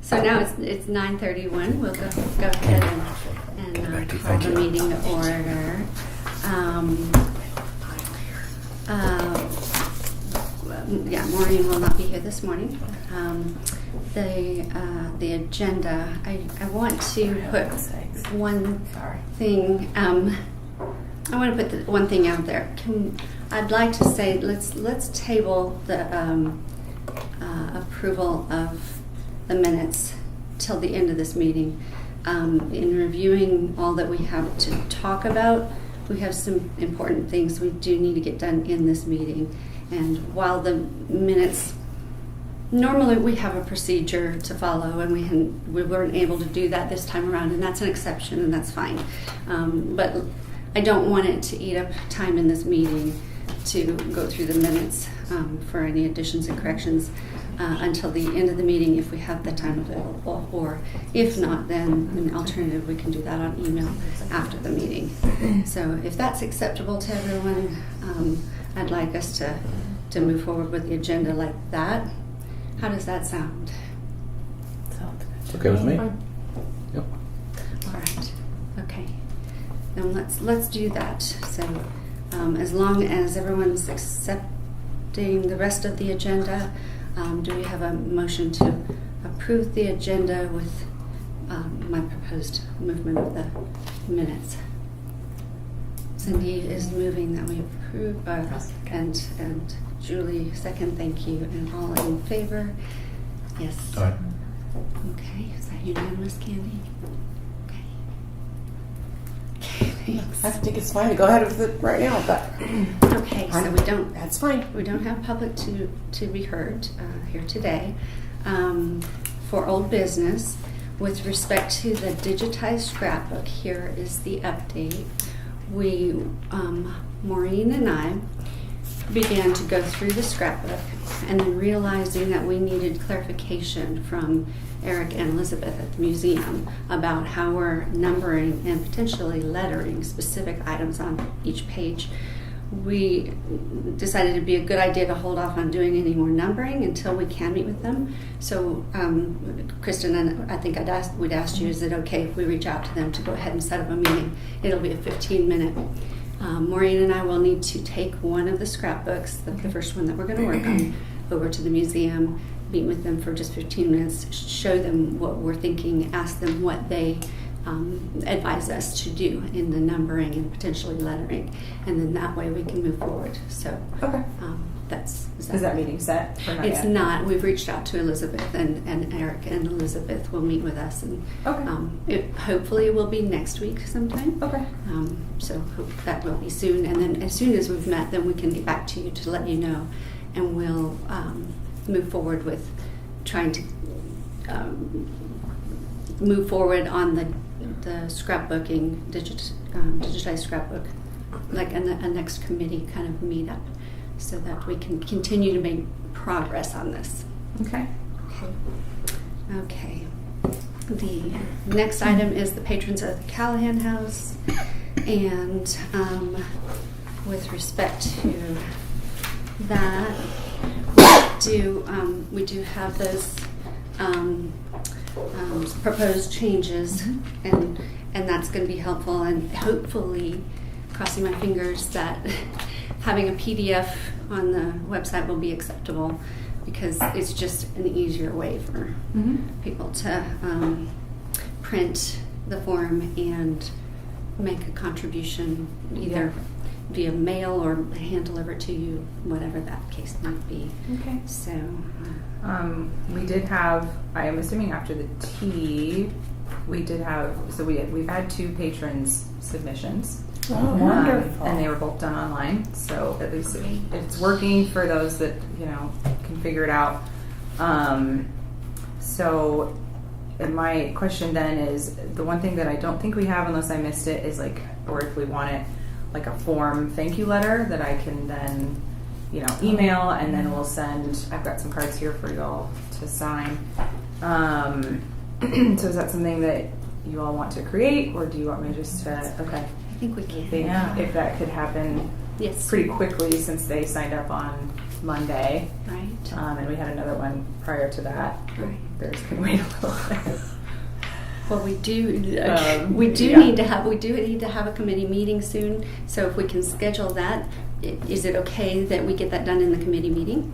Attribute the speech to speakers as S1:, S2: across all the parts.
S1: So now it's 9:31. We'll go ahead and call the meeting to order. Maureen will not be here this morning. The agenda. I want to put one thing. I want to put one thing out there. I'd like to say let's table the approval of the minutes till the end of this meeting. In reviewing all that we have to talk about, we have some important things we do need to get done in this meeting. And while the minutes, normally we have a procedure to follow, and we weren't able to do that this time around, and that's an exception, and that's fine. But I don't want it to eat up time in this meeting to go through the minutes for any additions and corrections until the end of the meeting if we have the time available, or if not, then an alternative, we can do that on email after the meeting. So if that's acceptable to everyone, I'd like us to move forward with the agenda like that. How does that sound?
S2: Sounds
S3: It's okay with me. Yep.
S1: All right. Okay. Then let's do that. So as long as everyone's accepting the rest of the agenda, do we have a motion to approve the agenda with my proposed movement of the minutes? Cindy is moving that we approve, and Julie second. Thank you. And all in favor? Yes.
S3: All right.
S1: Okay. Is that unanimous, Candy? Okay. Okay. Thanks.
S2: I think it's fine to go ahead with it right now, but
S1: Okay. So we don't.
S2: that's fine.
S1: We don't have public to be heard here today. For old business, with respect to the digitized scrapbook, here is the update. We, Maureen and I, began to go through the scrapbook, and then realizing that we needed clarification from Eric and Elizabeth at the museum about how we're numbering and potentially lettering specific items on each page, we decided it'd be a good idea to hold off on doing any more numbering until we can meet with them. So, Kristen, and I think we'd asked you, is it okay if we reach out to them to go ahead and set up a meeting? It'll be a 15-minute. Maureen and I will need to take one of the scrapbooks, the first one that we're going to work on, over to the museum, meet with them for just 15 minutes, show them what we're thinking, ask them what they advise us to do in the numbering and potentially lettering, and then that way we can move forward. So
S2: Okay.
S1: is
S2: that meeting set? Or not
S1: it's
S2: yet?
S1: not. We've reached out to Elizabeth, and Eric and Elizabeth will meet with us, and
S2: Okay.
S1: it hopefully will be next week sometime.
S2: Okay.
S1: So hope that will be soon, and then as soon as we've met, then we can get back to you to let you know, and we'll move forward with trying to move forward on the scrapbooking, digitized scrapbook, like a next committee kind of meetup, so that we can continue to make progress on this.
S2: Okay.
S1: Okay. The next item is the patrons of the Callahan House, and with respect to that, we do have those proposed changes, and that's going to be helpful, and hopefully, crossing my fingers that having a PDF on the website will be acceptable, because it's just an easier way for people to print the form and make a contribution, either via mail or hand deliver to you, whatever that case might be.
S2: Okay.
S1: So
S4: We did have, I am assuming after the tea, we did have, so we've had 2 patrons submissions.
S2: Oh, wonderful.
S4: And they were both done online, so at least it's working for those that, can figure it out. So and my question then is, the one thing that I don't think we have, unless I missed it, is or if we want it, like a form thank you letter that I can then, email, and then we'll send. I've got some cards here for you all to sign. So is that something that you all want to create, or do you want me just to? Okay.
S1: I think we can.
S4: If that could happen,
S1: Yes.
S4: pretty quickly, since they signed up on Monday,
S1: Right.
S4: and we had another one prior to that.
S1: Right.
S4: theirs can wait a little bit.
S1: Well, we do
S4: Yeah.
S1: need to have a committee meeting soon. So if we can schedule that, is it okay that we get that done in the committee meeting?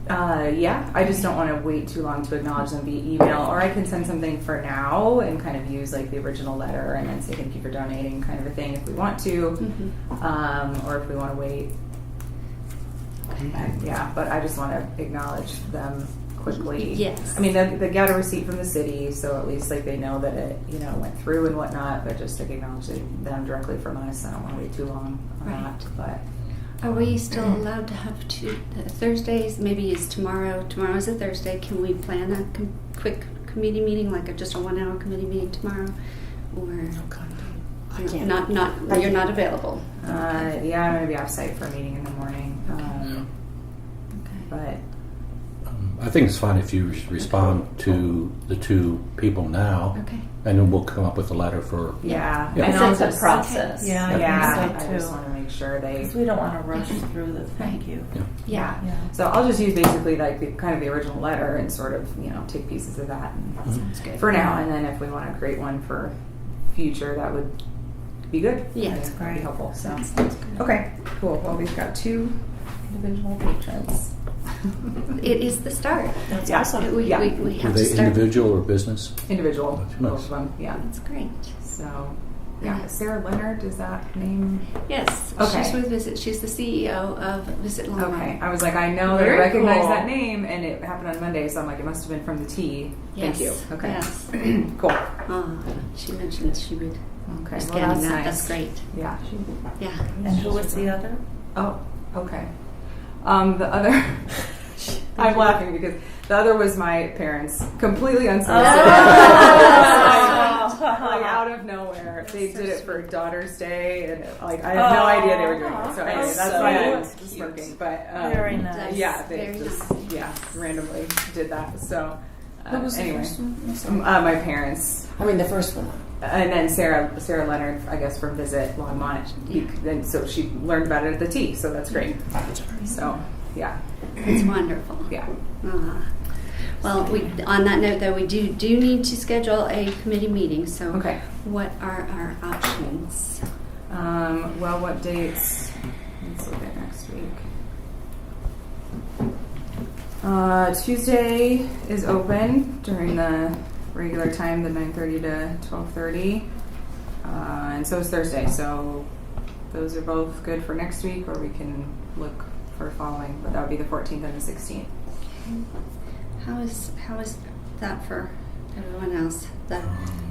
S4: Yeah, I just don't want to wait too long to acknowledge them via email, or I can send something for now and kind of use like the original letter and then say thank you for donating, kind of a thing if we want to, or if we want to wait. Yeah, but I just want to acknowledge them quickly.
S1: Yes.
S4: I mean, they got a receipt from the city, so at least like they know that it, went through and whatnot. But just like acknowledging them directly from us, I don't want to wait too long on
S1: Right.
S4: that. But
S1: Are we still allowed to have Thursdays? Maybe is tomorrow. Tomorrow's a Thursday. Can we plan a quick committee meeting, like just a 1 hour committee meeting tomorrow? Or
S2: I can't.
S1: you're not available.
S4: yeah, I'm gonna be off site for a meeting in the morning.
S1: Okay.
S4: But
S3: I think it's fine if you respond to the two people now,
S1: Okay.
S3: and then we'll come up with a letter for.
S4: yeah,
S3: Yeah.
S4: and
S2: Because
S4: I'll
S2: it's a
S4: just
S2: process.
S5: Yeah, I
S4: yeah,
S5: think
S4: I
S5: so
S4: just
S5: too.
S4: want to make sure they.
S5: Because we don't want to rush through the thank you.
S1: Yeah.
S5: Yeah.
S4: So I'll just use basically like the kind of the original letter and sort of take pieces of that and
S1: Sounds good.
S4: for now, and then if we want to create one for future, that would be good.
S1: Yeah.
S4: That'd be
S5: Right.
S4: helpful. So
S1: Sounds good.
S4: okay, cool. Well, we've got 2 individual patrons.
S1: It is the start.
S5: That's
S4: Yeah.
S5: awesome.
S1: We
S4: Yeah.
S1: have
S3: Were
S1: to
S3: they
S1: start.
S3: individual or business?
S4: Individual,
S3: Nice.
S4: both of them. Yeah.
S1: That's great.
S4: So yeah, Sarah Leonard, is that name?
S1: Yes.
S4: Okay.
S1: She's with Visit. She's the CEO of Visit Longmont.
S4: Okay, I was like, I know that I
S5: Very
S4: recognize
S5: cool.
S4: that name, and it happened on Monday, so I'm like, it must have been from the T. Thank you.
S1: Yes.
S4: Okay,
S1: Yes.
S4: cool.
S1: She mentioned she would
S4: Okay,
S1: be
S4: well,
S1: scanning
S4: that's
S1: that.
S4: nice.
S1: That's great.
S4: Yeah.
S1: Yeah.
S5: And who was the other?
S4: Oh, okay. The other, I'm laughing because the other was my parents, completely unsolicited. Like out of nowhere, they did it for Daughter's Day, and like I had no idea they were doing it. So anyway, that's
S5: so
S4: why I'm
S5: cute.
S4: smirking. But
S5: Very nice.
S4: yeah, they
S1: Very
S4: just
S1: nice.
S4: randomly did that. So
S2: What was the
S4: anyway,
S2: first one? I'm sorry.
S4: my parents.
S2: I mean, the first one.
S4: And then Sarah Leonard, I guess, from Visit Longmont. And so she learned about it at the T, so that's great. So, yeah.
S1: It's wonderful.
S4: Yeah.
S1: Well, on that note, though, we do need to schedule a committee meeting. So,
S4: Okay.
S1: what are our options?
S4: Well, what dates? Let's look at next week. Tuesday is open during the regular time, the 9:30 to 12:30. And so is Thursday. So those are both good for next week, or we can look for following, but that would be the 14th and the 16th.
S1: How is that for everyone else? The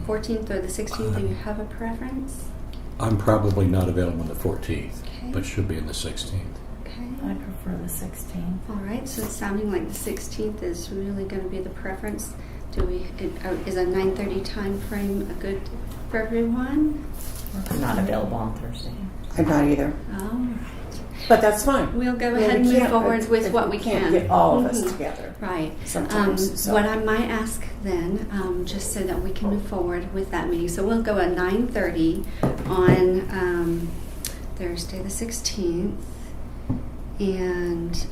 S1: 14th or the 16th? Do you have a preference?
S3: I'm probably not available on the 14th,
S1: Okay.
S3: but should be in the 16th.
S1: Okay.
S5: I prefer the 16th.
S1: All right. So it's sounding like the 16th is really going to be the preference. Is a 9:30 time frame a good for everyone?
S5: I'm not available on Thursday.
S2: I'm not either.
S1: All right.
S2: But that's fine.
S1: We'll go
S2: Yeah,
S1: ahead and
S2: we
S1: move
S2: can't-
S1: forward with what we
S2: can't
S1: can.
S2: get all of us
S1: Mhm.
S2: together.
S1: Right.
S2: Sometimes, so.
S1: What I might ask then, just so that we can move forward with that meeting, so we'll go at 9:30 on Thursday the 16th, and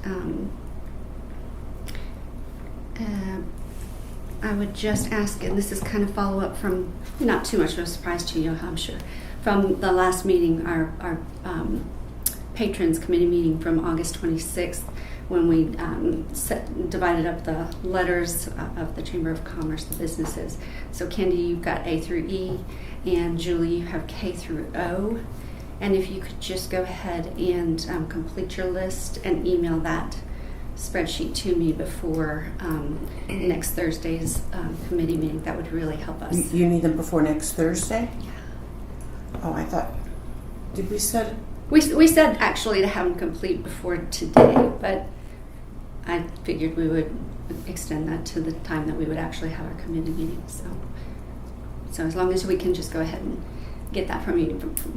S1: I would just ask, and this is kind of follow up from not too much of a surprise to you, I'm sure, from the last meeting, our patrons committee meeting from August 26th, when we divided up the letters of the Chamber of Commerce, the businesses. So Candy, you've got A through E, and Julie, you have K through O. And if you could just go ahead and complete your list and email that spreadsheet to me before next Thursday's committee meeting, that would really help us.
S2: You need them before next Thursday?
S1: Yeah.
S2: Oh, I thought. Did we set?
S1: We said actually to have them complete before today, but I figured we would extend that to the time that we would actually have our committee meeting. So as long as we can just go ahead and get that from you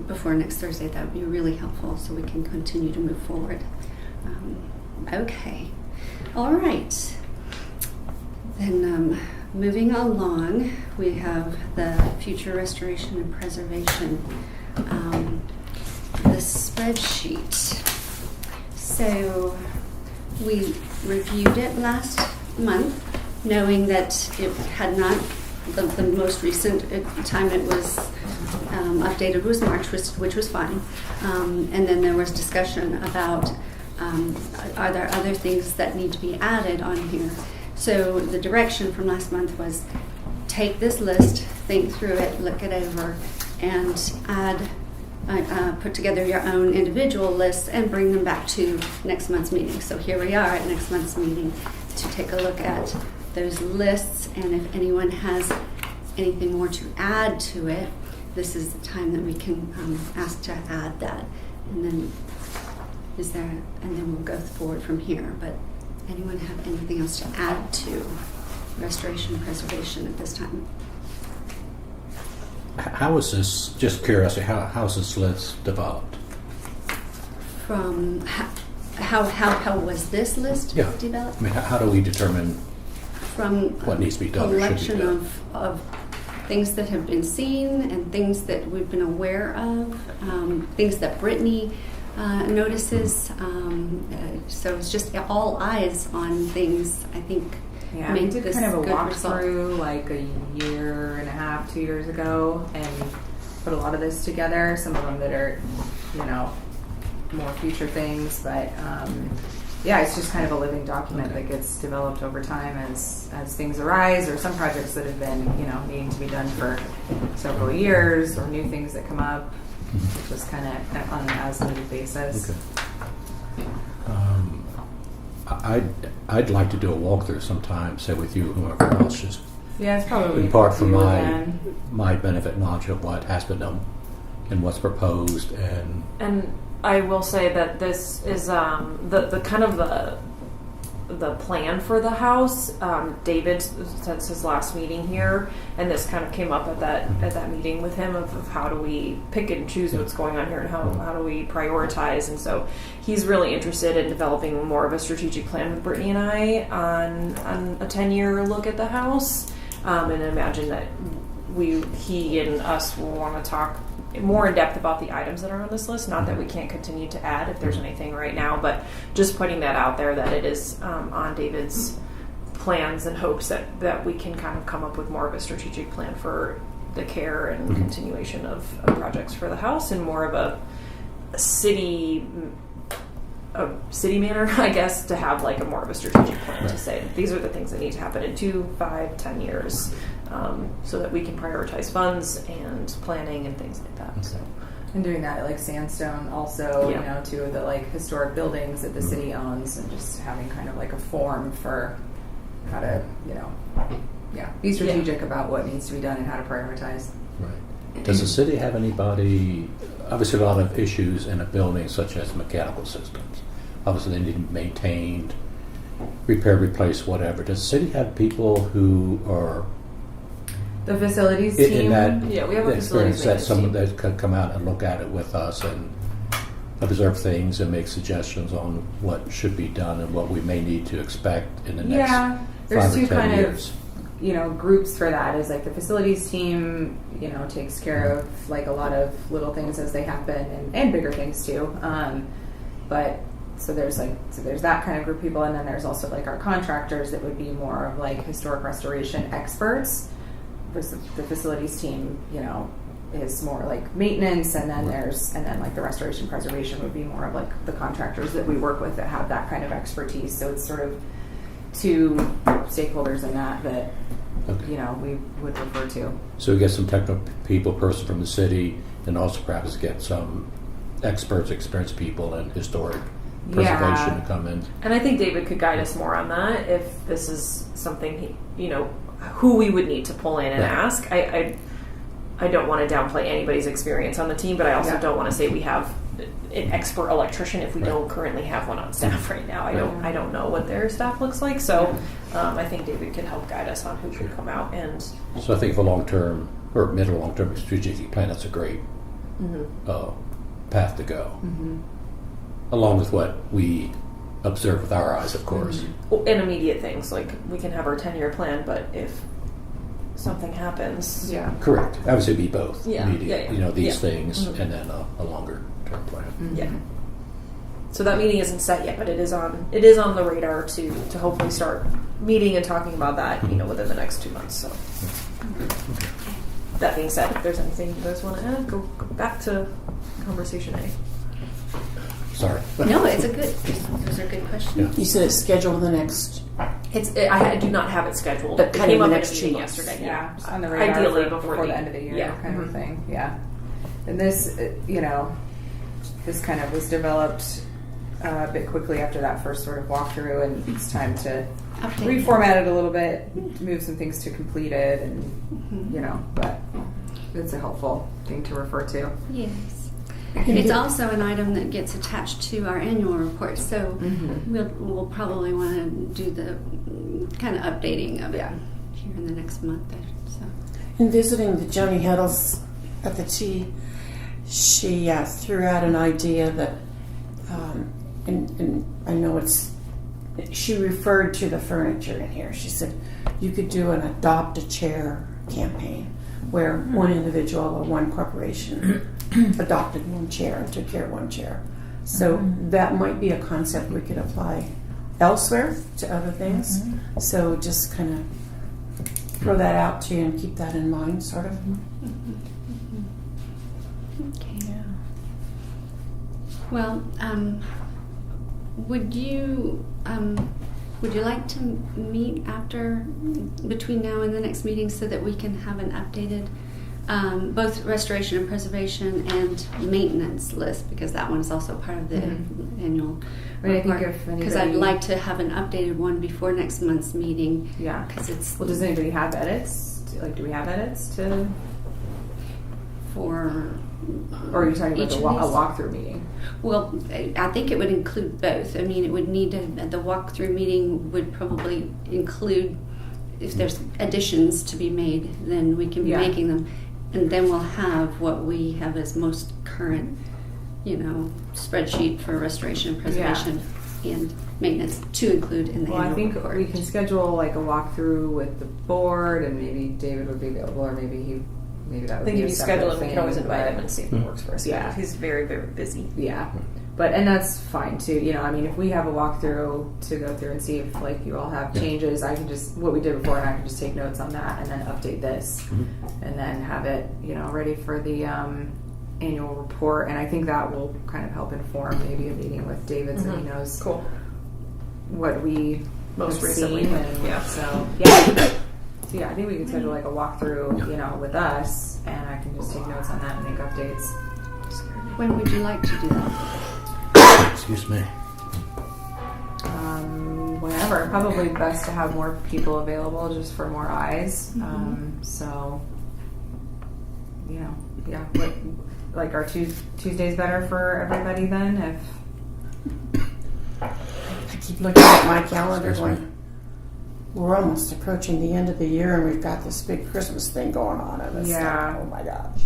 S1: before next Thursday, that would be really helpful so we can continue to move forward. Okay. All right. Then moving along, we have the future restoration and preservation, the spreadsheet. So we reviewed it last month, knowing that it had not, the most recent time it was updated was March, which was fine. And then there was discussion about are there other things that need to be added on here. So the direction from last month was take this list, think through it, look it over, and add, put together your own individual lists and bring them back to next month's meeting. So here we are at next month's meeting to take a look at those lists, and if anyone has anything more to add to it, this is the time that we can ask to add that. And then and then we'll go forward from here. But anyone have anything else to add to restoration and preservation at this time?
S3: How is this, just curiosity, how is this list developed?
S1: From how was this list developed?
S3: I mean, how do we determine
S1: From
S3: what needs to be done or should be
S1: collection
S3: done?
S1: of things that have been seen and things that we've been aware of, things that Brittany notices. So it's just all eyes on things, I think.
S4: Yeah, we did kind of a
S1: good
S4: walkthrough like a year and a half, 2 years ago, and put a lot of this together. Some of them that are, more future things, but yeah, it's just kind of a living document that gets developed over time as things arise, or some projects that have been, needing to be done for several years, or new things that come up. Just kind of on an as-needed basis.
S3: Okay. I'd like to do a walkthrough sometime, say with you, whoever else, just
S4: Yeah, it's probably
S3: in part for
S4: you
S3: my
S4: again.
S3: my benefit knowledge of what has been done and what's proposed,
S6: And I will say that this is the kind of the plan for the house. David, since his last meeting here, and this kind of came up at that meeting with him of how do we pick and choose what's going on here and how do we prioritize. And so he's really interested in developing more of a strategic plan with Brittany and I on a 10-year look at the house. And imagine that he and us will want to talk more in depth about the items that are on this list. Not that we can't continue to add if there's anything right now, but just putting that out there that it is on David's plans and hopes that we can kind of come up with more of a strategic plan for the care and continuation of projects for the house, and more of a city manner, I guess, to have like a more of a strategic plan to say these are the things that need to happen in 2, 5, 10 years, so that we can prioritize funds and planning and things like that. So.
S4: And doing that like Sandstone also, two of the like historic buildings that the city owns, and just having kind of like a form for how to, be strategic about what needs to be done and how to prioritize.
S3: Right. Does the city have anybody, obviously a lot of issues in a building such as mechanical systems. Obviously they need to be maintained, repair, replace, whatever. Does the city have people who are
S4: The facilities
S3: in
S4: team.
S3: that
S6: Yeah, we have a
S3: experience
S6: facilities
S3: that someone
S6: team.
S3: that could come out and look at it with us and observe things and make suggestions on what should be done and what we may need to expect in the next 5
S4: there's
S3: or 10
S4: two kind
S3: years.
S4: of groups for that. Is like the facilities team, takes care of like a lot of little things as they happen, and bigger things too. But so there's that kind of group of people, and then there's also like our contractors that would be more of like historic restoration experts. Versus the facilities team, is more like maintenance, and then like the restoration preservation would be more of like the contractors that we work with that have that kind of expertise. So it's sort of two stakeholders in that
S3: Okay.
S4: we would refer to.
S3: So we get some technical people, person from the city, and also perhaps get some experts, experienced people in historic preservation to come in.
S6: And I think David could guide us more on that if this is something who we would need to pull in and ask. I don't want to downplay anybody's experience on the team, but I also don't want to say we have an expert electrician if we don't currently have one on staff right now. I don't know what their staff looks like, so I think David can help guide us on who should come out. And
S3: So I think for long-term or mid or long-term strategic plan, that's a great path to go, along with what we observe with our eyes, of course.
S6: and immediate things, like we can have our 10-year plan, but if something happens,
S3: Correct. Obviously, it'd be both.
S6: Yeah.
S3: Immediate,
S6: Yeah.
S3: these things,
S6: Mhm.
S3: and then a longer-term plan.
S6: Yeah. So that meeting isn't set yet, but it is on the radar to hopefully start meeting and talking about that, within the next 2 months. So that being said, if there's anything you guys want to add, go back to conversation A.
S3: Sorry.
S1: No, those are good questions.
S2: You said it's scheduled the next.
S6: I do not have it scheduled.
S2: But
S6: It
S2: kind
S6: came
S2: of
S6: up
S2: the
S6: in a
S2: next
S6: meeting
S2: 2 months.
S6: yesterday.
S4: Yeah, on the radar
S6: Ideally
S4: before the end of the year,
S6: yeah.
S4: kind
S6: Mhm.
S4: of thing. Yeah, and this, this kind of was developed a bit quickly after that first sort of walkthrough, and it's time to
S1: Update.
S4: reformat it a little bit, move some things to completed, and but it's a helpful thing to refer to.
S1: Yes. It's also an item that gets attached to our annual report, so we'll probably want to do the kind of updating of it here in the next month. So.
S2: In visiting the Joni Heddles at the T, she threw out an idea that, and I know she referred to the furniture in here. She said you could do an adopt a chair campaign where one individual or one corporation adopted one chair and took care of one chair. So that might be a concept we could apply elsewhere to other things. So just kind of throw that out to you and keep that in mind, sort of.
S1: Okay. Well, would you like to meet between now and the next meeting so that we can have an updated both restoration and preservation and maintenance list, because that one is also part of the annual
S4: Right, I think
S1: report.
S4: if
S1: Because I'd
S4: anybody-
S1: like to have an updated one before next month's meeting.
S4: Yeah.
S1: Because it's
S4: Well, does anybody have edits? Do we have edits to?
S1: for.
S4: Or are you talking
S1: each
S4: about a
S1: of these?
S4: walkthrough meeting?
S1: Well, I think it would include both. I mean, it would need to, the walkthrough meeting would probably include, if there's additions to be made, then we can be
S4: Yeah.
S1: making them. And then we'll have what we have as most current, spreadsheet for restoration, preservation, and maintenance to include in the
S4: Well, I
S1: annual
S4: think
S1: report.
S4: we can schedule like a walkthrough with the board, and maybe David would be available, or maybe that
S6: I
S4: would
S6: think
S4: be
S6: if
S4: a
S6: you
S4: separate
S6: schedule it, we
S4: thing,
S6: can always invite
S4: but-
S6: him and see if it works for us.
S4: Yeah.
S6: He's very, very busy.
S4: Yeah, and that's fine too. If we have a walkthrough to go through and see if you all have changes, I can just what we did before, and I can just take notes on that and then update this, and then have it ready for the annual report. And I think that will kind of help inform maybe a meeting with David, so he knows
S6: Cool.
S4: what we
S6: Most
S4: have
S6: recently,
S4: seen, and
S6: yeah.
S4: So I think we can schedule like a walkthrough, with us, and I can just take notes on that and make updates.
S1: When would you like to do that?
S3: Excuse me.
S4: Whenever, probably best to have more people available, just for more eyes. So, what, are Tuesdays better for everybody then? If
S2: I keep looking at my calendar
S3: Excuse me.
S2: going, we're almost approaching the end of the year and we've got this big Christmas thing going on and it's
S4: Yeah.
S2: oh my gosh.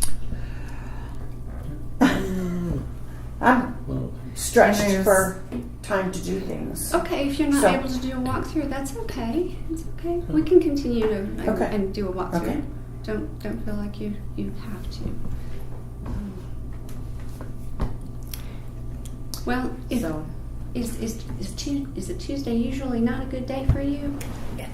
S2: I'm
S3: Well,
S2: stretched
S4: There's-
S2: for time to do things.
S1: Okay, if you're not
S2: So-
S1: able to do a walkthrough, that's okay. It's okay. We can continue to
S2: Okay.
S1: and do a walkthrough.
S2: Okay.
S1: Don't feel like you have to. Well,
S4: so,
S1: is a Tuesday usually not a good day for you?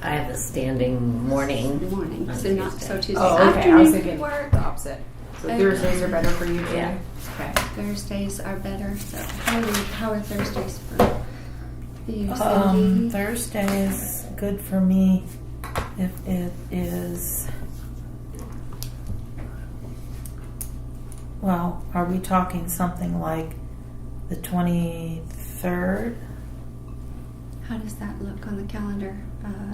S5: I have a standing morning.
S1: Morning,
S5: On
S1: so not
S5: Tuesday.
S1: so Tuesday
S4: okay. I was
S1: afternoon
S4: thinking
S1: work.
S4: the opposite. So
S1: Okay.
S4: Thursdays are better for you too.
S5: Yeah.
S4: Okay.
S1: Thursdays are better. So how are Thursdays for you, Cindy?
S7: Thursday is good for me if it is. Well, are we talking something like the 23rd?
S1: How does that look on the calendar,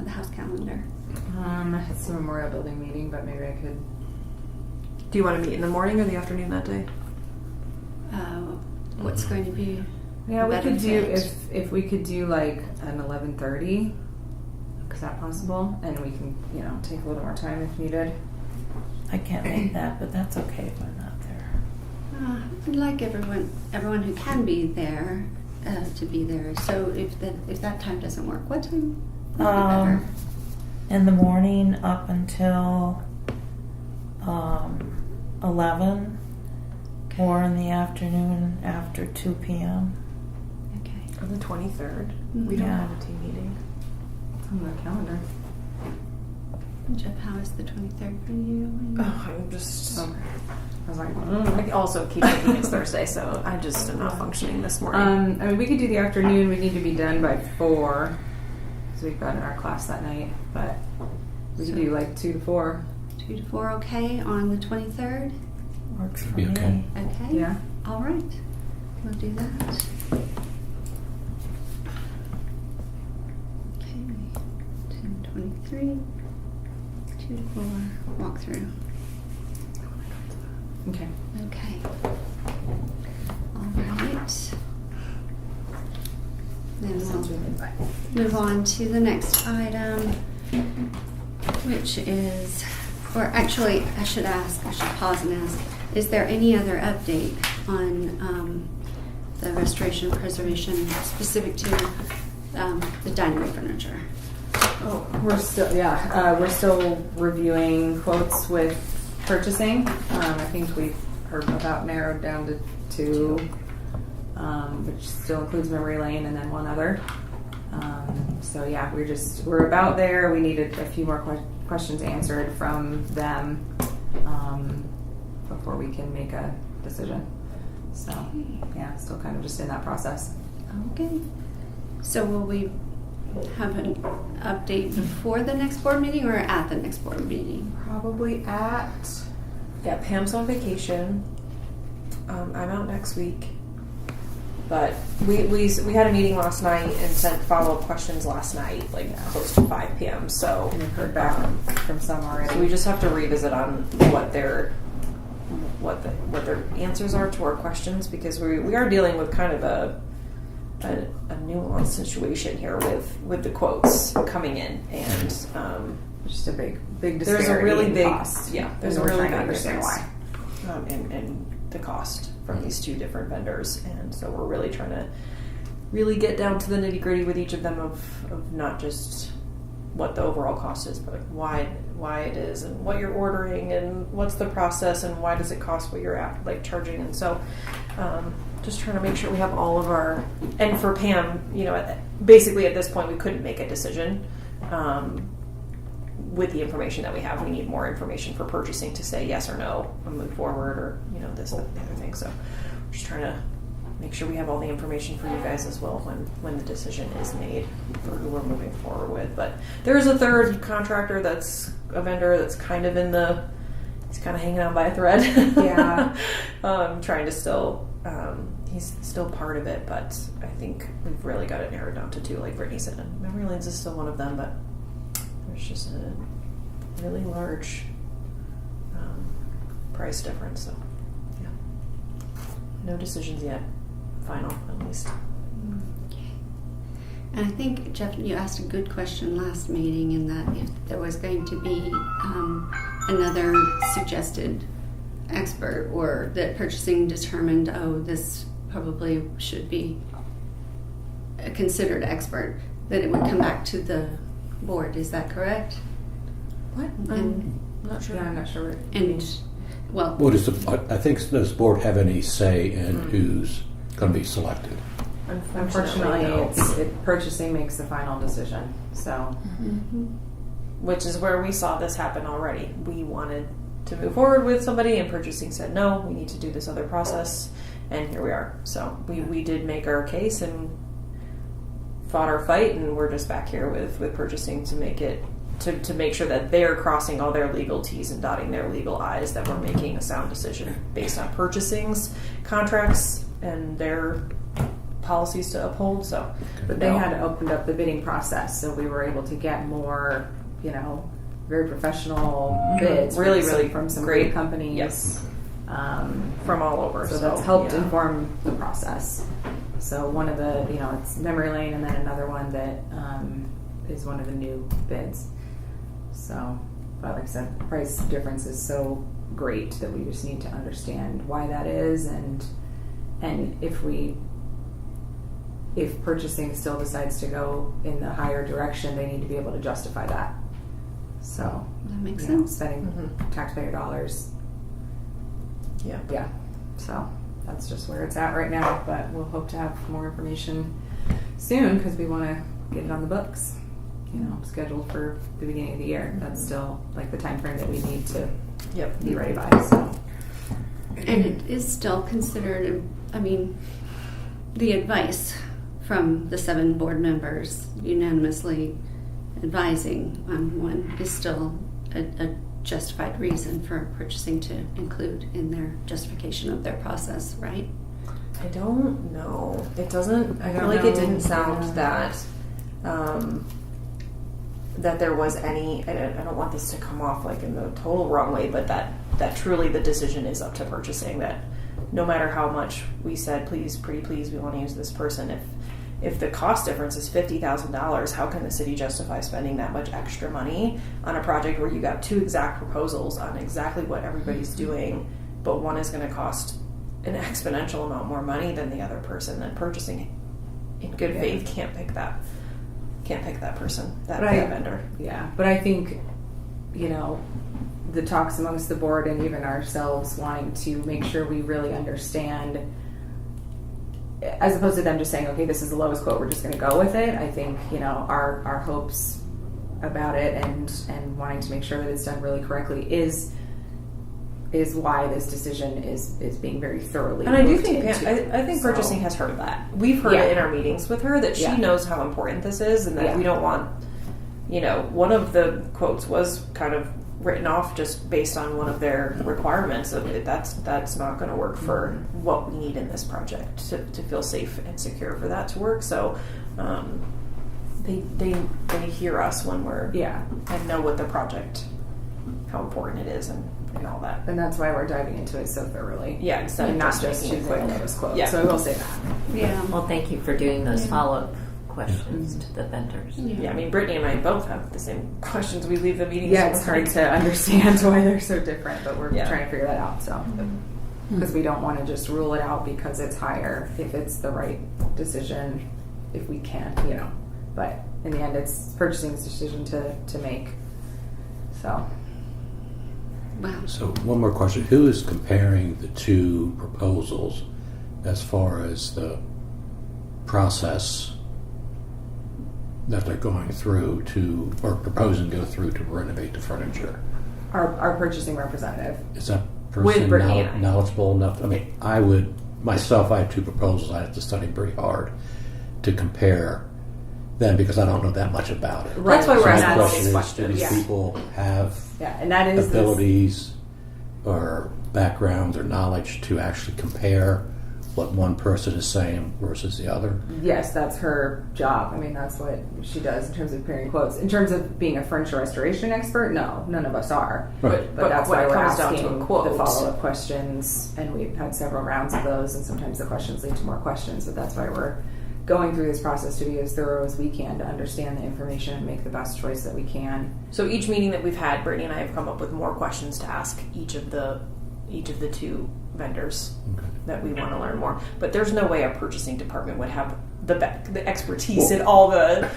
S1: the house calendar?
S4: It's a Memorial Building meeting, but maybe I could.
S6: Do you want to meet in the morning or the afternoon that day?
S1: What's going to be?
S4: Yeah, we
S1: better
S4: could do
S1: fit?
S4: if we could do like an 11:30. Is that possible? And we can take a little more time if needed.
S7: I can't make that, but that's okay if I'm not there.
S1: I'd like everyone who can be there to be there. So if that time doesn't work, what time would be better?
S7: In the morning up until 11, or in the afternoon after 2 p.m.
S1: Okay.
S6: On the 23rd.
S1: Mhm.
S6: We don't
S7: Yeah.
S6: have a team meeting.
S4: on the calendar.
S1: Jeff, how is the 23rd for you?
S6: Oh, I'm just.
S4: Okay. I was like,
S6: I also keep thinking it's Thursday, so I just am not functioning this morning.
S4: I mean, we could do the afternoon. We need to be done by 4, because we've got our class that night. But we could do like 2 to 4.
S1: 2 to 4, okay, on the 23rd?
S7: Works for
S3: Be
S7: me.
S3: okay.
S1: Okay.
S4: Yeah.
S1: All right. We'll do that. Okay. 10:23. 2 to 4. Walk through.
S4: Okay.
S1: Okay. All right. Then we'll move on to the next item, which is, or actually, I should pause and ask, is there any other update on the restoration and preservation specific to the dining room furniture?
S4: Oh, we're still reviewing quotes with purchasing. I think we've about narrowed down to 2, which still includes memory lane and then one other. So yeah, we're about there. We needed a few more questions answered from them before we can make a decision. So yeah, still kind of just in that process.
S1: Okay. So will we have an update before the next board meeting or at the next board meeting?
S4: Probably at.
S6: Yeah, Pam's on vacation. I'm out next week. But we had a meeting last night and sent follow-up questions last night, like close to 5 p.m. So
S4: We've heard back from some already.
S6: So we just have to revisit on what their answers are to our questions, because we are dealing with kind of a nuanced situation here with the quotes coming in, and
S4: just a big disparity.
S6: there's a really
S4: in
S6: big
S4: cost.
S6: there's
S4: And
S6: a
S4: we're
S6: really
S4: trying to
S6: big
S4: understand
S6: difference
S4: why.
S6: in the cost from these 2 different vendors, and so we're really trying to really get down to the nitty gritty with each of them of not just what the overall cost is, but why it is, and what you're ordering, and what's the process, and why does it cost what you're charging. And so just trying to make sure we have all of our, and for Pam, basically at this point we couldn't make a decision with the information that we have. We need more information for purchasing to say yes or no and move forward, or this, that, the other thing. So we're just trying to make sure we have all the information for you guys as well when the decision is made for who we're moving forward with. But there is a third contractor that's a vendor that's kind of he's kind of hanging on by a thread.
S4: Yeah.
S6: Trying to still, he's still part of it, but I think we've really got it narrowed down to 2, like Brittany said. And memory lanes is still one of them, but there's just a really large price difference. So yeah, no decisions yet. Final, at least.
S1: And I think, Jeff, you asked a good question last meeting, in that if there was going to be another suggested expert, or that purchasing determined, this probably should be a considered expert, that it would come back to the board. Is that correct?
S6: What?
S1: And,
S6: I'm not sure.
S4: Yeah, I'm not sure what.
S1: and well,
S3: I think, does the board have any say in who's going to be selected?
S4: Unfortunately,
S6: no.
S4: Purchasing makes the final decision. So,
S6: Which is where we saw this happen already. We wanted to move forward with somebody, and purchasing said no, we need to do this other process, and here we are. So we did make our case and fought our fight, and we're just back here with purchasing to make it to make sure that they're crossing all their legal T's and dotting their legal I's, that we're making a sound decision based on purchasing's contracts and their policies to uphold. So,
S4: but they had opened up the bidding process, so we were able to get more, very professional bids.
S6: Really
S4: from some
S6: great
S4: great companies.
S6: Yes. From all over.
S4: So that's helped
S6: yeah.
S4: inform the process. So one of the, it's memory lane, and then another one that is one of the new bids. So, but like I said, price difference is so great that we just need to understand why that is, and if purchasing still decides to go in the higher direction, they need to be able to justify that. So
S1: that makes sense.
S4: Spending taxpayer dollars.
S6: Yeah.
S4: Yeah. So that's just where it's at right now, but we'll hope to have more information soon, because we want to get it on the books scheduled for the beginning of the year. That's still like the time frame that we need to
S6: Yep.
S4: be ready by. So
S1: And it is still considered, I mean, the advice from the 7 board members unanimously advising on one is still a justified reason for purchasing to include in their justification of their process, right?
S6: I don't know. It doesn't. I feel
S4: don't
S6: like
S4: know.
S6: it didn't sound
S4: Yeah.
S6: that there was any. I don't want this to come off like in the total wrong way, but that truly the decision is up to purchasing. That no matter how much we said, please, pretty please, we want to use this person. If the cost difference is $50,000, how can the city justify spending that much extra money on a project where you got 2 exact proposals on exactly what everybody's doing, but one is going to cost an exponential amount more money than the other person? Then purchasing in good faith can't pick that person, that vendor.
S4: Yeah, but I think, the talks amongst the board and even ourselves wanting to make sure we really understand, as opposed to them just saying, okay, this is the lowest quote, we're just going to go with it. I think, our hopes about it and wanting to make sure that it's done really correctly is why this decision is being very thoroughly
S6: And I do
S4: looked
S6: think
S4: into.
S6: I think
S4: So-
S6: purchasing has heard that. We've heard it in our meetings with her that she
S4: Yeah.
S6: knows how important this is, and that
S4: Yeah.
S6: we don't want. One of the quotes was kind of written off just based on one of their requirements of it. That's not going to work for what we need in this project to feel safe and secure for that to work. So they hear us when we're and know what the project, how important it is, and all that.
S4: And that's why we're diving into it so thoroughly.
S6: Yeah, instead
S4: And
S6: of
S4: not
S6: just
S4: just
S6: making it
S4: choosing
S6: quick.
S4: the lowest quote.
S6: Yeah.
S4: So I will say that.
S1: Yeah.
S5: Well, thank you for doing those follow-up questions to the vendors.
S6: Yeah, I mean, Brittany and I both have the same questions. We leave the meetings.
S4: Yeah, it's hard to understand why they're so different, but we're
S6: Yeah.
S4: trying to figure that out. So, because we don't want to just rule it out because it's higher, if it's the right decision, if we can, But in the end, it's purchasing's decision to make. So,
S1: Wow.
S3: So one more question. Who is comparing the 2 proposals as far as the process that they're going through to, or proposing to go through to renovate the furniture?
S4: our purchasing representative.
S3: Is that
S4: With
S3: person
S4: Brittany and I.
S3: knowledgeable enough? I mean, I have 2 proposals. I have to study pretty hard to compare them because I don't know that much about it.
S6: That's why we're
S3: So my
S6: asking all
S3: question
S6: these
S3: is, do
S6: questions.
S3: these people have
S4: Yeah, and that is
S3: abilities or backgrounds or knowledge to actually compare what one person is saying versus the other?
S4: Yes, that's her job. I mean, that's what she does in terms of comparing quotes. In terms of being a furniture restoration expert, no, none of us are.
S3: Right.
S4: But that's
S6: when
S4: why
S6: it
S4: we're
S6: comes down to
S4: asking
S6: a quote.
S4: the follow-up questions, and we've had several rounds of those, and sometimes the questions lead to more questions, but that's why we're going through this process to be as thorough as we can to understand the information and make the best choice that we can.
S6: So each meeting that we've had, Brittany and I have come up with more questions to ask each of the 2 vendors that we want to learn more. But there's no way our purchasing department would have the expertise in all the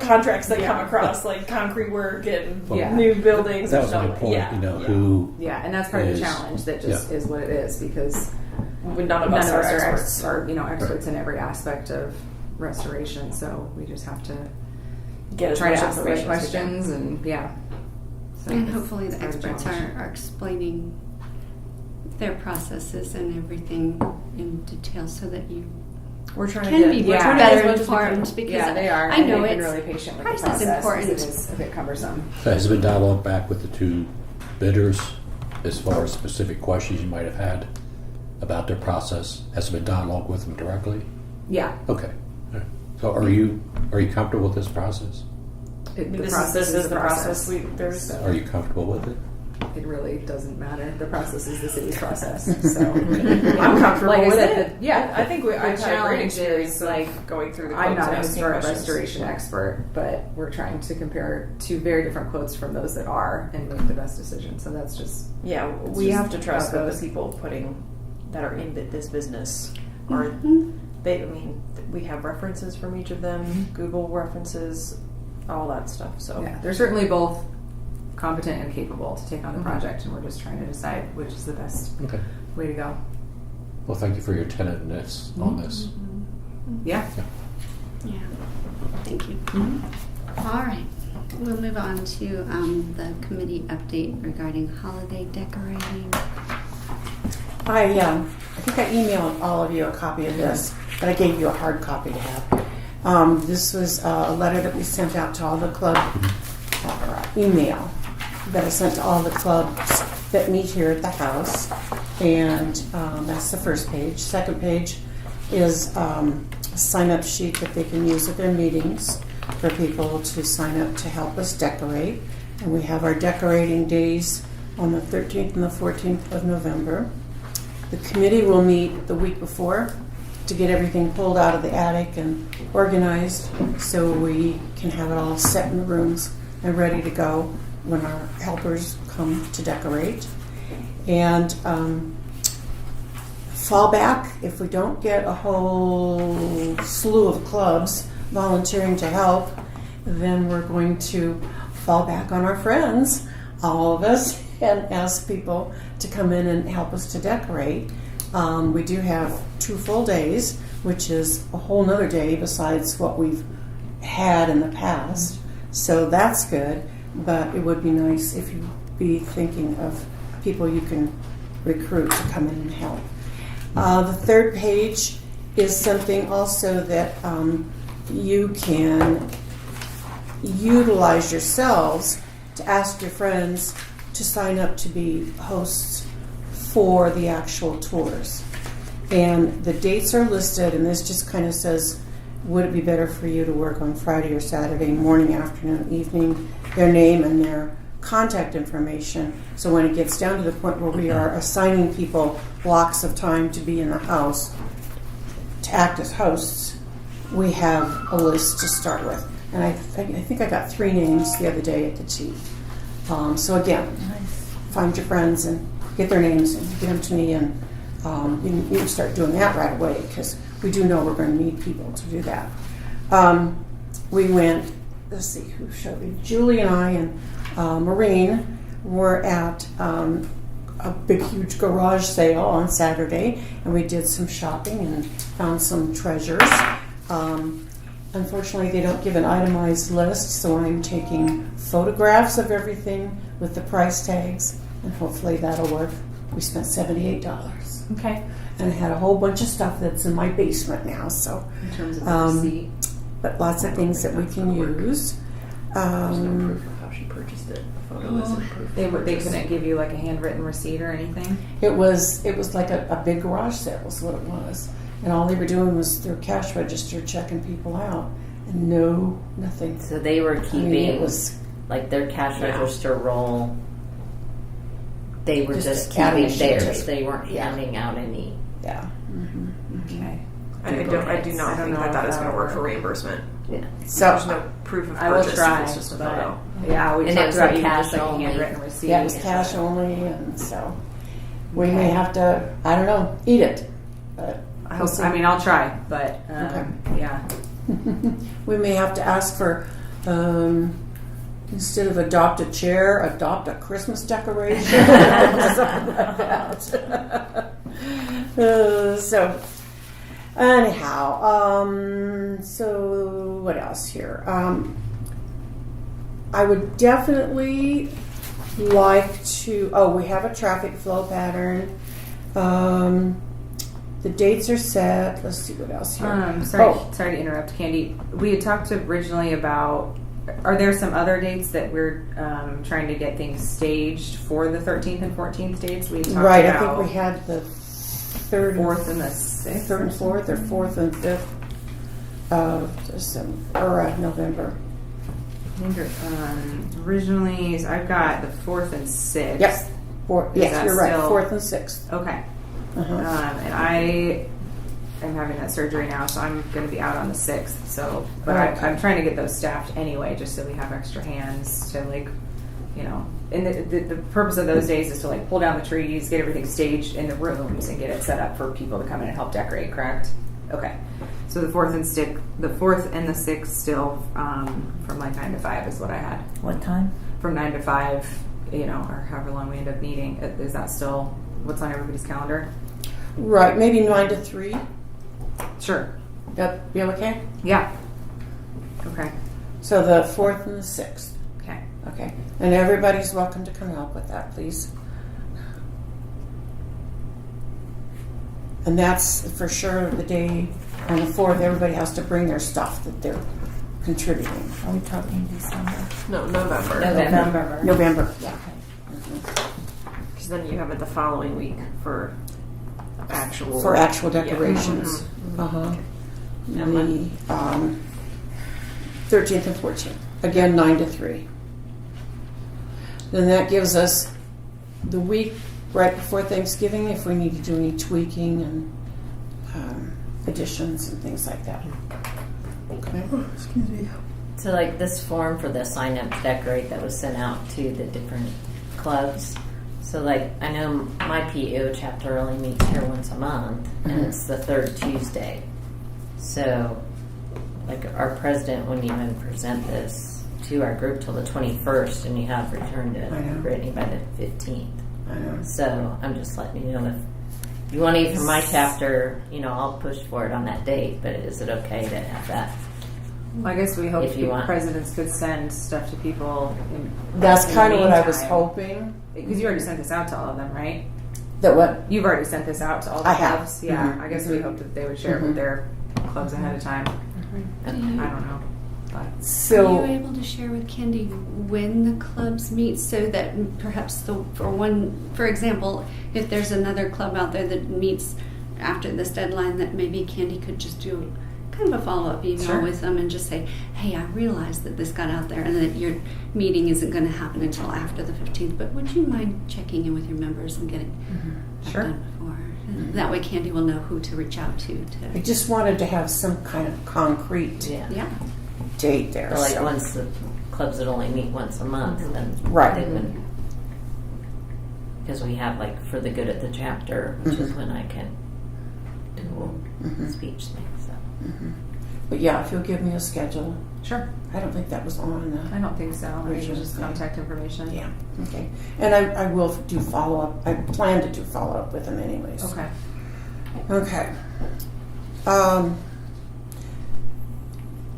S6: contracts that come across, like concrete work and new buildings.
S3: That was
S6: and
S3: my
S6: stuff.
S3: point, who...
S4: Yeah, and that's part of the
S3: is-
S4: challenge that just is what it is, because
S6: None of us are experts.
S4: experts in every aspect of restoration, so we just have to
S6: Get as
S4: try to
S6: much
S4: ask the right
S6: information as we can.
S4: questions, and So
S1: And
S4: it's-
S1: hopefully
S4: it's
S1: the
S4: part of the
S1: experts
S4: challenge.
S1: are explaining their processes and everything in detail so that you
S6: We're trying
S1: can
S6: to
S1: be
S6: get, we're
S4: yeah,
S6: trying to get as
S1: better
S6: much as we can.
S1: informed because
S4: Yeah, they are.
S1: I
S4: and
S1: know
S4: they've been
S1: it's
S4: really patient with the
S1: price is
S4: process
S1: important.
S4: because it is a bit cumbersome.
S3: So has there been dialogue back with the 2 bidders as far as specific questions you might have had about their process? Has there been dialogue with them directly?
S4: Yeah,
S3: Okay. All right. So are you comfortable with this process?
S4: the
S6: This
S4: process
S6: is the process. There's
S4: So
S3: Are you comfortable with it?
S4: it really doesn't matter. The process is the city's process. So
S6: I'm comfortable
S4: Like I
S6: with
S4: said,
S6: it.
S4: yeah,
S6: I think I've had a great
S4: challenge
S6: experience
S4: is,
S6: like going through the
S4: I'm
S6: quotes
S4: not
S6: and
S4: a
S6: asking
S4: historic
S6: questions.
S4: restoration expert, but we're trying to compare 2 very different quotes from those that are and make the best decision. So that's just
S6: Yeah,
S4: It's
S6: we
S4: just
S6: have to trust
S4: how it
S6: that
S4: goes.
S6: the people that are in this business are they. I mean, we have references from each of them, Google references, all that stuff. So
S4: yeah, they're certainly both competent and capable to take on the project, and we're just trying to decide which is the best
S3: Okay.
S4: way to go.
S3: Well, thank you for your attentiveness on this.
S4: Yeah.
S1: Yeah. Thank you. All right, we'll move on to the committee update regarding holiday decorating.
S2: I think I emailed all of you a copy of this, but I gave you a hard copy to have. This was a letter that we sent out to all the club, or email that I sent to all the clubs that meet here at the house, and that's the first page. Second page is a sign-up sheet that they can use at their meetings for people to sign up to help us decorate. And we have our decorating days on the 13th and the 14th of November. The committee will meet the week before to get everything pulled out of the attic and organized so we can have it all set in the rooms and ready to go when our helpers come to decorate. And fall back, if we don't get a whole slew of clubs volunteering to help, then we're going to fall back on our friends, all of us, and ask people to come in and help us to decorate. We do have 2 full days, which is a whole nother day besides what we've had in the past. So that's good, but it would be nice if you'd be thinking of people you can recruit to come in and help. The third page is something also that you can utilize yourselves to ask your friends to sign up to be hosts for the actual tours. And the dates are listed, and this just kind of says, would it be better for you to work on Friday or Saturday, morning, afternoon, evening, their name and their contact information. So when it gets down to the point where we are assigning people blocks of time to be in the house, to act as hosts, we have a list to start with. And I think I got 3 names the other day at the tea. So again, find your friends and get their names and get them to me, and you can start doing that right away because we do know we're going to need people to do that. We went, let's see, who showed me? Julie and I and Maureen were at a big, huge garage sale on Saturday, and we did some shopping and found some treasures. Unfortunately, they don't give an itemized list, so I'm taking photographs of everything with the price tags, and hopefully that'll work. We spent $78.
S4: Okay.
S2: And I had a whole bunch of stuff that's in my basement now, so.
S4: In terms of the receipt.
S2: But lots of things that we can use.
S5: There's no proof of how she purchased it. The photo isn't proof.
S4: They couldn't give you like a handwritten receipt or anything?
S2: It was like a big garage sale is what it was. And all they were doing was their cash register checking people out. And nothing.
S5: So they were keeping
S2: it was
S5: like their cash register roll. They were just
S2: adding
S5: keeping
S2: a sheet
S5: theirs.
S2: tape.
S5: They weren't handing out any.
S2: Yeah.
S4: Okay.
S6: I do not think that is going to work for reimbursement.
S5: Yeah.
S2: So
S6: There's no proof of
S4: I will
S6: purchase.
S4: try.
S6: It's just a
S4: but-
S6: photo.
S4: Yeah, we
S5: And it
S4: talked
S5: was
S4: about
S5: like
S4: even
S5: cash
S4: just like a
S5: only.
S4: handwritten receipt.
S2: yeah, it was cash only, and so we may have to, I don't know, eat it. But
S4: I hope. I mean, I'll try, but
S2: Okay.
S4: yeah.
S2: we may have to ask for, instead of adopt a chair, adopt a Christmas decoration. Something like that. So, anyhow, so what else here? I would definitely like to, we have a traffic flow pattern. The dates are set. Let's see what else here.
S4: Sorry to interrupt, Candy. We had talked originally about. Are there some other dates that we're trying to get things staged for the 13th and 14th dates? We had talked
S2: Right, I
S4: about
S2: think we had the 3rd,
S4: 4th and the 6th.
S2: 3rd and 4th, or 4th and 5th of November.
S4: Originally, I've got the 4th and 6th.
S2: Yep. Yes,
S4: that
S2: you're right.
S4: still-
S2: 4th and 6th.
S4: Okay.
S2: Uh-huh.
S4: And I am having that surgery now, so I'm going to be out on the 6th. So, but
S2: Okay.
S4: I'm trying to get those staffed anyway, just so we have extra hands to And the purpose of those days is to pull down the trees, get everything staged in the rooms, and get it set up for people to come in and help decorate. Correct? Okay. So the 4th and the 6th still from 9 to 5 is what I had.
S7: What time?
S4: From 9 to 5, or however long we end up meeting. Is that still what's on everybody's calendar?
S2: Right, maybe 9 to 3.
S4: Sure.
S2: That be okay?
S4: Yeah. Okay.
S2: So the 4th and the 6th.
S4: Okay.
S2: Okay. And everybody's welcome to come help with that, please. And that's for sure the day on the 4th. Everybody has to bring their stuff that they're contributing.
S7: Are we talking December?
S6: No, November.
S2: November. Yeah.
S6: Because then you have it the following week for actual
S2: decorations. Uh-huh. The 13th and 14th. Again, 9 to 3. Then that gives us the week right before Thanksgiving if we need to do any tweaking and additions and things like that. Okay. Excuse me.
S5: So like this form for the sign up to decorate that was sent out to the different clubs. So like I know my PO chapter only meets here once a month and it's the 3rd Tuesday. So like our president wouldn't even present this to our group till the 21st and you have returned to Brittany by the 15th.
S2: I know.
S5: So I'm just letting you know if you want to eat from my chapter, I'll push for it on that date, but is it okay to have that?
S4: Well, I guess we hope
S5: If you want.
S4: presidents could send stuff to people.
S2: That's
S4: in
S2: kind
S4: the
S2: of what I was
S4: meantime.
S2: hoping.
S4: Because you already sent this out to all of them, right?
S2: That what?
S4: You've already sent this out to all the
S2: I have.
S4: clubs. Yeah,
S2: Mhm.
S4: I guess we hoped that they would share it with their clubs ahead of time. I don't know. But
S1: Are
S2: So
S1: you able to share with Candy when the clubs meet so that perhaps for example, if there's another club out there that meets after this deadline, that maybe Candy could just do kind of a follow-up email
S4: Sure.
S1: with them and just say, hey, I realized that this got out there and that your meeting isn't going to happen until after the 15th, but would you mind checking in with your members and getting that
S4: Sure.
S1: done before? That way Candy will know who to reach out to.
S2: I just wanted to have some kind of concrete
S1: Yeah.
S2: date there.
S5: Or like
S2: so.
S5: once the clubs that only meet once a month, then
S2: Right.
S5: they would, because we have like for the good of the chapter, which is when I can do a speech thing. So
S2: But yeah, if you'll give me a schedule.
S4: sure.
S2: I don't think that was on the...
S4: I don't think so. I think
S2: Original
S4: it's just
S2: thing.
S4: contact information.
S2: Yeah, okay. And I will do follow-up. I plan to do follow-up with them anyways.
S4: Okay.
S2: Okay.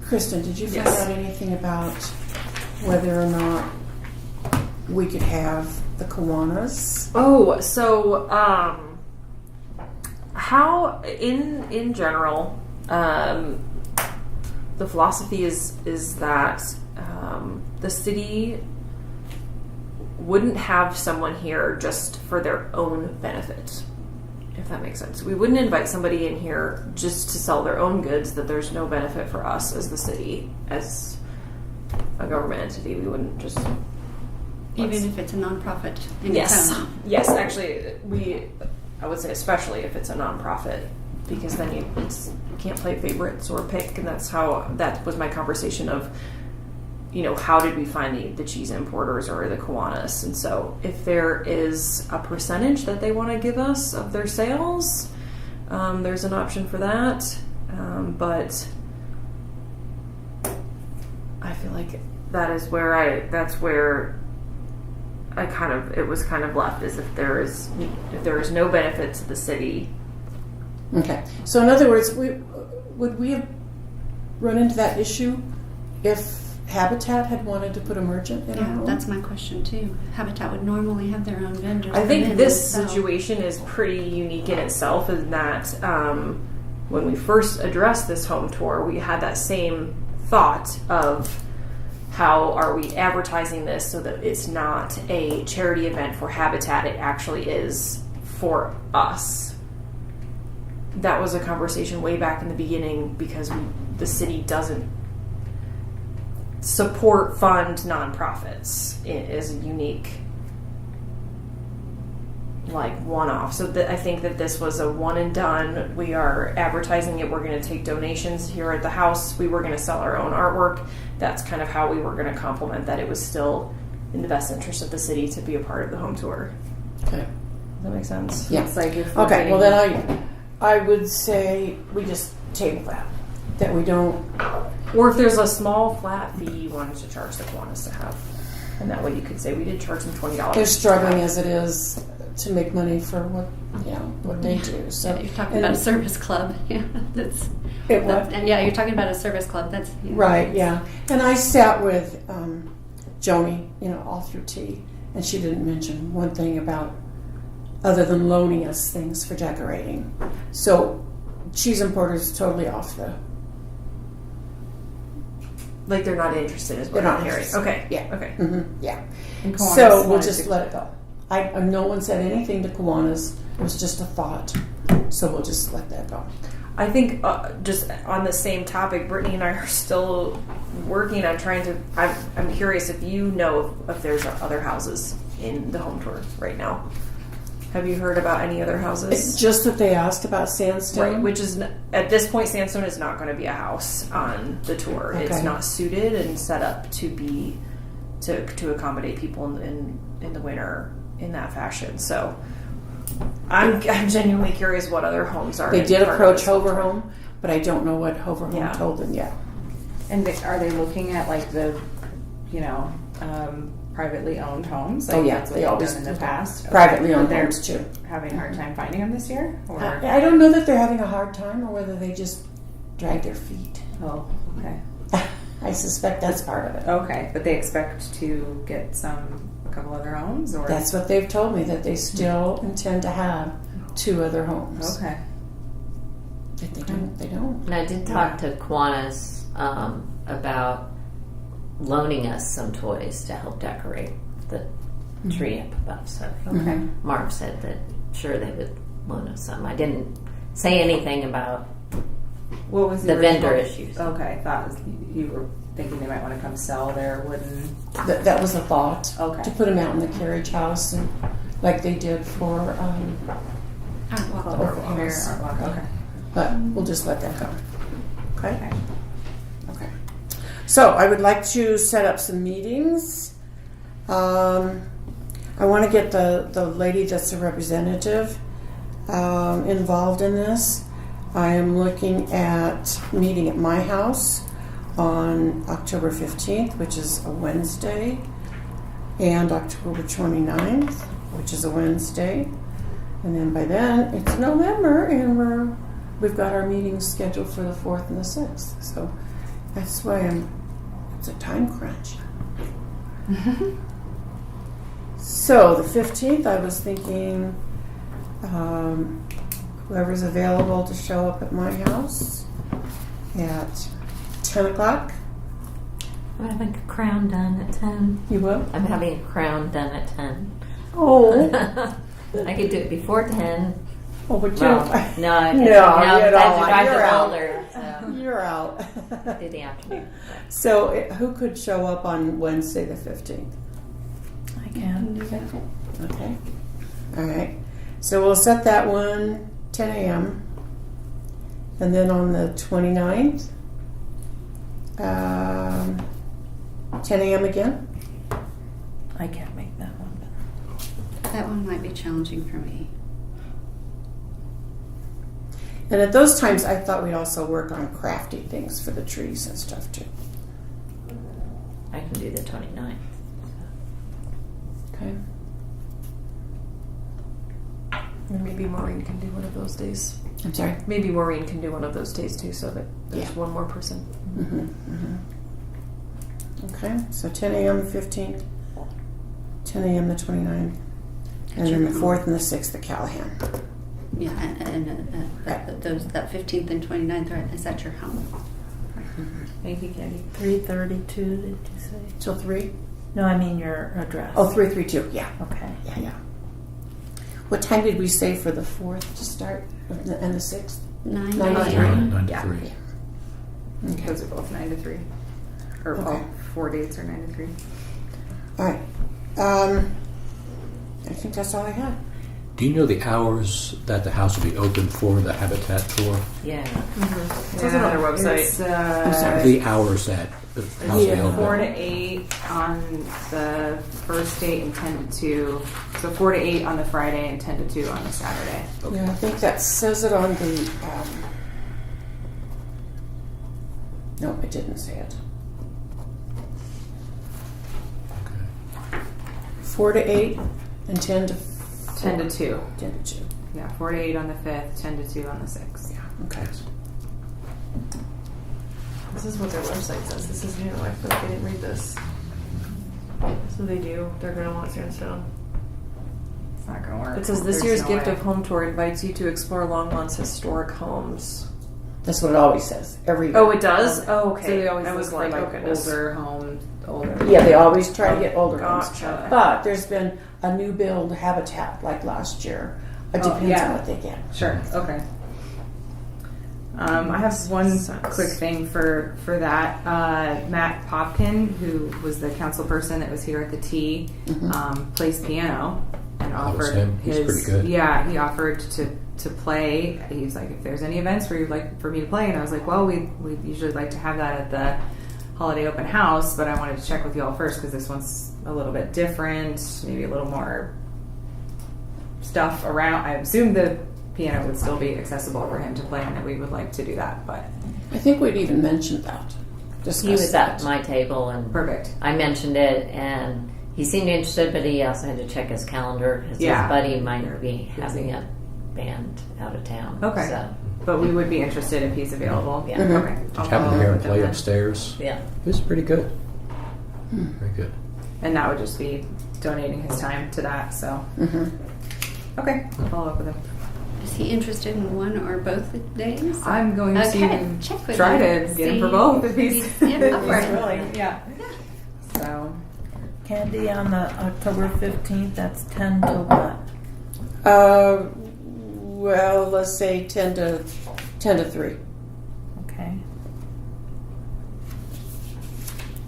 S2: Kristen, did you find
S6: Yes.
S2: out anything about whether or not we could have the Kiwanis?
S6: Oh, so how in general, the philosophy is that the city wouldn't have someone here just for their own benefit, if that makes sense. We wouldn't invite somebody in here just to sell their own goods that there's no benefit for us as the city, as a government entity. We wouldn't just...
S1: Even if it's a nonprofit in
S6: Yes,
S1: town.
S6: yes. Actually, I would say especially if it's a nonprofit, because then you can't play favorites or pick, and that was my conversation of, how did we find the cheese importers or the Kiwanis? And so, if there is a percentage that they want to give us of their sales, there's an option for that. But I feel like that's where it was kind of left, is if there is no benefit to the city.
S2: Okay. So in other words, would we have run into that issue if Habitat had wanted to put a merchant in our
S1: Yeah,
S2: home?
S1: that's my question too. Habitat would normally have their own vendors.
S6: I
S1: come
S6: think
S1: in
S6: this
S1: and sell.
S6: situation is pretty unique in itself, in that when we first addressed this home tour, we had that same thought of how are we advertising this so that it's not a charity event for Habitat, it actually is for us. That was a conversation way back in the beginning, because the city doesn't fund nonprofits. It is a unique, one-off. So I think that this was a one and done. We are advertising it. We're going to take donations here at the house. We were going to sell our own artwork. That's kind of how we were going to complement that. It was still in the best interest of the city to be a part of the home tour.
S2: Okay.
S6: Does that make sense?
S2: Yeah.
S4: It's like if we're
S2: Okay,
S4: getting-
S2: well then I would say we just table that we don't...
S6: Or if there's a small flat fee you wanted to charge the Kiwanis to have. And that way you could say we did charge them $20.
S2: They're struggling as it is to make money for what they do. So
S1: Yeah, you're talking about a service club. Yeah,
S2: It what?
S1: And yeah, you're talking about a service club. That's
S2: Right, yeah. And I sat with Joni, all through tea, and she didn't mention one thing about other than loaning us things for decorating. So cheese importers totally off the.
S6: Like they're not interested, is what
S2: They're not
S6: I'm hearing.
S2: interested.
S6: Okay.
S2: Yeah.
S6: Okay.
S2: Yeah.
S4: And Kiwanis
S2: So we'll
S4: wanted
S2: just
S4: to-
S2: let it go. No one said anything to Kiwanis. It was just a thought. So we'll just let that go.
S6: I think just on the same topic, Brittany and I are still working on trying to. I'm curious if you know if there's other houses in the home tour right now. Have you heard about any other houses?
S2: It's just that they asked about sandstone.
S6: Right, which is at this point, sandstone is not going to be a house on the tour. It's
S2: Okay.
S6: not suited and set up to be to accommodate people in the winter in that fashion. So I'm genuinely curious what other homes are.
S2: They
S6: in
S2: did
S6: part of
S2: approach
S6: this home
S2: Hover
S6: tour.
S2: Home, but I don't know what Hover Home
S6: Yeah.
S2: told them yet.
S4: And are they looking at like the, privately owned homes? Like
S2: Oh, yeah,
S4: that's what
S2: they
S4: they've
S2: always
S4: done in the past.
S2: Privately
S4: But
S2: owned
S4: they're
S2: homes too.
S4: having a hard time finding them this year, or
S2: I don't know that they're having a hard time or whether they just drag their feet.
S4: oh, okay,
S2: I suspect that's part of it.
S4: okay. But they expect to get a couple other homes, or
S2: That's what they've told me, that they still intend to have 2 other homes.
S4: okay.
S2: If they don't, they don't.
S5: And I did talk to Kiwanis about loaning us some toys to help decorate the tree up above. So
S4: Okay.
S5: Marv said that sure they would loan us some. I didn't say anything about
S4: What was
S5: the
S4: original-
S5: vendor issues.
S4: Okay, thought you were thinking they might want to come sell their wooden.
S2: That was a thought.
S4: Okay.
S2: To put them out in the carriage house, and like they did for
S4: Fair Artwalk. Okay.
S2: but we'll just let that go. Okay? Okay. So I would like to set up some meetings. I want to get the lady that's a representative involved in this. I am looking at meeting at my house on October 15th, which is a Wednesday, and October 29th, which is a Wednesday. And then by then, it's November, and we've got our meetings scheduled for the 4th and the 6th. So that's why it's a time crunch. So the 15th, I was thinking whoever's available to show up at my house at 10 o'clock.
S5: I'm having a crown done at 10.
S2: You will?
S5: I'm having a crown done at 10.
S2: Oh.
S5: I could do it before 10.
S2: Oh, but you
S5: Well,
S2: don't.
S5: no, I
S2: No,
S5: no,
S2: you
S5: I have
S2: don't.
S5: to drive
S2: You're
S5: the
S2: out.
S5: roller, so
S2: You're out.
S5: do the afternoon.
S2: So who could show up on Wednesday the 15th?
S7: I can.
S2: Okay. All right. So we'll set that one 10 a.m. And then on the 29th, 10 a.m. again?
S7: I can't make that one.
S1: That one might be challenging for me.
S2: And at those times, I thought we'd also work on crafty things for the trees and stuff too.
S5: I can do the 29th.
S2: Okay.
S6: And maybe Maureen can do one of those days.
S2: I'm sorry.
S6: Maybe Maureen can do one of those days too, so that there's
S2: Yeah.
S6: one more person.
S2: Okay. So 10 a.m. the 15th, 10 a.m. the 29th, and then the 4th and the 6th at Callahan.
S1: Yeah, and that 15th and 29th, right, is at your home.
S4: Thank you, Candy.
S7: 3:32, did you say?
S2: Till 3?
S7: No, I mean your address.
S2: Oh, 332. Yeah.
S7: Okay.
S2: Yeah. What time did we say for the 4th to start and the 6th?
S1: 9
S2: 9 to 3.
S1: a.m.
S3: 9 to
S4: Yeah.
S3: 3.
S2: Okay.
S4: Those are both 9 to 3, or
S2: Okay.
S4: all 4 dates are 9 to 3.
S2: All right. I think that's all I had.
S3: Do you know the hours that the house will be open for the Habitat tour?
S5: Yeah.
S6: It says it on their website.
S4: It's,
S2: I'm sorry.
S3: The hours that the house will be
S4: Yeah, 4 to
S3: open.
S4: 8 on the first date and 10 to 2. So 4 to 8 on the Friday and 10 to 2 on the Saturday.
S2: Yeah, I think that says it on the. No, it didn't say it. 4 to 8 and 10 to
S4: 10 to 2.
S2: 10 to 2.
S4: Yeah, 4 to 8 on the 5th, 10 to 2 on the 6th.
S2: Yeah. Okay.
S6: This is what their website says. This is new. I feel like I didn't read this. So they do. They're going to want sandstone.
S4: It's not gonna work.
S6: It says this
S4: There's
S6: year's
S4: no
S6: gift
S4: way.
S6: of home tour invites you to explore Longmont's historic homes.
S2: That's what it always says every year.
S6: Oh, it does. Oh, okay.
S4: So they always
S6: I
S4: look
S6: was
S4: for
S6: like,
S4: like
S6: oh goodness.
S4: older homes, older.
S2: Yeah, they always try to get older ones.
S6: Gotcha.
S2: But there's been a new build habitat like last year. It
S4: Oh,
S2: depends
S4: yeah.
S2: on what they get.
S4: Sure. Okay. I have one quick thing for that. Matt Popkin, who was the council person that was here at the T, plays piano and
S3: That was
S4: offered
S3: him. He's
S4: his.
S3: pretty good.
S4: Yeah, he offered to play. He was like, if there's any events where you'd like for me to play, and I was like, well, we usually like to have that at the holiday open house, but I wanted to check with you all first because this one's a little bit different, maybe a little more stuff around. I assume the piano would still be accessible for him to play and that we would like to do that, but
S2: I think we'd even mentioned that.
S5: He was at my table and
S4: perfect.
S5: I mentioned it, and he seemed interested, but he also had to check his calendar because
S4: Yeah.
S5: his buddy might be having a band out of town.
S4: Okay.
S5: So,
S4: But we would be interested if he's available.
S5: Yeah.
S2: Mhm.
S4: Okay. I'll
S3: Have him
S4: follow
S3: here
S4: up
S3: and
S4: with him
S3: play
S4: then.
S3: upstairs.
S5: yeah.
S3: It was pretty good. Very good.
S4: And that would just be donating his time to that, so. Okay, I'll follow up with him.
S1: Is he interested in one or both days?
S4: I'm going
S1: Okay,
S4: to
S1: check with
S4: try
S1: him.
S4: to get him
S1: See
S4: for both if
S1: if
S4: he's,
S1: he's up for
S4: if he's
S1: it.
S4: willing. Yeah. So,
S7: Candy on the October 15th, that's 10 to what?
S2: Well, let's say 10 to 3.
S7: Okay.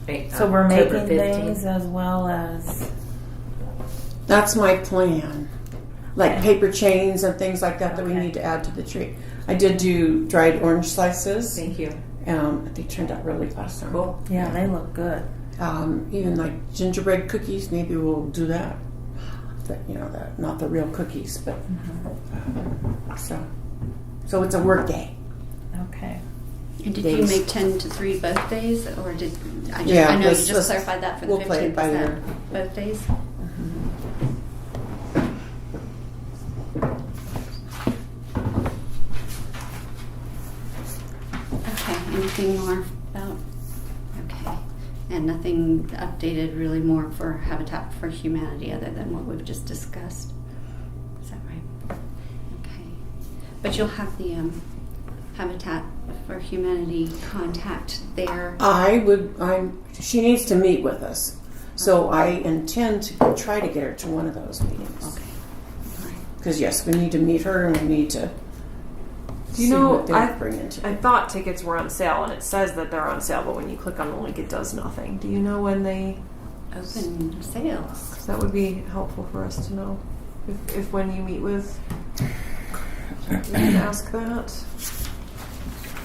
S5: Wait,
S7: So we're
S5: October
S7: making
S5: 15th.
S7: things as well as,
S2: That's my plan. Like
S7: Okay.
S2: paper chains and things like that that we
S7: Okay.
S2: need to add to the tree. I did do dried orange slices.
S4: thank you.
S2: They turned out really awesome.
S4: Cool.
S7: yeah, they look good.
S2: Even like gingerbread cookies, maybe we'll do that. That not the real cookies, but so it's a work day.
S7: Okay.
S1: And did you
S2: Days.
S1: make 10 to 3 both days, or did I?
S2: Yeah,
S1: I know you
S2: let's-
S1: just
S2: let's-
S1: clarified that for the
S2: we'll play
S1: 15th.
S2: it by
S1: Is that
S2: ear.
S1: both days? Okay. Anything more about? Okay. And nothing updated really more for Habitat for Humanity other than what we've just discussed. Is that right? Okay. But you'll have the Habitat for Humanity contact there.
S2: She needs to meet with us. So I intend to try to get her to one of those meetings.
S1: Okay. All right.
S2: Because yes, we need to meet her and we need to
S6: Do you
S2: see
S6: know,
S2: what they're bringing to.
S6: I thought tickets were on sale, and it says that they're on sale, but when you click on the link, it does nothing. Do you know when they?
S1: Open sales.
S6: 'Cause that would be helpful for us to know. If when you meet with, you can ask that.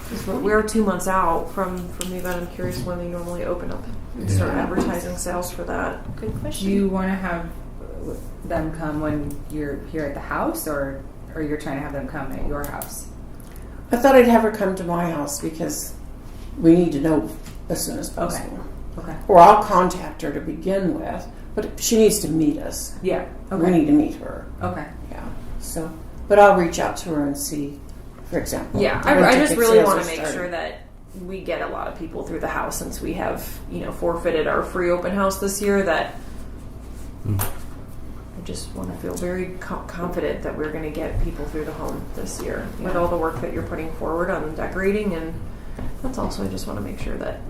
S6: 'Cause we're 2 months out from the event. I'm curious when they normally open up and start
S3: Yeah.
S6: advertising sales for that.
S1: Good
S4: Do
S1: question.
S4: you want to have them come when you're here at the house, or you're trying to have them come at your house?
S2: I thought I'd have her come to my house because we need to know as soon as possible.
S4: Okay.
S2: Or I'll contact her to begin with, but she needs to meet us.
S4: Yeah.
S2: We
S4: Okay.
S2: need to meet her.
S4: Okay.
S2: Yeah. So, but I'll reach out to her and see, for example.
S6: Yeah,
S2: when
S6: I just
S2: ticket
S6: really
S2: sales
S6: want
S2: are
S6: to make
S2: starting.
S6: sure that we get a lot of people through the house since we have, forfeited our free open house this year. That I just want to feel very confident that we're going to get people through the home this year with all the work that you're putting forward on decorating, and that's also I just want to make sure that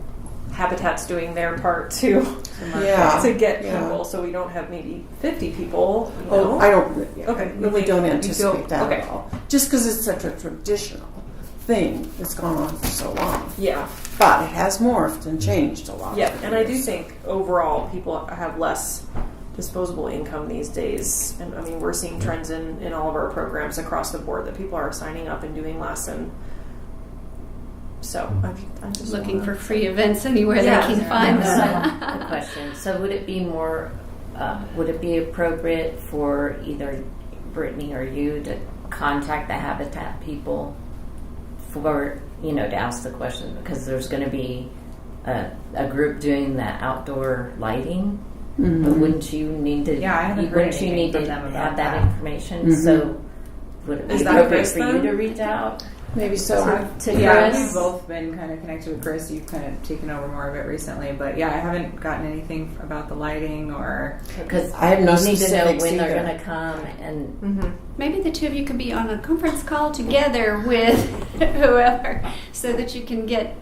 S6: Habitat's doing their part too
S2: Yeah.
S6: to get
S2: Yeah.
S6: people, so we don't have maybe 50 people.
S2: Oh, I don't.
S6: Okay.
S2: We don't
S6: You
S2: anticipate
S6: feel-
S2: that
S6: okay.
S2: at all. Just because it's such a traditional thing that's gone on for so long.
S6: Yeah.
S2: But it has morphed and changed a lot.
S6: Yeah, and I do think overall people have less disposable income these days. And I mean, we're seeing trends in all of our programs across the board that people are signing up and doing less. And so I'm just
S1: Looking for free events anywhere
S6: Yeah.
S1: they can find
S5: So,
S1: them.
S5: a question. So, would it be more? Would it be appropriate for either Brittany or you to contact the Habitat people for to ask the question, because there's going to be a group doing the outdoor lighting? But wouldn't you need to?
S4: Yeah, I haven't heard
S5: Wouldn't you
S4: anything
S5: need
S4: from
S5: to
S4: them about
S5: have that
S4: that.
S5: information? So, would it be
S6: Is that
S5: appropriate
S6: Chris
S5: for you
S6: then?
S5: to reach out?
S2: Maybe so.
S5: To
S4: Yeah,
S5: Chris?
S4: we've both been kind of connected with Chris. You've kind of taken over more of it recently, but yeah, I haven't gotten anything about the lighting or.
S5: Because
S2: I have no
S5: you need to know
S2: specifics
S5: when they're
S2: either.
S5: going to come, and
S1: Maybe the two of you could be on a conference call together with whoever so that you can get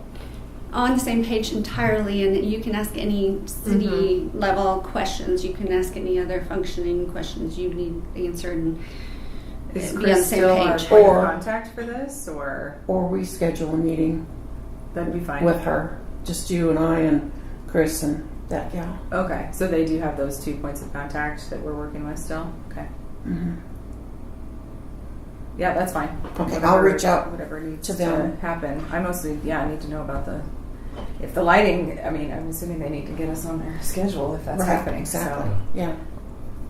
S1: on the same page entirely and you can ask any city level questions. You can ask any other functioning questions you need answered and
S4: Is
S1: be on the
S4: Chris
S1: same
S4: still our
S1: page.
S4: point
S2: Or-
S4: of contact for this, or
S2: Or we schedule a meeting
S4: that'd be fine
S2: with her. Just you and I and Chris and that gal.
S4: Okay, so they do have those 2 points of contact that we're working with still. Okay. Yeah, that's fine.
S2: Okay, I'll reach out
S4: whatever needs
S2: to them.
S4: to happen. I mostly, need to know about if the lighting. I mean, I'm assuming they need to get us on their schedule if that's
S2: Right,
S4: happening.
S2: exactly.
S4: So.
S2: Yeah.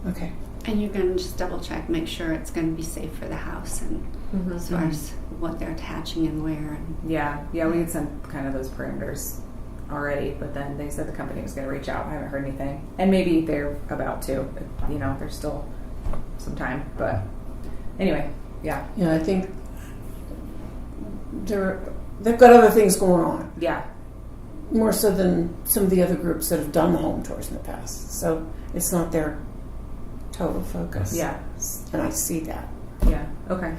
S2: Okay.
S1: And you're going to just double check, make sure it's going to be safe for the house and as far as what they're attaching and where. And
S4: Yeah, we had sent kind of those parameters already, but then they said the company was going to reach out. I haven't heard anything, and maybe they're about to. There's still some time, but anyway, yeah,
S2: Yeah, I think they've got other things going on,
S4: yeah,
S2: more so than some of the other groups that have done the home tours in the past. So it's not their total focus.
S4: yeah,
S2: And I see that.
S4: yeah. Okay.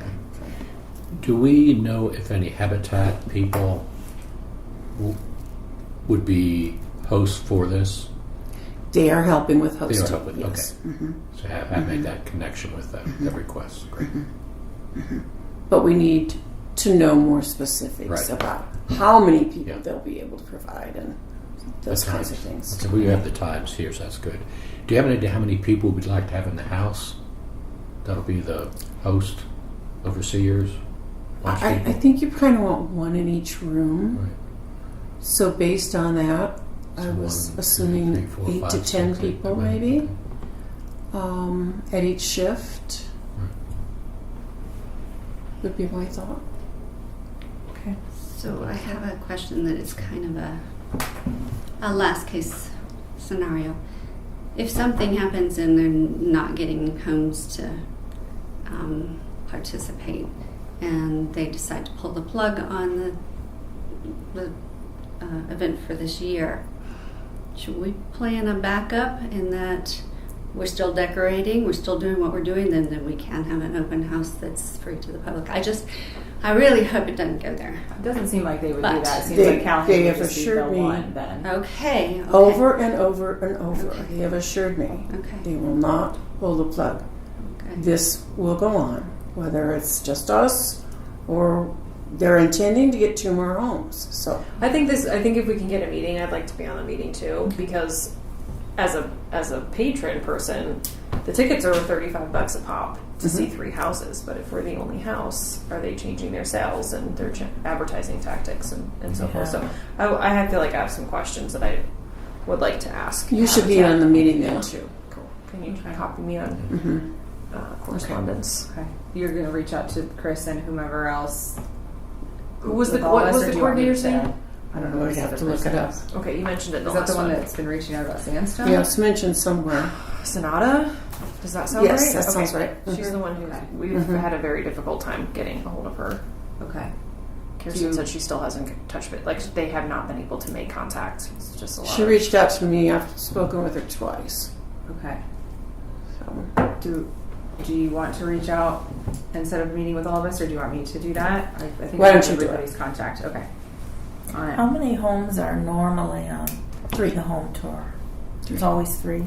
S3: Do we know if any Habitat people would be hosts for this?
S2: They are helping with hosting.
S3: They are helping,
S2: yes.
S3: okay. So have made that connection with the request. Great.
S2: But we need to know more specifics
S3: Right.
S2: about how many people
S3: Yeah.
S2: they'll be able to provide and those
S3: The
S2: kinds of
S3: times.
S2: things.
S3: So we have the times here, so that's good. Do you have any idea how many people we'd like to have in the house? That'll be the host, overseers, watch
S2: I
S3: people?
S2: think you kind of want one in each room.
S3: Right.
S2: So based on that, I
S3: So
S2: was
S3: 1, 2,
S2: assuming
S3: 3, 4,
S2: 8 to
S3: 5,
S2: 10
S3: 6, 8,
S2: people
S3: 9,
S2: maybe
S3: okay.
S2: at each shift
S3: Right.
S2: would be my thought.
S4: Okay.
S1: so I have a question that is kind of a last case scenario. If something happens and they're not getting homes to participate and they decide to pull the plug on the event for this year, should we plan a backup in that we're still decorating, we're still doing what we're doing, then we can have an open house that's free to the public? I really hope it doesn't go there.
S4: It doesn't seem like they would do
S1: But
S4: that. It seems
S2: they-
S4: like Callahan
S2: they
S4: would
S2: have
S4: just be
S2: assured
S4: the
S2: me-
S4: one then.
S1: Okay.
S2: Over and over and over,
S1: Okay.
S2: they have assured me
S1: Okay.
S2: they will not pull the plug.
S1: Okay.
S2: This will go on, whether it's just us or they're intending to get 2 more homes. So
S6: I think if we can get a meeting, I'd like to be on the meeting too, because as a patron person, the tickets are $35 a pop to see 3 houses. But if we're the only house, are they changing their sales and their advertising tactics and so forth? So I feel like I have some questions that I would like to ask.
S2: you should be on the meeting then too.
S6: Cool. Can you copy me on correspondence?
S4: Okay. You're going to reach out to Chris and whomever else.
S6: What was
S4: with
S6: the
S4: all of us, or do you want me
S6: coordinator's
S4: to-
S6: name?
S4: I don't know.
S2: We'd
S4: what
S2: have
S4: the
S2: to look
S4: person
S2: it up.
S4: is.
S6: Okay, you mentioned it in the
S4: Is that
S6: last
S4: the one
S6: one.
S4: that's been reaching out about Sandstone?
S2: Yeah, it's mentioned somewhere.
S6: Sonata? Does that sound
S2: Yes,
S6: right?
S2: that sounds right.
S6: She's the one who we've had a very difficult time getting a hold of her.
S4: Okay.
S6: Kirsten said she still hasn't touched it. Like they have not been able to make contact. It's just a lot.
S2: She reached out to me. I've spoken with her twice.
S4: Okay.
S2: So.
S4: Do you want to reach out instead of meeting with all of us, or do you want me to do that? I think
S2: Why
S4: I
S2: don't
S4: have
S2: you do it?
S4: everybody's contact. Okay. On it.
S7: How many homes are normally on
S2: 3
S7: the home tour? There's always 3.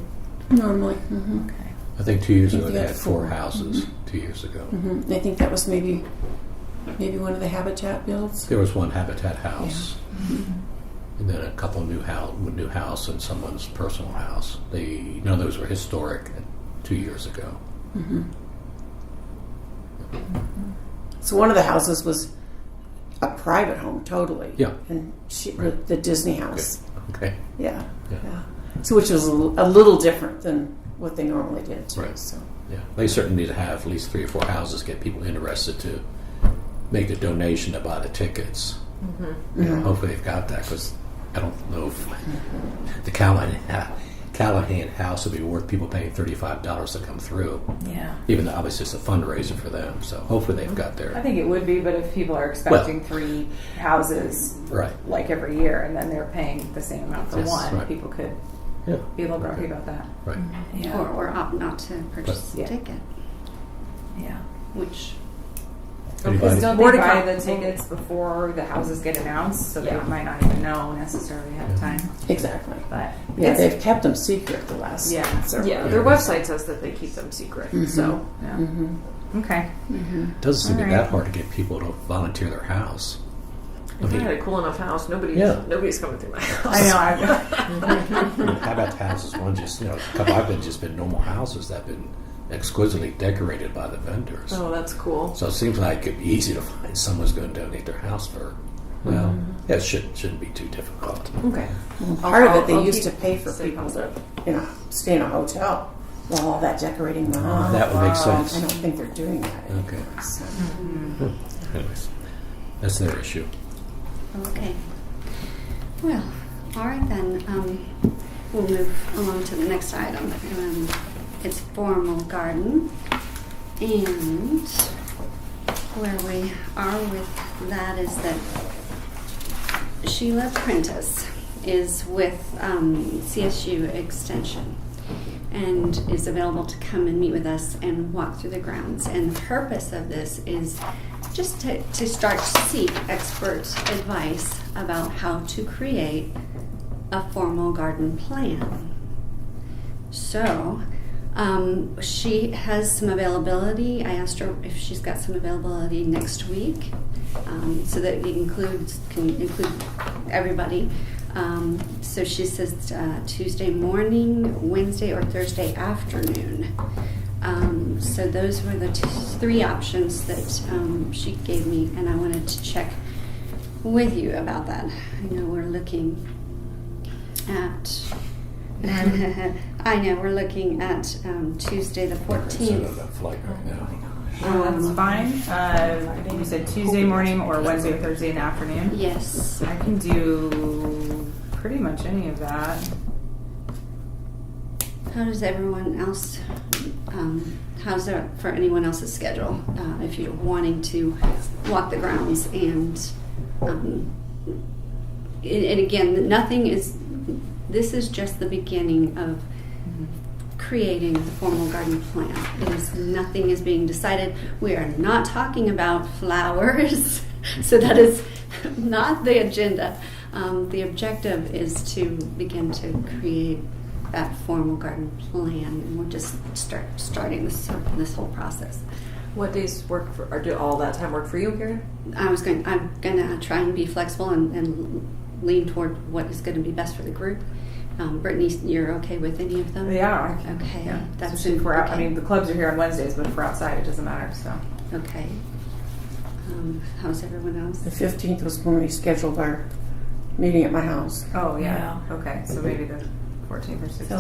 S2: normally. Mm-hmm.
S7: Okay.
S3: I think 2 years
S2: I think
S3: ago
S2: they
S3: they
S2: had
S3: had 4
S2: 4.
S3: houses. 2 years ago.
S2: Mm-hmm. I think that was maybe one of the Habitat builds.
S3: There was one Habitat house, and then a couple new house and someone's personal house. Those were historic 2 years ago.
S2: So one of the houses was a private home, totally.
S3: Yeah.
S2: And
S3: Right.
S2: the Disney house.
S3: Okay.
S2: Yeah.
S3: Yeah.
S2: Yeah. So which was a little different than what they normally did. Too,
S3: Right.
S2: So.
S3: Yeah, they certainly need to have at least 3 or 4 houses, get people interested to make the donation to buy the tickets. Hopefully they've got that, because I don't know if the Callahan Callahan house would be worth people paying $35 to come through.
S7: Yeah.
S3: Even though obviously it's a fundraiser for them, so hopefully they've got
S4: I
S3: their
S4: think it would be, but if people are expecting 3 houses
S3: right.
S4: like every year, and then they're paying the same amount for
S3: Yes,
S4: one,
S3: right.
S4: people could
S3: Yeah,
S4: be a little grumpy about that.
S3: right.
S7: Yeah.
S1: Or opt not to purchase
S4: Yeah.
S1: a ticket,
S7: Yeah.
S1: which
S3: Anybody?
S4: Because don't
S6: More
S4: they
S6: to
S4: buy
S6: come.
S4: the tickets before the houses get announced, so they
S6: Yeah.
S4: might not even know necessarily ahead of time.
S2: Exactly.
S4: But
S2: Yeah,
S4: it's-
S2: they've kept them secret the last.
S4: Yeah.
S2: several
S6: Yeah,
S2: years.
S6: their website says that they keep them secret. So
S4: yeah.
S2: Mm-hmm.
S4: Okay.
S3: It doesn't seem to be
S4: All right.
S3: that hard to get people to volunteer their house.
S6: if I had a cool enough house, nobody's coming through my house.
S4: I know.
S3: How about the houses? One just, a couple I've been just been normal houses that have been exquisitely decorated by the vendors.
S6: Oh, that's cool.
S3: So it seems like it'd be easy to find someone's going to donate their house for. Well, yeah, it shouldn't be too difficult.
S6: Okay.
S2: Part of it, they
S6: I'll
S2: used
S6: keep
S2: to pay for
S6: safe
S2: people
S6: on
S2: to,
S6: that.
S2: stay in a hotel while all that decorating went on.
S3: That would make sense.
S2: I don't think they're doing that anymore.
S3: Okay.
S2: So.
S3: Anyways, that's their issue.
S1: okay. Well, all right then. We'll move along to the next item. It's formal garden, and where we are with that is that Sheila Prentice is with CSU Extension and is available to come and meet with us and walk through the grounds. And the purpose of this is just to start to seek expert advice about how to create a formal garden plan. So she has some availability. I asked her if she's got some availability next week, so that it can include everybody. So she says Tuesday morning, Wednesday, or Thursday afternoon. So those were the 3 options that she gave me, and I wanted to check with you about that. I know we're looking at Tuesday the 14th.
S3: That flight right now.
S4: That's fine. You said Tuesday morning or Wednesday or Thursday in the afternoon.
S1: Yes.
S4: I can do pretty much any of that.
S1: How does everyone else? How's it for anyone else's schedule? If you're wanting to walk the grounds and again, nothing is. This is just the beginning of creating the formal garden plan. Nothing is being decided. We are not talking about flowers, so that is not the agenda. The objective is to begin to create that formal garden plan, and we're just starting this whole process.
S6: What days work for? Or do all that time work for you, Karen?
S1: I'm gonna try and be flexible and lean toward what is going to be best for the group. Brittany, you're okay with any of them?
S4: Yeah.
S1: Okay.
S4: Yeah.
S1: That's
S4: Especially if we're out.
S1: okay.
S4: I mean, the clubs are here on Wednesdays, but if we're outside, it doesn't matter. So.
S1: Okay. How's everyone else?
S2: The 15th was when we scheduled our meeting at my house.
S4: Oh yeah. Okay. So maybe the 14th or 16th.
S7: So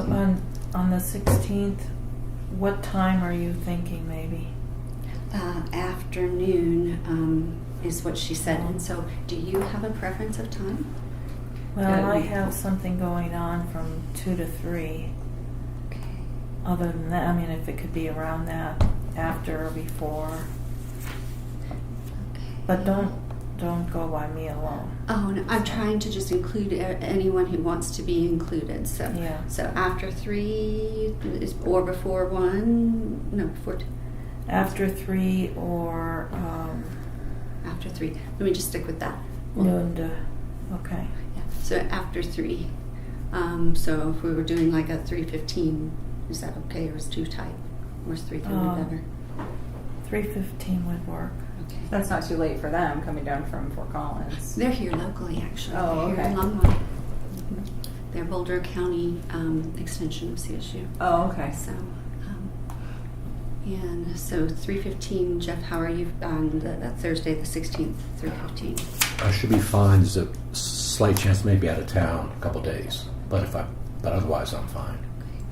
S7: on the 16th, what time are you thinking maybe?
S1: Afternoon is what she said. And so, do you have a preference of time?
S7: Well, I have something going on from 2 to 3.
S1: Okay.
S7: Other than that, I mean, if it could be around that, after or before.
S1: Okay.
S7: But don't go by me alone.
S1: Oh, no, I'm trying to just include anyone who wants to be included. So,
S7: Yeah.
S1: So after 3 or before 1? No, before 2.
S7: After 3 or
S1: After 3. Let me just stick with that.
S7: noon to. Okay.
S1: Yeah. So after 3. So if we were doing like a 3:15, is that okay, or is it too tight? Or is 3:30 better?
S7: 3:15 would work.
S1: Okay.
S4: That's not too late for them coming down from Fort Collins.
S1: They're here locally, actually.
S4: Oh,
S1: They're here in
S4: okay.
S1: Longmont. They're Boulder County extension of CSU.
S4: Oh, okay.
S1: So, and so 3:15. Jeff, how are you on that Thursday, the 16th, 3:15?
S3: I should be fine. There's a slight chance maybe out of town a couple days, but otherwise I'm fine.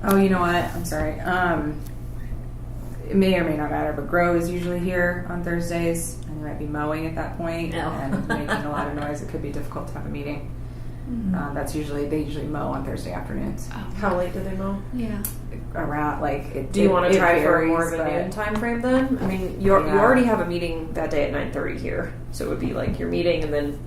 S4: Oh, you know what? I'm sorry. It may or may not matter, but Grow is usually here on Thursdays, and they might be mowing at that point
S5: Oh.
S4: and making a lot of noise. It could be difficult to have a meeting. They usually mow on Thursday afternoons.
S1: Oh,
S6: How late do they mow?
S1: yeah.
S4: Around
S6: Do you want to try for
S4: varies,
S6: more of a
S4: but-
S6: noon time frame then? I mean, you
S4: Yeah.
S6: already have a meeting that day at 9:30 here, so it would be like your meeting and then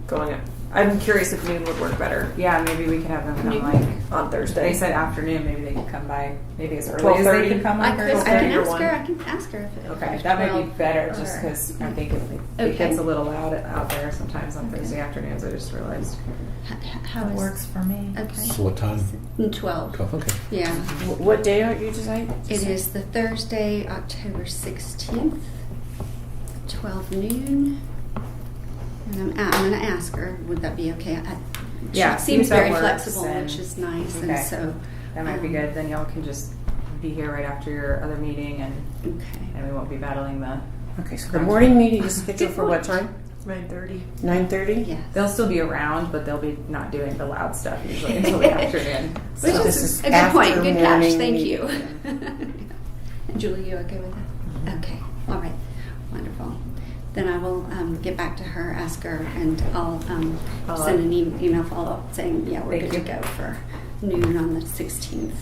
S6: going. I'm curious if noon would work better
S4: Yeah, maybe we could have them come
S1: Noon.
S6: on
S4: They
S6: Thursday.
S4: said afternoon. Maybe they could come by. Maybe as early as
S6: 12:30.
S4: they can come
S1: I
S4: on
S1: could. I
S4: Thursday.
S1: can
S6: or
S1: ask
S6: one.
S1: her. I can ask her if it.
S4: Okay,
S1: if
S4: that might be
S1: 12
S4: better just
S1: or-
S4: because I think it
S1: Okay.
S4: gets a little loud out there sometimes on Thursday afternoons. I just realized.
S1: How
S7: That
S1: is
S7: works for me.
S1: Okay.
S3: So what time?
S1: 12.
S3: 12, okay.
S1: Yeah.
S2: What day are you tonight?
S1: It is the Thursday, October 16th, 12 noon. And I'm going to ask her, would that be okay?
S4: Yeah,
S1: She
S4: see
S1: seems
S4: if that
S1: very
S4: works,
S1: flexible,
S4: and-
S1: which is nice.
S4: Okay.
S1: And so,
S4: That might be good. Then y'all can just be here right after your other meeting,
S1: okay.
S4: and we won't be battling the.
S2: Okay, so the morning meeting is scheduled for what time?
S6: 9:30.
S2: 9:30?
S1: Yes.
S4: They'll still be around, but they'll be not doing the loud stuff usually until the afternoon.
S1: Which
S2: So
S1: is
S2: this is
S1: a good point.
S2: after
S1: Good catch.
S2: morning
S1: Thank
S2: meeting.
S1: you. And Julie, you okay with that? Okay. All right. Wonderful. Then I will get back to her, ask her, and I'll
S4: Follow
S1: send
S4: up.
S1: an email follow-up saying, yeah, we're
S4: Thank
S1: good
S4: you.
S1: to go for noon on the 16th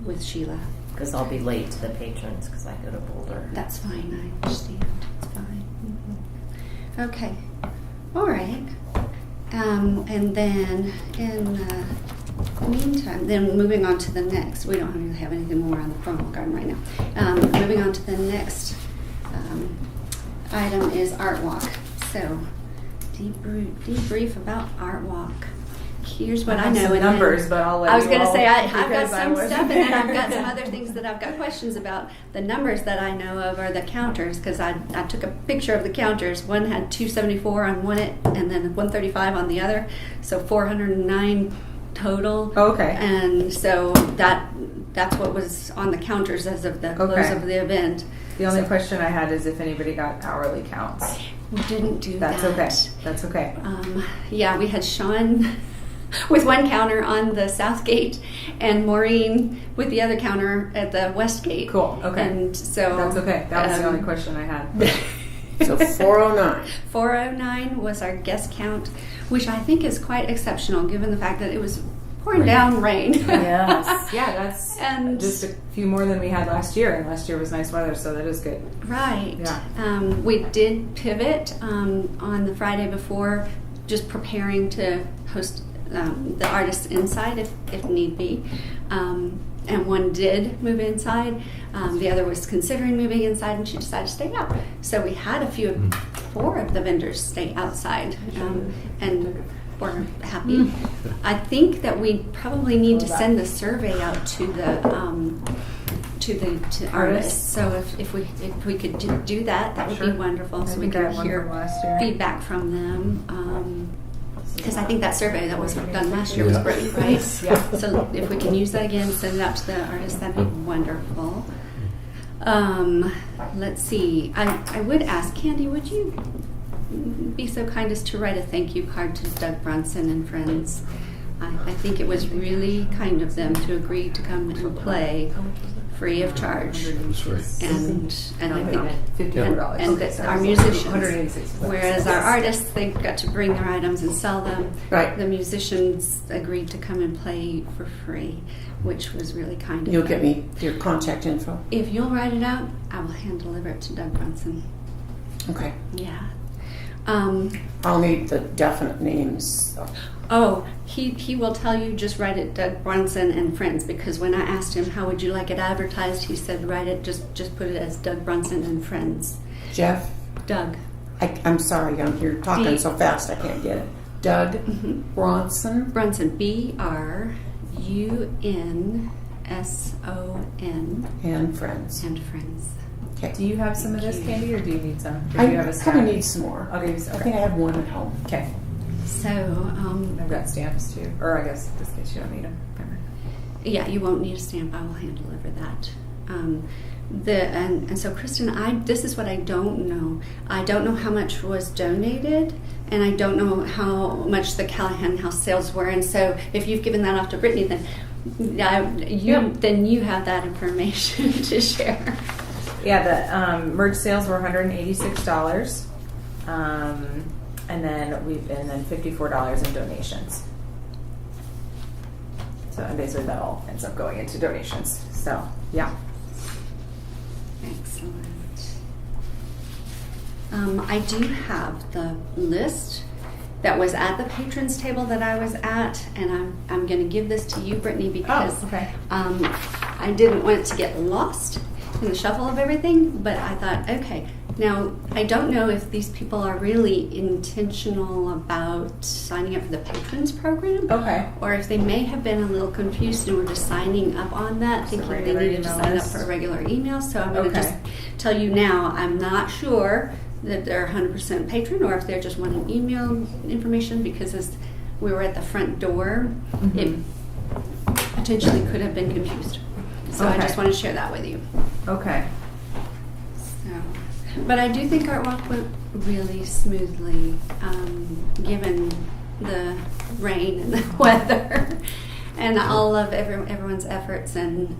S1: with Sheila.
S5: Because I'll be late to the patrons because I go to Boulder.
S1: That's fine. I understand. It's fine. Okay. All right. And then in the meantime, then moving on to the next, we don't really have anything more on the formal garden right now. Moving on to the next item is Art Walk. So debrief about Art Walk. Here's what I
S4: have
S1: know.
S4: some
S1: and then-
S4: numbers, but I'll let
S1: I was
S4: you
S1: going to
S4: all,
S1: say I've got
S4: because I
S1: some
S4: wasn't
S1: stuff, and then I've
S4: there.
S1: got some other things that I've got questions about. The numbers that I know of are the counters because I took a picture of the counters. One had 274 on one and then 135 on the other, so 409 total.
S4: Okay.
S1: And so that's what was on the counters as of the close
S4: Okay.
S1: of the event.
S4: The only question I had is if anybody got hourly counts.
S1: We didn't do
S4: That's
S1: that.
S4: okay. That's okay.
S1: Yeah, we had Sean with one counter on the south gate and Maureen with the other counter at the west gate.
S4: Cool. Okay.
S1: And so
S4: That's okay. That was the only question I had.
S2: So 409.
S1: 409 was our guest count, which I think is quite exceptional given the fact that it was pouring
S3: Rain.
S1: down rain.
S7: Yes.
S4: Yeah, that's
S1: And-
S4: just a few more than we had last year, and last year was nice weather, so that is good.
S1: Right.
S4: Yeah.
S1: We did pivot on the Friday before, just preparing to host the artists inside if need be. And one did move inside. The other was considering moving inside, and she decided to stay out. So we had four of the vendors stay outside, and we're happy. I think that we probably need to send the survey out to the artists. So if we could do that, that would be
S4: Sure.
S1: wonderful. So we
S4: think I
S1: can
S4: had one
S1: hear
S4: from last year.
S1: feedback from them. Because I think that survey that was done last year was
S3: Yeah.
S1: great, right?
S4: Yeah.
S1: So if we can use that again, send it out to the artists, that'd be wonderful. Let's see. I would ask Candy, would you be so kind as to write a thank you card to Doug Brunson and friends? I think it was really kind of them to agree to come and play free of charge.
S3: That's right.
S1: And I think
S4: $54.
S1: and that our musicians,
S4: 186.
S1: whereas our artists, they got to bring their items and sell them.
S2: Right.
S1: The musicians agreed to come and play for free, which was really kind of
S2: You'll
S1: them.
S2: get me your contact info.
S1: If you'll write it out, I will hand deliver it to Doug Brunson.
S2: Okay.
S1: Yeah.
S2: I'll need the definite names.
S1: Oh, he will tell you just write it Doug Brunson and Friends, because when I asked him how would you like it advertised, he said write it just put it as Doug Brunson and Friends.
S2: Jeff,
S1: Doug.
S2: I'm sorry, you're talking
S1: D.
S2: so fast I can't get it. Doug Bronson
S1: Brunson, BRUNSON
S2: and friends.
S1: and Friends.
S2: Okay.
S4: Do you have some of this, Candy, or do you need some? Or do
S2: I
S4: you have a
S2: kind
S4: stack?
S2: of need some more.
S4: I'll give you some.
S2: I think I have one at home.
S4: Okay.
S1: So,
S4: I've got stamps too. Or I guess in this case you don't need them.
S1: yeah, you won't need a stamp. I will hand deliver that. And so, Kristen, this is what I don't know. I don't know how much was donated, and I don't know how much the Callahan House sales were. And so, if you've given that off to Brittany, then you have that information to share.
S4: Yeah, the merch sales were $186, and then $54 in donations. So and basically that all ends up going into donations. So yeah.
S1: Excellent. I do have the list that was at the patrons table that I was at, and I'm going to give this to you, Brittany, because
S4: okay.
S1: I didn't want it to get lost in the shuffle of everything, but I thought, okay, now I don't know if these people are really intentional about signing up for the patrons program,
S4: Okay.
S1: or if they may have been a little confused and were just signing up on that,
S4: Just a
S1: thinking they
S4: regular
S1: needed to
S4: email
S1: sign up
S4: list.
S1: for a regular email. So I'm going to
S4: Okay.
S1: just tell you now, I'm not sure that they're 100% patron or if they're just wanting email information, because as we were at the front door, it potentially could have been confused. So I
S4: Okay.
S1: just want to share that with you.
S4: Okay.
S1: So, but I do think our walk went really smoothly, given the rain and the weather, and all of everyone's efforts. And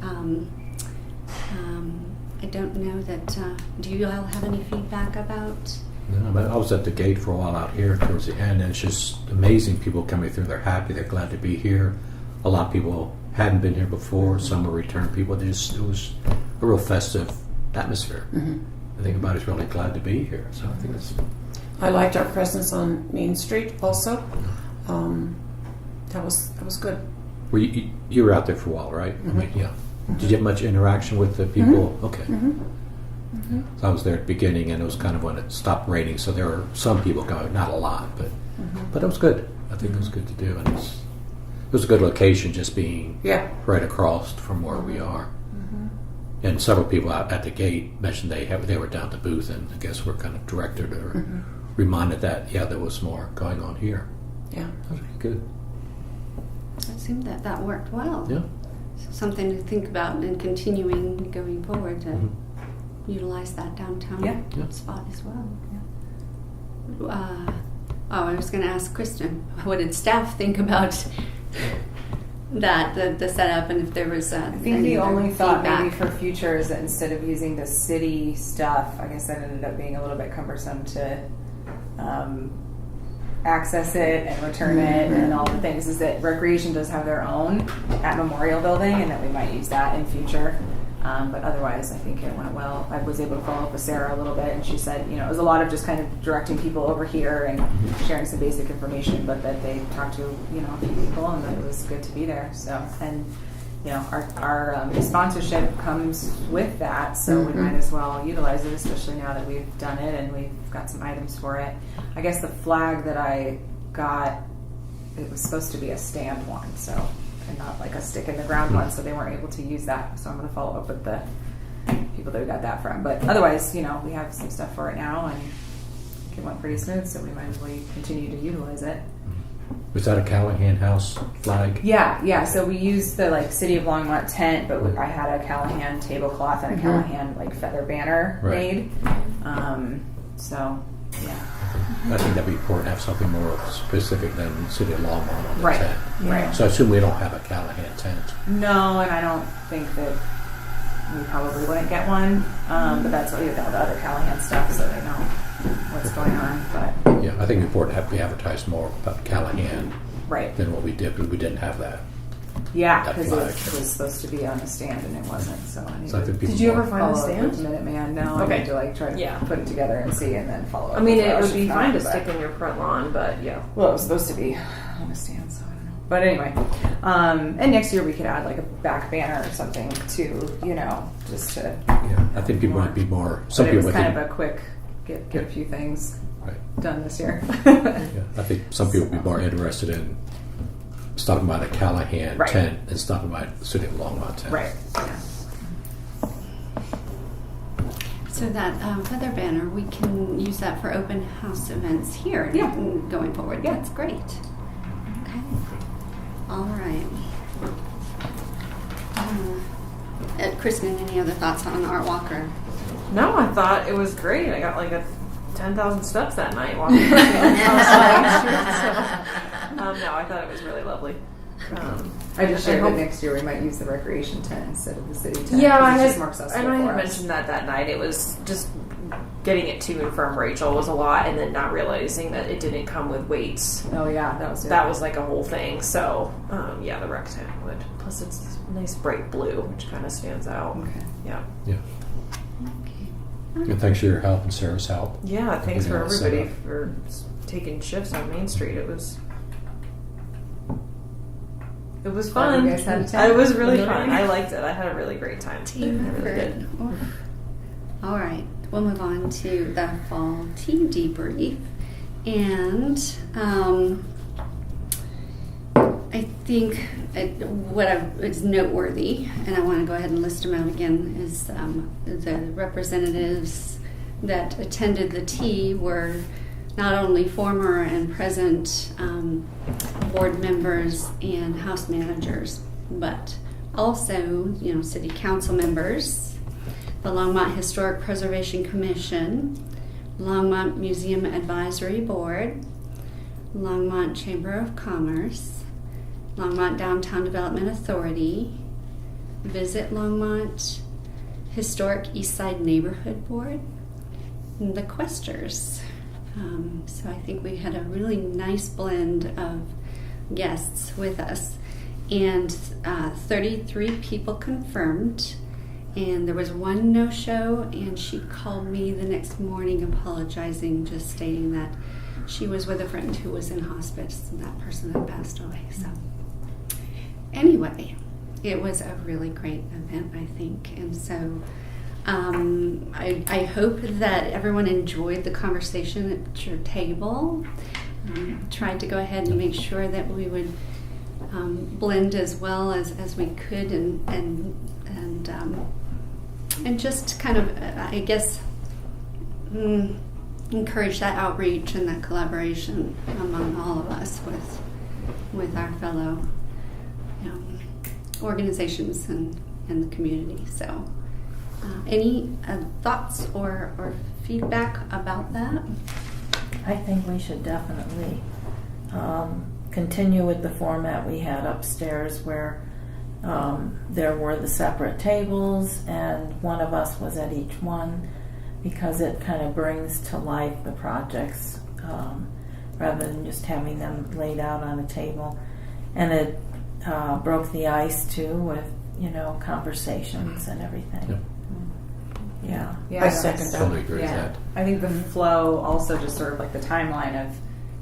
S1: I don't know that. Do you all have any feedback about?
S3: No, but I was at the gate for a while out here towards the end, and it's just amazing. People coming through, they're happy, they're glad to be here. A lot of people hadn't been here before. Some were return people. It was a real festive atmosphere. I think everybody's really glad to be here. So I think it's.
S2: I liked our presence on Main Street also. That was good.
S3: Well, you were out there for a while, right? I mean, yeah. Did you have much interaction with the people? Okay. So I was there at the beginning, and it was kind of when it stopped raining, so there were some people going, not a lot, but it was good. I think it was good to do, and it was a good location, just being right across from where we are. And several people out at the gate mentioned they were down at the booth, and I guess we're kind of directed or reminded that there was more going on here.
S2: Yeah.
S3: That was good.
S1: It seemed that worked well.
S3: Yeah.
S1: So something to think about and continuing going forward to utilize that downtown spot as well. I was going to ask Kristen, what did staff think about that, the setup, and if there was
S4: I think the only thought maybe for future is that instead of using the city stuff, I guess that ended up being a little bit cumbersome to access it and return it and all the things, is that Recreation does have their own at Memorial Building, and that we might use that in future. But otherwise, I think it went well. I was able to follow up with Sarah a little bit, and she said, it was a lot of just kind of directing people over here and sharing some basic information, but that they talked to, a few people, and that it was good to be there. So, and, our sponsorship comes with that, so we might as well utilize it, especially now that we've done it and we've got some items for it. I guess the flag that I got, it was supposed to be a stand one, so, and not like a stick in the ground one, so they weren't able to use that. So I'm going to follow up with the people that we got that from. But otherwise, we have some stuff for it now, and it went pretty smooth, so we might as well continue to utilize it.
S3: Was that a Callahan House flag?
S4: Yeah. So we used the City of Longmont tent, but I had a Callahan tablecloth and a Callahan feather banner made. So yeah.
S3: I think that'd be important to have something more specific than City of Longmont on the tent.
S4: Right.
S3: So I assume we don't have a Callahan tent.
S4: No, and I don't think that we probably wouldn't get one. But that's what we got, the other Callahan stuff, so they know what's going on. But
S3: Yeah, I think it's important to have we advertise more about Callahan
S4: right.
S3: than what we did, because we didn't have that.
S4: Yeah,
S3: That
S4: because it
S3: flag.
S4: was supposed to be on the stand and it wasn't. So I need
S3: So I
S4: to
S3: think people
S2: Did you
S3: more-
S2: ever find the
S4: follow up
S2: stand?
S4: with Minuteman. No,
S6: Okay.
S4: I need to try to put it together and see, and then follow up.
S6: I mean,
S4: with
S6: it
S4: Rush
S6: would be
S4: if
S6: fine
S4: not,
S6: to
S4: but-
S6: stick in your front lawn, but yeah.
S4: Well, it was supposed to be on a stand, so I don't know. But anyway, and next year we could add a back banner or something to, just to.
S3: Yeah, I think people might be more. Some
S4: But it was
S3: people
S4: kind
S3: think,
S4: of a quick get a few things
S3: right.
S4: done this year.
S3: Yeah, I think some people would be more interested in stopping by the Callahan
S4: Right.
S3: tent and stopping by the City of Longmont tent.
S4: Right. Yeah.
S1: So that feather banner, we can use that for open house events here going forward.
S4: Yeah.
S1: That's great. Okay. All right. Kristen, any other thoughts on Art Walker?
S6: No, I thought it was great. I got 10,000 steps that night walking across no, I thought it was really lovely.
S4: I just shared
S6: hope-
S4: that next year we might use the recreation tent instead of the city tent.
S6: Yeah,
S4: 'cause
S6: I
S4: it's
S6: had,
S4: just more accessible
S6: and I
S4: for
S6: had
S4: us.
S6: mentioned that night. It was just getting it to and from Rachel was a lot, and then not realizing that it didn't come with weights.
S4: Oh yeah, that was it.
S6: That was a whole thing. So the rec tent would Plus, it's a nice bright blue, which kind of stands out.
S4: Okay.
S6: Yeah.
S3: Yeah.
S1: Okay.
S3: And thanks for your help and Sarah's help.
S6: Yeah. Thanks
S3: Getting
S6: for
S3: all set
S6: everybody
S3: up.
S6: for taking shifts on Main Street. It was
S4: Glad
S6: fun.
S4: you guys had a time.
S6: It was really
S4: Really?
S6: fun. I liked it. I had a really great time.
S1: Team
S6: I really
S1: effort.
S6: did.
S1: Oof. All right, we'll move on to the fall team debrief. And I think what is noteworthy, and I want to go ahead and list them out again, is the representatives that attended the tea were not only former and present board members and house managers, but also, city council members, the Longmont Historic Preservation Commission, Longmont Museum Advisory Board, Longmont Chamber of Commerce, Longmont Downtown Development Authority, Visit Longmont, Historic Eastside Neighborhood Board, and the Questers. So I think we had a really nice blend of guests with us, and 33 people confirmed, and there was one no-show, and she called me the next morning apologizing, just stating that she was with a friend who was in hospice and that person had passed away. So anyway, it was a really great event, I think, and so I hope that everyone enjoyed the conversation at your table. Tried to go ahead and make sure that we would blend as well as we could, and just kind of, I guess, encourage that outreach and that collaboration among all of us with our fellow organizations and the community. So. Any thoughts or feedback about that?
S7: I think we should definitely continue with the format we had upstairs, where there were the separate tables and one of us was at each one, because it kind of brings to life the projects rather than just having them laid out on a table. And it broke the ice too with conversations and everything.
S3: Yep.
S7: Yeah.
S4: Yeah,
S2: I second that.
S3: Totally agree with
S4: Yeah,
S3: that.
S4: I think the flow also just sort of like the timeline of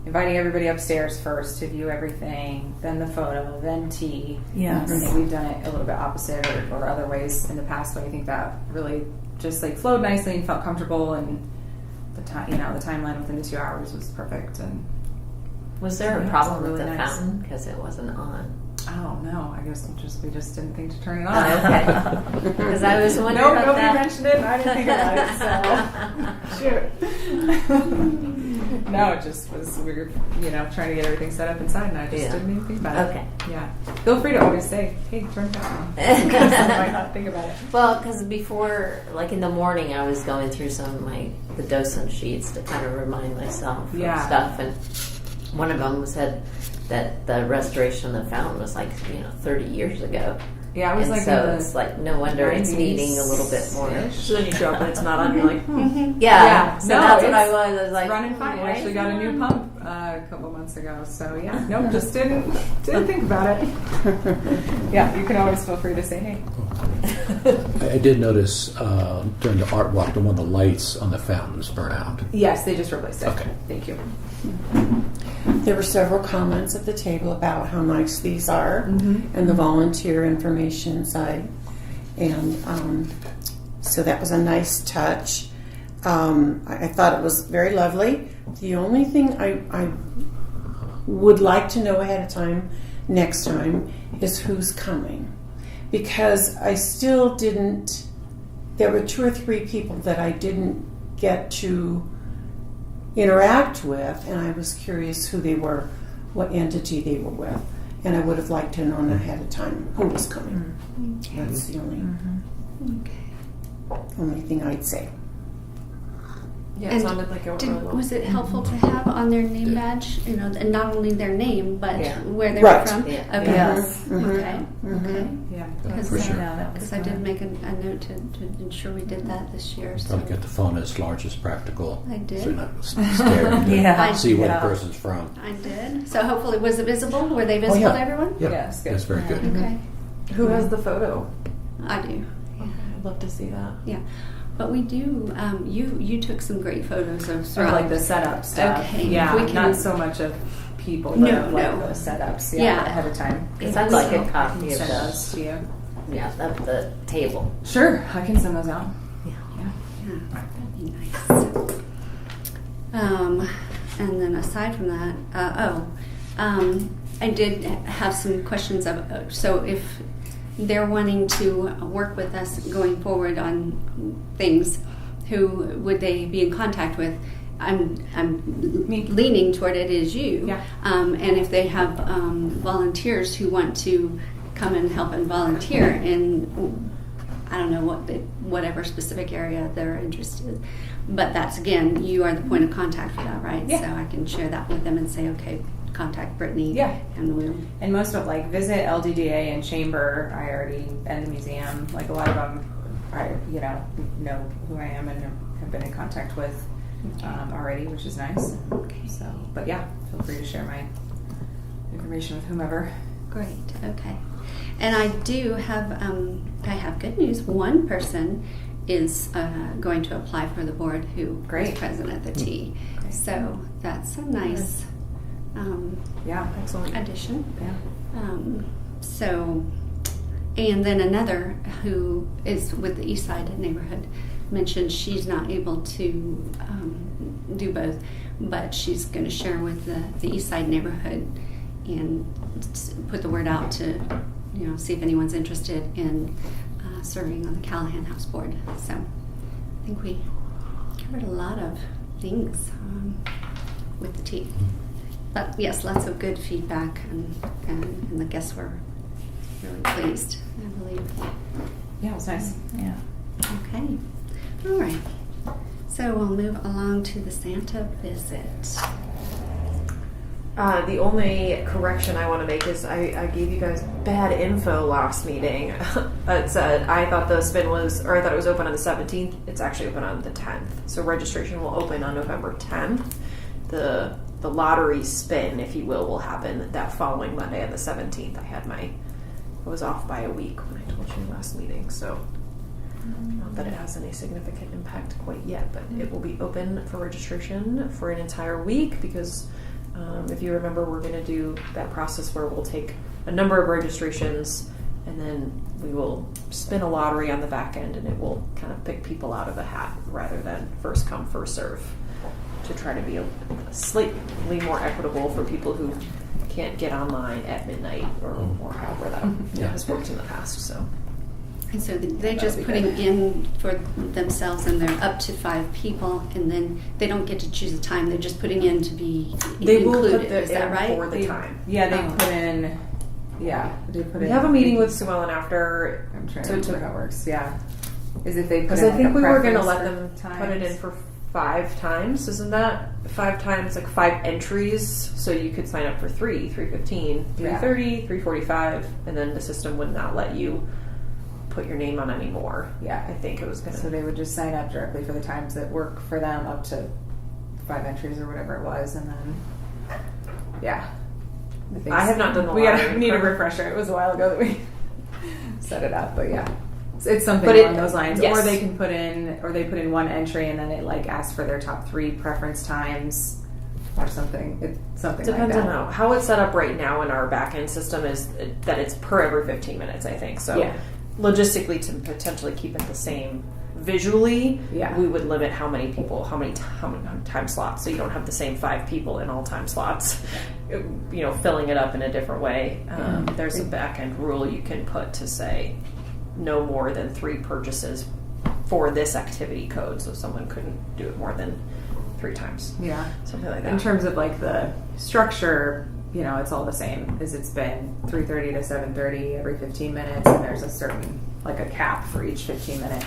S4: inviting everybody upstairs first to view everything, then the photo, then tea.
S7: Yes.
S4: I think we've done it a little bit opposite or other ways in the past, but I think that really just like flowed nicely and felt comfortable, and the time, the timeline within the 2 hours was perfect. And
S5: Was there a
S4: Yeah,
S5: problem
S4: it's
S5: with
S4: really
S5: the
S4: nice.
S5: fountain because it wasn't on?
S4: I don't know. I guess we just didn't think to turn it on.
S5: Oh, okay. Because I was wondering
S4: No,
S5: about
S4: nobody
S5: that.
S4: mentioned it, and I didn't think about it. So shoot. No, it just was we were trying to get everything set up inside, and I just
S5: Yeah.
S4: didn't even think about it.
S5: Okay.
S4: Yeah. Feel free to always say, "Hey, turn that on." Because I might not think about it.
S5: Well, because before, like in the morning, I was going through some of the docent sheets to kind of remind myself of
S4: Yeah.
S5: stuff, and one of them said that the restoration of the fountain was 30 years ago.
S4: Yeah, it was
S5: And
S4: like
S5: so
S4: in the
S5: it's like no wonder it's needing a little bit more.
S4: 90s-ish.
S6: So then you show up and it's not on. You're like,
S5: Yeah, so
S4: no,
S5: that's what I
S4: it's
S5: was. I was like,
S4: running fine. We
S5: why
S4: actually
S5: is
S4: got a
S5: it
S4: new
S5: on?
S4: pump a couple months ago. So yeah, nope, just didn't think about it. Yeah, you can always feel free to say, "Hey."
S3: I did notice during the art walk that one of the lights on the fountains burnt out.
S4: Yes, they just replaced it.
S3: Okay.
S4: Thank you.
S2: There were several comments at the table about how nice these are and the volunteer information inside. And so that was a nice touch. I thought it was very lovely. The only thing I would like to know ahead of time, next time, is who's coming. Because I still didn't, there were 2 or 3 people that I didn't get to interact with, and I was curious who they were, what entity they were with, and I would have liked to know ahead of time who was coming. That's the only thing I'd say.
S6: yeah, it
S1: And
S6: sounded like it went really well.
S1: Was it helpful to have on their name badge, and not only their name, but
S5: Yeah.
S1: where they
S2: Right.
S1: were from?
S5: Yeah.
S1: Okay.
S7: Yes.
S1: Okay. Okay.
S4: Yeah.
S3: For sure.
S7: Yeah, that was
S1: Because I did
S7: good.
S1: make a note to ensure we did that this year. So
S3: Probably get the phone as large as practical.
S1: I did.
S3: So you're not staring to
S7: Yeah.
S3: see where
S7: Yeah.
S3: the person's from.
S1: I did. So hopefully, was it visible? Were they visible
S2: yeah.
S1: to everyone?
S3: Yeah,
S4: Yes, good.
S3: that's very good.
S1: Okay.
S6: Who has the photo?
S1: I do.
S6: I'd love to see that.
S1: Yeah. But we do, you took some great photos of
S4: Or like the setup stuff.
S1: Okay,
S4: Yeah,
S1: we can-
S4: not so much of people, but
S1: No,
S4: of like
S1: no.
S4: the setups.
S1: Yeah.
S4: Ahead of time.
S5: Because I'd like a
S1: So-
S5: copy of
S4: Send
S5: those.
S4: those to you.
S5: Yeah, of the table.
S4: Sure, I can send those out.
S5: Yeah.
S1: Yeah, that'd be nice. And then aside from that, I did have some questions of, so if they're wanting to work with us going forward on things, who would they be in contact with? I'm leaning toward it is you.
S4: Yeah.
S1: And if they have volunteers who want to come and help and volunteer in, I don't know whatever specific area they're interested. But that's, again, you are the point of contact for that, right?
S4: Yeah.
S1: So I can share that with them and say, okay, contact Brittany.
S4: Yeah.
S1: And we'll.
S4: And most of like Visit, LDDA, and Chamber, I already, and the museum, like a lot of them, I know who I am and have been in contact with already, which is nice.
S1: Okay.
S4: So, but yeah, feel free to share my information with whomever.
S1: Great. Okay. And I do have, I have good news. One person is going to apply for the board who
S4: Great.
S1: is present at the T.
S4: Great.
S1: So that's a nice
S4: Yeah,
S6: Excellent.
S1: addition.
S4: yeah.
S1: So, and then another who is with the East Side neighborhood mentioned she's not able to do both, but she's going to share with the East Side neighborhood and put the word out to, see if anyone's interested in serving on the Callahan House Board. So, I think we covered a lot of things with the T. But yes, lots of good feedback, and the guests were really pleased, I believe.
S4: Yeah, it was nice.
S7: Yeah.
S1: Okay. All right. So we'll move along to the Santa visit.
S6: The only correction I want to make is I gave you guys bad info last meeting. It said I thought the spin was, or I thought it was open on the 17th. It's actually open on the 10th. So registration will open on November 10th. The lottery spin, if you will happen that following Monday on the 17th. I was off by a week when I told you last meeting, so not that it has any significant impact quite yet, but it will be open for registration for an entire week because if you remember, we're going to do that process where we'll take a number of registrations and then we will spin a lottery on the back end and it will kind of pick people out of a hat rather than first come, first serve, to try to be slightly more equitable for people who can't get online at midnight or however that has worked in the past. So.
S1: And so they're
S4: That
S1: just
S4: would be
S1: putting
S4: good.
S1: in for themselves, and they're up to 5 people, and then they don't get to choose a time. They're just putting in to be
S6: They will
S1: included.
S6: put the
S1: Is that
S6: in
S1: right?
S6: for the time.
S4: Yeah, they
S1: Oh.
S4: put in. Yeah, they put in.
S6: We have a meeting with Sue Ellen after.
S4: I'm trying to remember how it works. Yeah, is if they put
S6: Because
S4: in
S6: I think
S4: like
S6: we
S4: a
S6: were going to let
S4: preference
S6: them
S4: for
S6: put it in
S4: times.
S6: for 5 times. Isn't that 5 times, like 5 entries? So you could sign up for 3, 3:15,
S4: Yeah.
S6: 3:30, 3:45, and then the system would not let you put your name on anymore.
S4: Yeah.
S6: I think it was going
S4: So
S6: to.
S4: they would just sign up directly for the times that work for them, up to 5 entries or whatever it was, and then yeah. think
S6: I have not done the
S4: We
S6: lottery.
S4: need a refresher. It was a while ago that we set it up, but yeah. It's something
S6: But
S4: along those lines.
S6: yes.
S4: Or they can put in, or they put in one entry and then it like asks for their top 3 preference times or something. Something
S6: Depends
S4: like
S6: on
S4: that.
S6: how it's set up right now in our back end system is that it's per every 15 minutes, I think. So
S4: Yeah.
S6: logistically, to potentially keep it the same visually,
S4: Yeah.
S6: we would limit how many people, how many time slots. So you don't have the same 5 people in all time slots, filling it up in a different way. There's a back end rule you can put to say no more than 3 purchases for this activity code. So someone couldn't do it more than 3 times.
S4: Yeah.
S6: Something like that.
S4: In terms of like the structure, it's all the same as it's been 3:30 to 7:30 every 15 minutes, and there's a certain like a cap for each 15-minute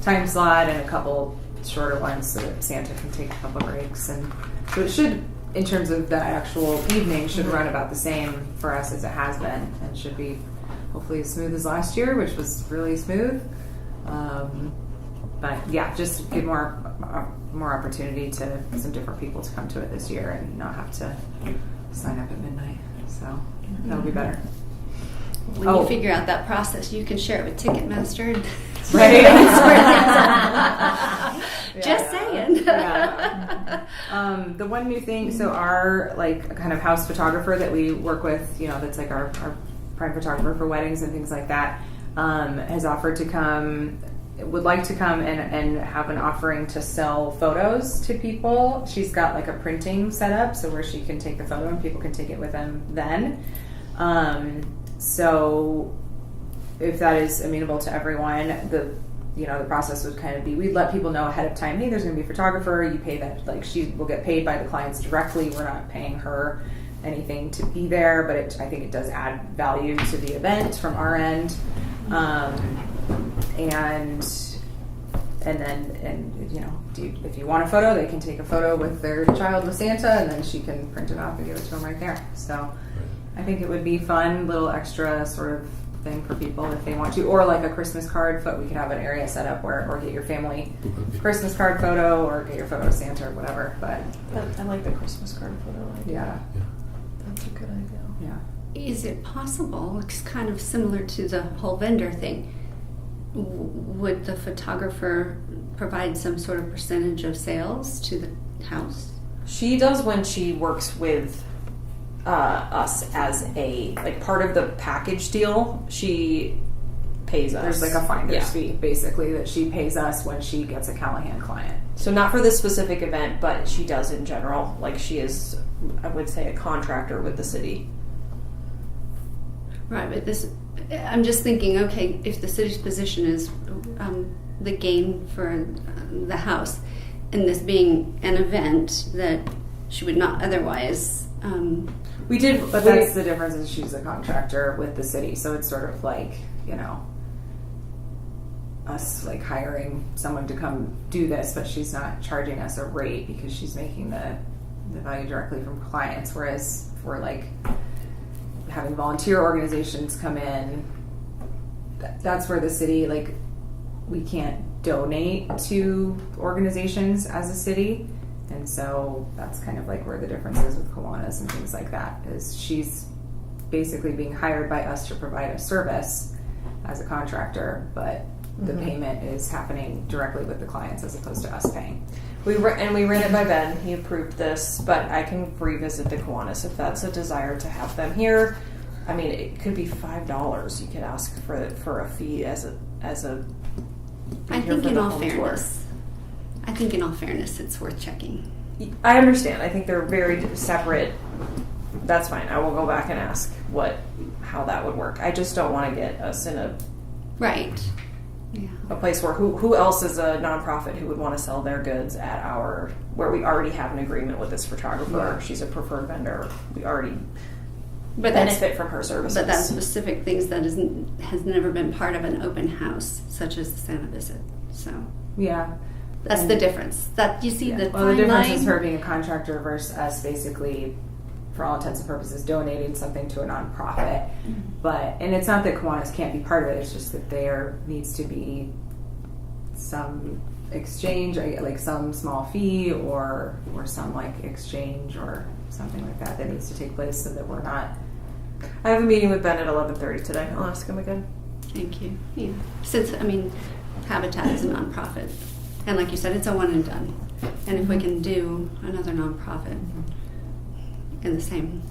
S4: time slot and a couple shorter ones so that Santa can take a couple breaks. And so it should, in terms of the actual evening, should run about the same for us as it has been, and should be hopefully as smooth as last year, which was really smooth. But yeah, just give more opportunity to some different people to come to it this year and not have to sign up at midnight. So that'll be better.
S1: when
S4: Oh.
S1: you figure out that process, you can share it with Ticketmaster. And
S4: Right.
S1: Just saying.
S4: Yeah. The one new thing, so our like kind of house photographer that we work with, that's like our prime photographer for weddings and things like that, has offered to come, would like to come and have an offering to sell photos to people. She's got like a printing setup, so where she can take the photo and people can take it with them then. So if that is amenable to everyone, the process would kind of be, we'd let people know ahead of time, hey, there's going to be a photographer, you pay that, like she will get paid by the clients directly, we're not paying her anything to be there, but I think it does add value to the event from our end. If you want a photo, they can take a photo with their child with Santa, and then she can print it off and give it to them right there. So I think it would be fun, little extra sort of thing for people if they want to, or like a Christmas card. But we could have an area set up or get your family Christmas card photo, or get your photo of Santa or whatever. But
S6: I like the Christmas card photo idea.
S4: yeah,
S6: That's a good idea.
S4: yeah.
S1: Is it possible, it's kind of similar to the whole vendor thing, would the photographer provide some sort of percentage of sales to the house?
S6: She does when she works with us as a like part of the package deal. She pays us.
S4: There's like a finder's
S6: Yeah.
S4: fee basically that she pays us when she gets a Callahan client.
S6: So not for this specific event, but she does in general. Like she is, I would say, a contractor with the city.
S1: Right, but I'm just thinking, okay, if the city's position is the gain for the house, and this being an event that she would not otherwise.
S6: We did,
S4: But that's the difference, is she's a contractor with the city, so it's sort of like, us like hiring someone to come do this, but she's not charging us a rate because she's making the value directly from clients. Whereas if we're like having volunteer organizations come in, that's where the city, like, we can't donate to organizations as a city. And so that's kind of like where the difference is with Kiwanis and things like that, is she's basically being hired by us to provide a service as a contractor, but the payment is happening directly with the clients as opposed to us paying.
S6: we ran it by Ben. He approved this, but I can revisit the Kiwanis if that's a desire to have them here. I mean, it could be $5. You could ask for a fee as a.
S1: I think in all fairness, it's worth checking.
S6: I understand. I think they're very separate. That's fine. I will go back and ask how that would work. I just don't want to get us in a
S1: Yeah.
S6: place where who else is a nonprofit who would want to sell their goods at where we already have an agreement with this photographer.
S4: Yeah.
S6: She's a preferred vendor. We already
S1: But
S6: benefit from her services.
S1: But that's specific things that has never been part of an open house, such as the Santa visit. So
S4: Yeah.
S1: that's the difference. That you see the
S4: Well, the
S1: fine
S4: difference
S1: line.
S4: is her being a contractor versus us basically, for all intents and purposes, donating something to a nonprofit. And it's not that Kiwanis can't be part of it, it's just that there needs to be some exchange, like some small fee or some like exchange or something like that needs to take place so that we're not.
S6: I have a meeting with Ben at 11:30 today. I'll ask him again.
S1: Thank you. Yeah. Since Habitat is a nonprofit, and like you said, it's a one and done. And if we can do another nonprofit in the same,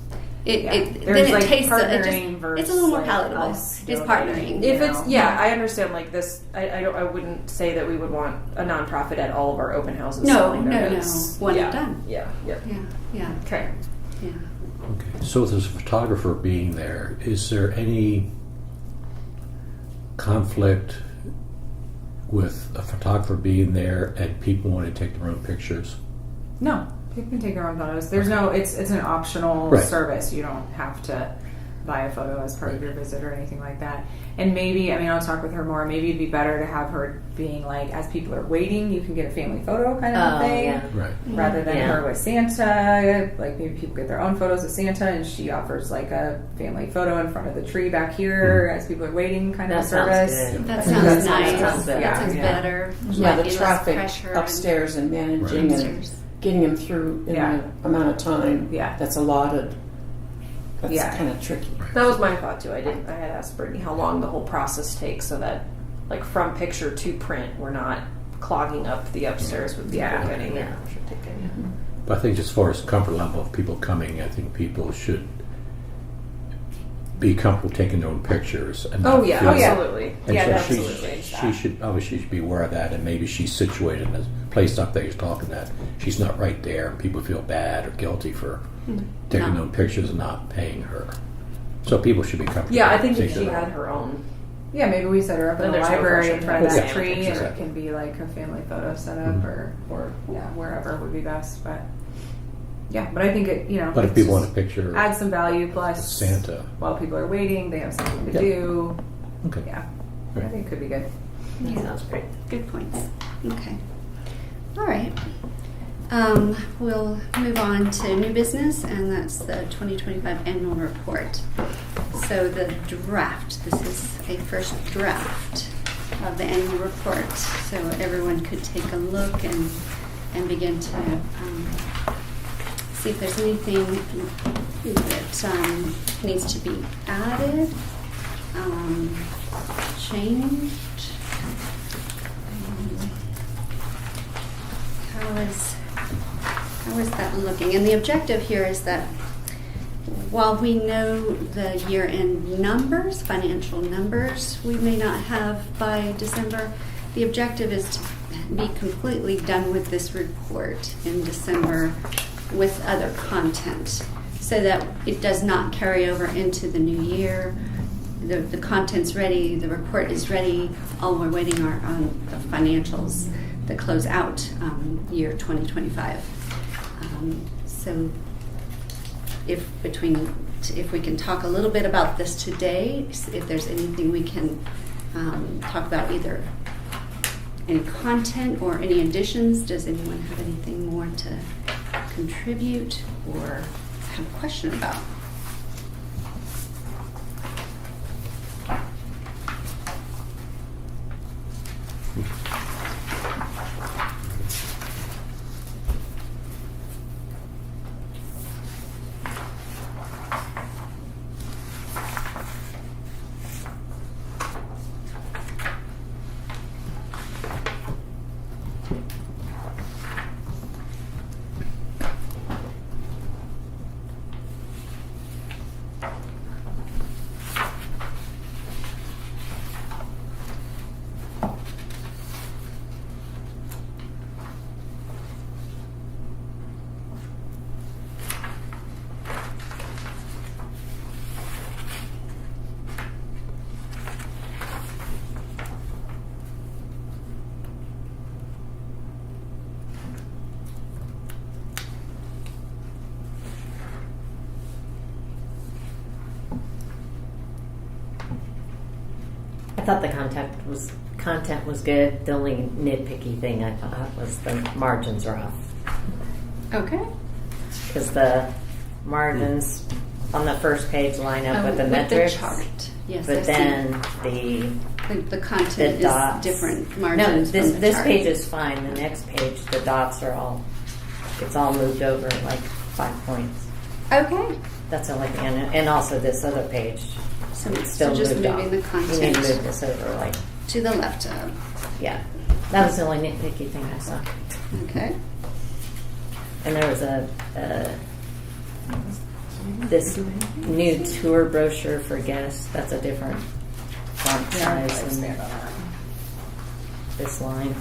S4: There's
S1: then it
S4: like
S1: tastes
S4: partnering versus
S1: it's a little more
S4: like
S1: palatable.
S4: us
S1: It's
S4: donating.
S1: partnering.
S6: If it's I understand like this. I wouldn't say that we would want a nonprofit at all of our open houses.
S1: No,
S6: selling their
S1: no.
S6: goods.
S1: One
S6: yeah.
S1: and done.
S6: Yeah. Yep.
S1: Yeah.
S6: Okay.
S1: Yeah.
S3: Okay. So with this photographer being there, is there any conflict with a photographer being there and people wanting to take their own pictures?
S4: No, people can take their own photos. There's no. It's an optional
S3: Right.
S4: service. You don't have to buy a photo as part of your visit or anything like that. And maybe, I'll talk with her more. Maybe it'd be better to have her being like, as people are waiting, you can get a family photo kind of thing,
S5: yeah.
S3: Right.
S4: rather than
S5: Yeah.
S4: her with Santa. Like maybe people get their own photos of Santa, and she offers like a family photo in front of the tree back here as people are waiting, kind of
S5: That
S4: a
S5: sounds
S4: service.
S5: good.
S1: That
S4: I think
S1: sounds
S4: that
S1: nice.
S5: sounds better.
S1: That sounds
S4: Yeah.
S1: better.
S2: Yeah,
S1: Might
S2: the
S1: be less
S2: traffic
S1: pressure and
S2: upstairs and managing
S3: Right.
S2: and getting them through in
S4: Yeah.
S2: the amount of time
S4: Yeah.
S2: that's allotted. That's
S4: Yeah.
S2: kind of tricky.
S6: That was my thought too. I had asked Brittany how long the whole process takes, so that like from picture to print, we're not clogging up the upstairs with people getting their picture taken.
S3: But I think as far as comfort level of people coming, I think people should be comfortable taking their own pictures. And
S6: Oh
S3: not
S6: yeah,
S3: feel-
S6: absolutely.
S3: And
S6: Yeah,
S3: so
S6: absolutely.
S3: she should obviously be aware of that, and maybe she's situated in a place up there he's talking that she's not right there, and people feel bad or guilty for taking their own pictures and not paying her. So people should be comfortable.
S6: Yeah, I think if
S3: taking
S6: she
S3: their
S6: had
S3: own.
S6: her own.
S4: Yeah, maybe we set her up in
S6: Then
S4: the
S6: there's no
S4: library
S6: pressure
S4: in front of
S6: to
S4: that
S6: take
S4: tree,
S6: pictures.
S4: and it can be like a family photo setup, or wherever would be best. But yeah, but I think it,
S3: But if
S4: it's
S3: people
S4: just
S3: want a picture
S4: add some value, plus
S3: Santa.
S4: while people are waiting, they have something to
S3: Yeah.
S4: do.
S3: Okay.
S4: Yeah, I
S3: Right.
S4: think it could be good.
S5: That sounds great.
S1: Good points. Okay. All right. We'll move on to new business, and that's the 2025 annual report. So the draft, this is a first draft of the annual report, so everyone could take a look and begin to see if there's anything that needs to be added, changed. How is that looking? And the objective here is that while we know the year-end numbers, financial numbers, we may not have by December, the objective is to be completely done with this report in December with other content so that it does not carry over into the new year. The content's ready, the report is ready, all we're waiting are on the financials that close out year 2025. So if we can talk a little bit about this today, if there's anything we can talk about, either any content or any additions. Does anyone have anything more to contribute or have a question about?
S5: I thought the content was good. The only nitpicky thing I thought was the margins are off,
S1: Okay.
S5: because the margins on the first page line up with the metrics,
S1: The chart. Yes, I
S5: but
S1: see.
S5: then
S1: The content
S5: the dots.
S1: is different
S5: No,
S1: margins.
S5: this
S1: from the chart.
S5: page is fine. The next page, the dots are all, it's all moved over like 5 points.
S1: Okay.
S5: That's the only thing. And also this other page,
S1: So
S5: it's still
S1: just
S5: moved
S1: moving
S5: off.
S1: the
S5: You need
S1: content
S5: to move this over, like,
S1: to the left of.
S5: yeah. That was the only nitpicky thing I saw.
S1: Okay.
S5: And there was this new tour brochure for guests. That's a different font size than this line.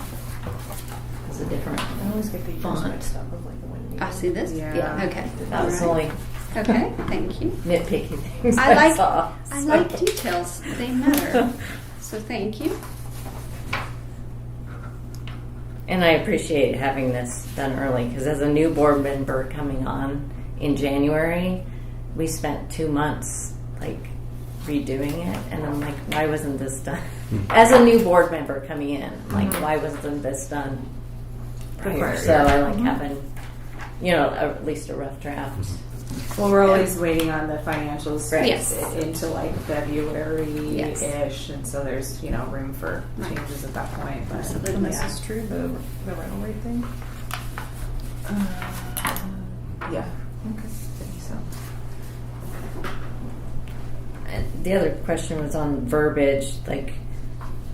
S5: It's a different
S6: I always get the years
S5: font.
S6: mixed up with like the one.
S1: I see this.
S4: Yeah.
S1: Okay.
S5: That was the
S1: All right.
S5: only
S1: Okay. Thank you.
S5: nitpicky things
S1: I like
S5: saw.
S1: I like details. They matter. So thank you.
S5: And I appreciate having this done early, because as a new board member coming on in January, we spent 2 months like redoing it, and I'm like, why wasn't this done? As a new board member coming in, I'm like, why wasn't this done prior? So I like having, at least a rough draft.
S4: Well, we're always waiting on the financials
S5: Right.
S1: Yes.
S4: into like February-ish,
S1: Yes.
S4: and so there's room for
S1: Right.
S4: changes at that point. But
S1: Absolutely.
S6: And this
S4: yeah.
S6: is true, the rental rate thing.
S4: Yeah. Okay. I think so.
S5: the other question was on verbiage, like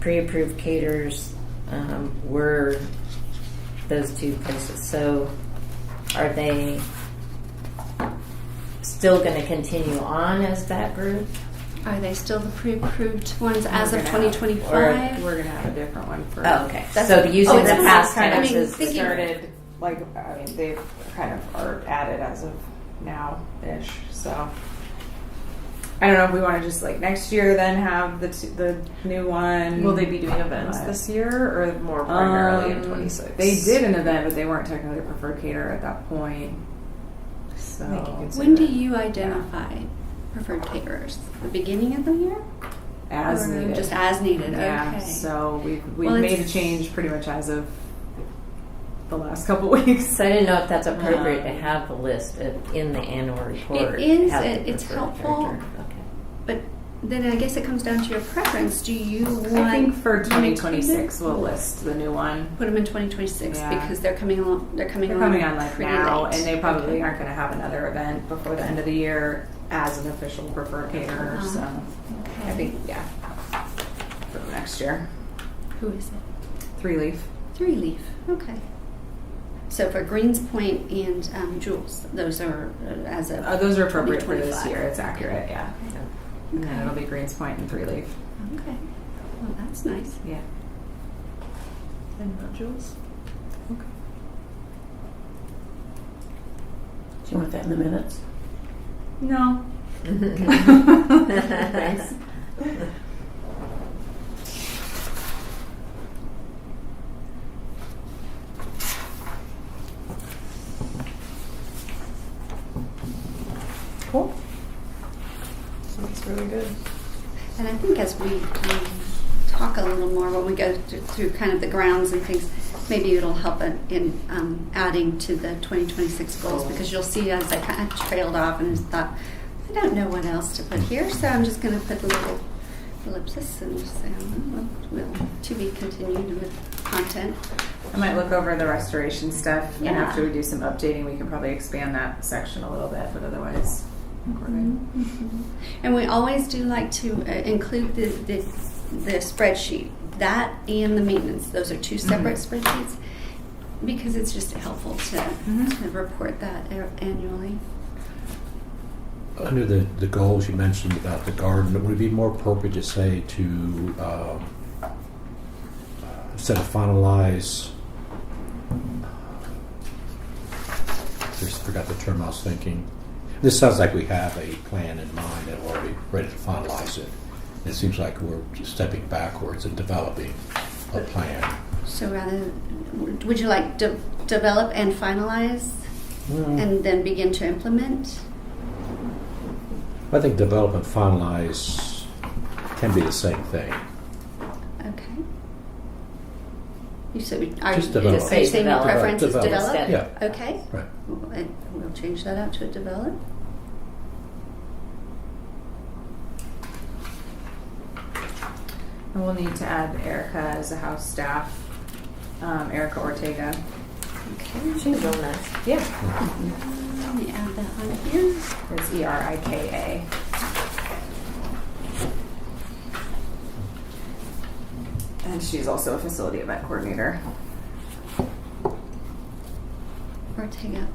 S5: pre-approved caterers were those two places. So are they still going to continue on as that group?
S1: Are they still the pre-approved ones as of
S4: We're gonna have-
S1: 2025?
S4: We're gonna have a different one for.
S5: Oh, okay.
S1: That's
S5: So
S1: what-
S5: using
S1: oh,
S5: the
S1: it's
S5: past
S1: kind of- I mean,
S5: tenses.
S1: thinking-
S4: Started like they've kind of are added as of now ish. So I don't know if we want to just like next year then have the new one.
S6: Will they be doing events this year or more primarily in 26?
S4: They did an event, but they weren't technically a preferred caterer at that point. So
S1: When do you identify preferred caterers? The beginning of the year?
S4: as
S1: Or
S4: needed?
S1: Just as needed.
S4: Yeah.
S1: Okay.
S4: So we've
S1: Well,
S4: made a
S1: it's-
S4: change pretty much as of the last couple weeks.
S5: So I didn't know if that's appropriate to have the list in the annual report.
S1: It is.
S5: have the
S1: It's
S5: preferred
S1: helpful.
S5: character. Okay.
S1: But then I guess it comes down to your preference. Do you want?
S4: I think for
S1: them included?
S4: 2026 we'll list the new one.
S1: Put them in 2026
S4: Yeah.
S1: because they're coming along. They're coming
S4: They're
S1: along
S4: coming on like
S1: pretty
S4: now,
S1: late.
S4: and they probably
S1: Okay.
S4: aren't going to have another event before the end of the year as an official preferred caterer.
S1: Uh-huh.
S4: So
S1: Okay.
S4: I think for next year,
S1: Who is it?
S4: 3-leaf.
S1: 3-leaf. Okay. So for Greens Point and Jules, those are as of
S4: Those are appropriate for this
S1: 2025.
S4: year. It's accurate, yeah. And then
S1: Okay.
S4: it'll be Greens Point and 3-leaf.
S1: Okay. Well, that's nice.
S4: Yeah.
S6: And not Jules?
S2: Do you want that in the minutes?
S4: No.
S5: Thanks.
S4: Cool.
S6: That's really good.
S1: And I think as we talk a little more when we go through kind of the grounds and things, maybe it'll help in adding to the 2026 goals because you'll see as I kind of trailed off and thought, I don't know what else to put here, so I'm just going to put a little ellipsis and just say, we'll to be continued with content.
S4: I might look over the restoration stuff, and
S1: Yeah.
S4: after we do some updating, we can probably expand that section a little bit, but otherwise, I think we're good.
S1: Mm-hmm. And we always do like to include the spreadsheet, that and the maintenance. Those are two separate spreadsheets because it's just helpful to report that annually.
S3: Under the goals you mentioned about the garden, would it be more appropriate to say to instead of finalize? Just forgot the term I was thinking. This sounds like we have a plan in mind and we're already ready to finalize it. It seems like we're just stepping backwards and developing a plan.
S1: So rather, would you like to develop and finalize and then begin to implement?
S3: I think develop and finalize can be the same thing.
S1: Okay. You said, are
S3: Just
S1: you
S3: develop.
S1: are you saying your
S5: Develop.
S1: preference is
S3: Develop.
S1: develop?
S3: Yeah.
S1: Okay.
S3: Right.
S1: We'll change that out to a develop.
S4: And we'll need to add Erica as a house staff, Erica Ortega.
S1: Okay.
S5: She's real nice.
S4: Yeah.
S1: Let me add that on here.
S4: It's ERIKA. And she's also a facility event coordinator.
S1: Ortega,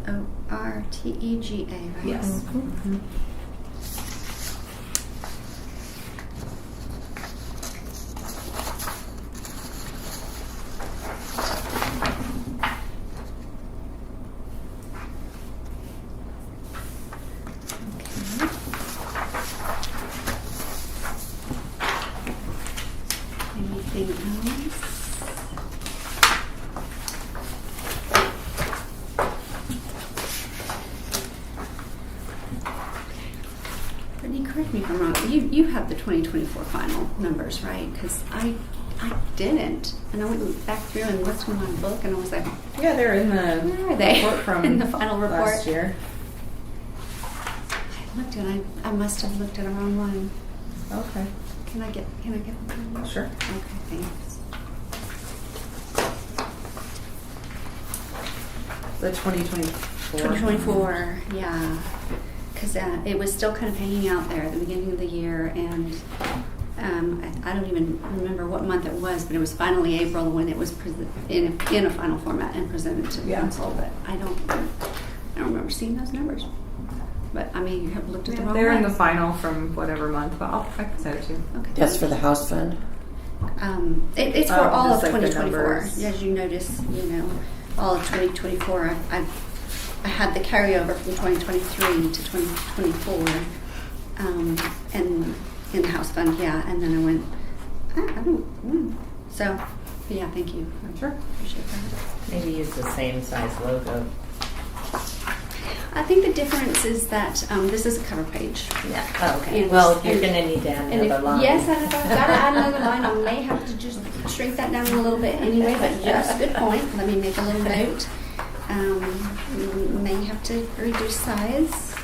S1: Ortega, right?
S4: Yes.
S1: Anything else? Brittany, correct me if I'm wrong. You have the 2024 final numbers, right? Because I didn't, and I went back through and looked in my book, and I was like,
S4: Yeah, they're in the
S1: where are they?
S4: report from
S1: in the final report.
S4: last year.
S1: I looked and I must have looked at the wrong one.
S4: Okay.
S1: Can I get one?
S4: Sure.
S1: Okay, thanks.
S4: The 2024.
S1: 2024, yeah. because it was still kind of hanging out there at the beginning of the year, and I don't even remember what month it was, but it was finally April when it was in a final format and presented to the council. But I don't remember seeing those numbers. But I mean, you have looked at the wrong
S4: They're in
S1: one.
S4: the final from whatever month, but I can send it to you.
S1: Okay.
S2: That's for the house fund.
S1: It's for all of
S4: just like the
S1: 2024.
S4: numbers.
S1: As you notice, all of 2024. I had the carryover from 2023 to 2024, and in the house fund, yeah. And then I went, I don't. So, yeah, thank you.
S4: Sure.
S1: Appreciate that.
S5: Maybe use the same size logo.
S1: I think the difference is that this is a cover page.
S5: Yeah. Oh, okay.
S1: And-
S5: Well, you're
S1: and-
S5: going to need to add
S1: And
S5: another line.
S1: yes, I've got to add another line. I may have to just shrink that down a little bit anyway, but just good point. Let me make a little note. May have to reduce size.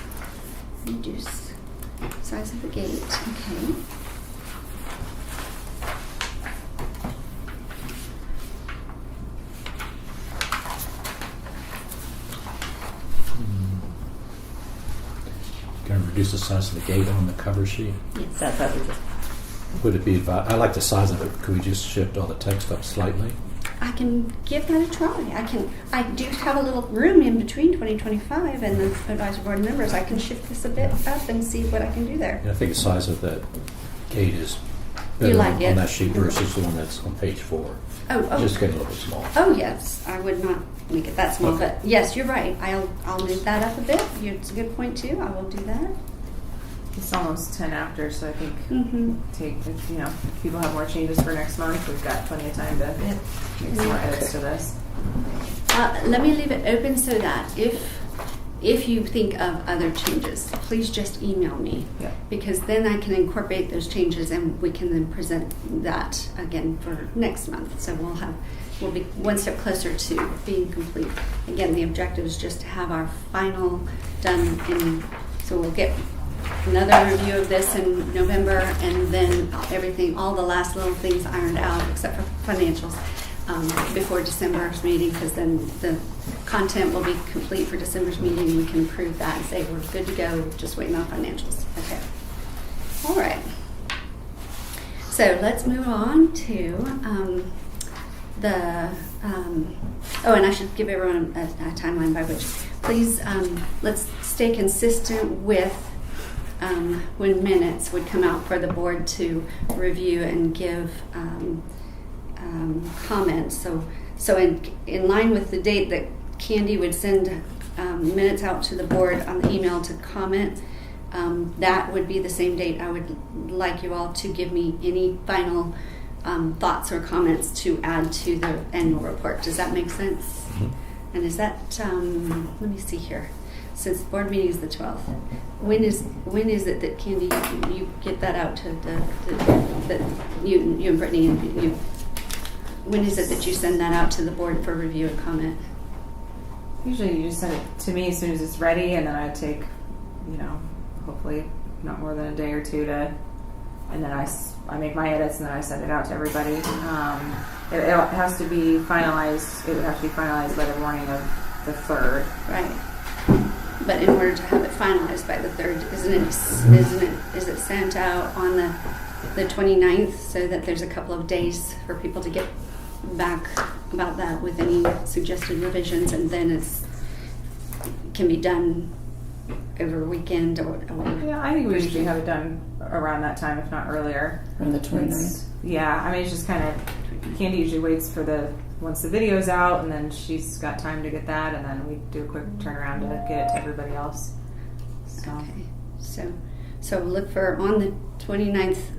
S1: Reduce size of the gate. Okay.
S3: Going to reduce the size of the gate on the cover sheet.
S1: Yes.
S5: So I thought we just
S3: Would it be? I like the size of it. Could we just shift all the text up slightly?
S1: I can give that a try. I do have a little room in between 2025 and the advisory board members. I can shift this a bit up and see what I can do there.
S3: And I think the size of that gate is better
S1: You like
S3: on
S1: it?
S3: that sheet versus the one that's on page 4.
S1: Oh.
S3: Just getting a little bit small.
S1: Oh yes, I would not make it that small,
S3: Okay.
S1: but yes, you're right. I'll move that up a bit. It's a good point too. I will do that.
S4: It's almost 10 after, so I think
S1: Mm-hmm.
S4: if people have more changes for next month, we've got plenty of time to make some more edits to this.
S1: Let me leave it open so that if you think of other changes, please just email me.
S4: Yeah.
S1: Because then I can incorporate those changes and we can then present that again for next month. So we'll be one step closer to being complete. Again, the objective is just to have our final done so we'll get another review of this in November, and then all the last little things ironed out except for financials before December's meeting, because then the content will be complete for December's meeting. We can approve that and say we're good to go, just waiting on financials. Okay. All right. So let's move on to and I should give everyone a timeline by which, please, let's stay consistent with when minutes would come out for the board to review and give comments. So in line with the date that Candy would send minutes out to the board on the email to comment, that would be the same date I would like you all to give me any final thoughts or comments to add to the annual report. Does that make sense?
S3: Mm-hmm.
S1: And is that, let me see here. Since the board meeting is the 12th, when is it that, Candy, you get that out to that you and Brittany and you? When is it that you send that out to the board for review and comment?
S4: Usually you just send it to me as soon as it's ready, and then I take, hopefully not more than a day or two and then I make my edits, and then I send it out to everybody. It has to be finalized. It would have to be finalized by the morning of the 3rd.
S1: Right. But in order to have it finalized by the 3rd, is it sent out on the 29th, so that there's a couple of days for people to get back about that with any suggested revisions, and then it can be done over a weekend or
S4: Yeah, I think we usually have it done around that time, if not earlier.
S2: On the 29th.
S4: Yeah, I mean, it's just kind of, Candy usually waits for once the video's out, and then she's got time to get that, and then we do a quick turnaround to get it to everybody else. So.
S1: Okay. So look for on the 29th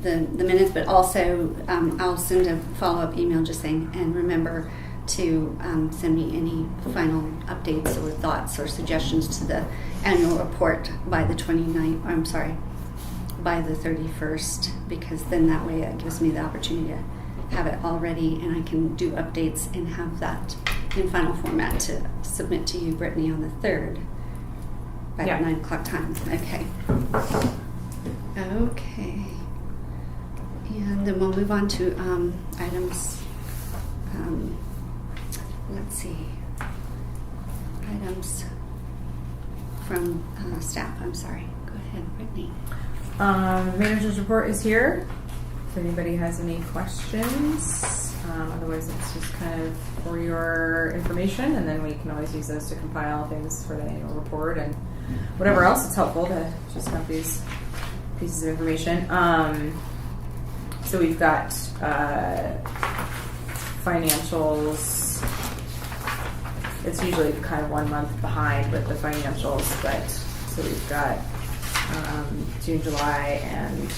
S1: the minutes, but also I'll send a follow-up email just saying, and remember to send me any final updates or thoughts or suggestions to the annual report by the 29th. I'm sorry, by the 31st, because then that way it gives me the opportunity to have it all ready, and I can do updates and have that in final format to submit to you, Brittany, on the 3rd by
S4: Yeah.
S1: 9 o'clock time. Okay. Okay. And then we'll move on to items. Let's see. Items from staff. I'm sorry. Go ahead, Brittany.
S4: Manager's report is here. If anybody has any questions, otherwise it's just kind of for your information, and then we can always use those to compile things for the annual report and whatever else. It's helpful to just have these pieces of information. So we've got financials. It's usually kind of 1 month behind with the financials, but so we've got June, July, and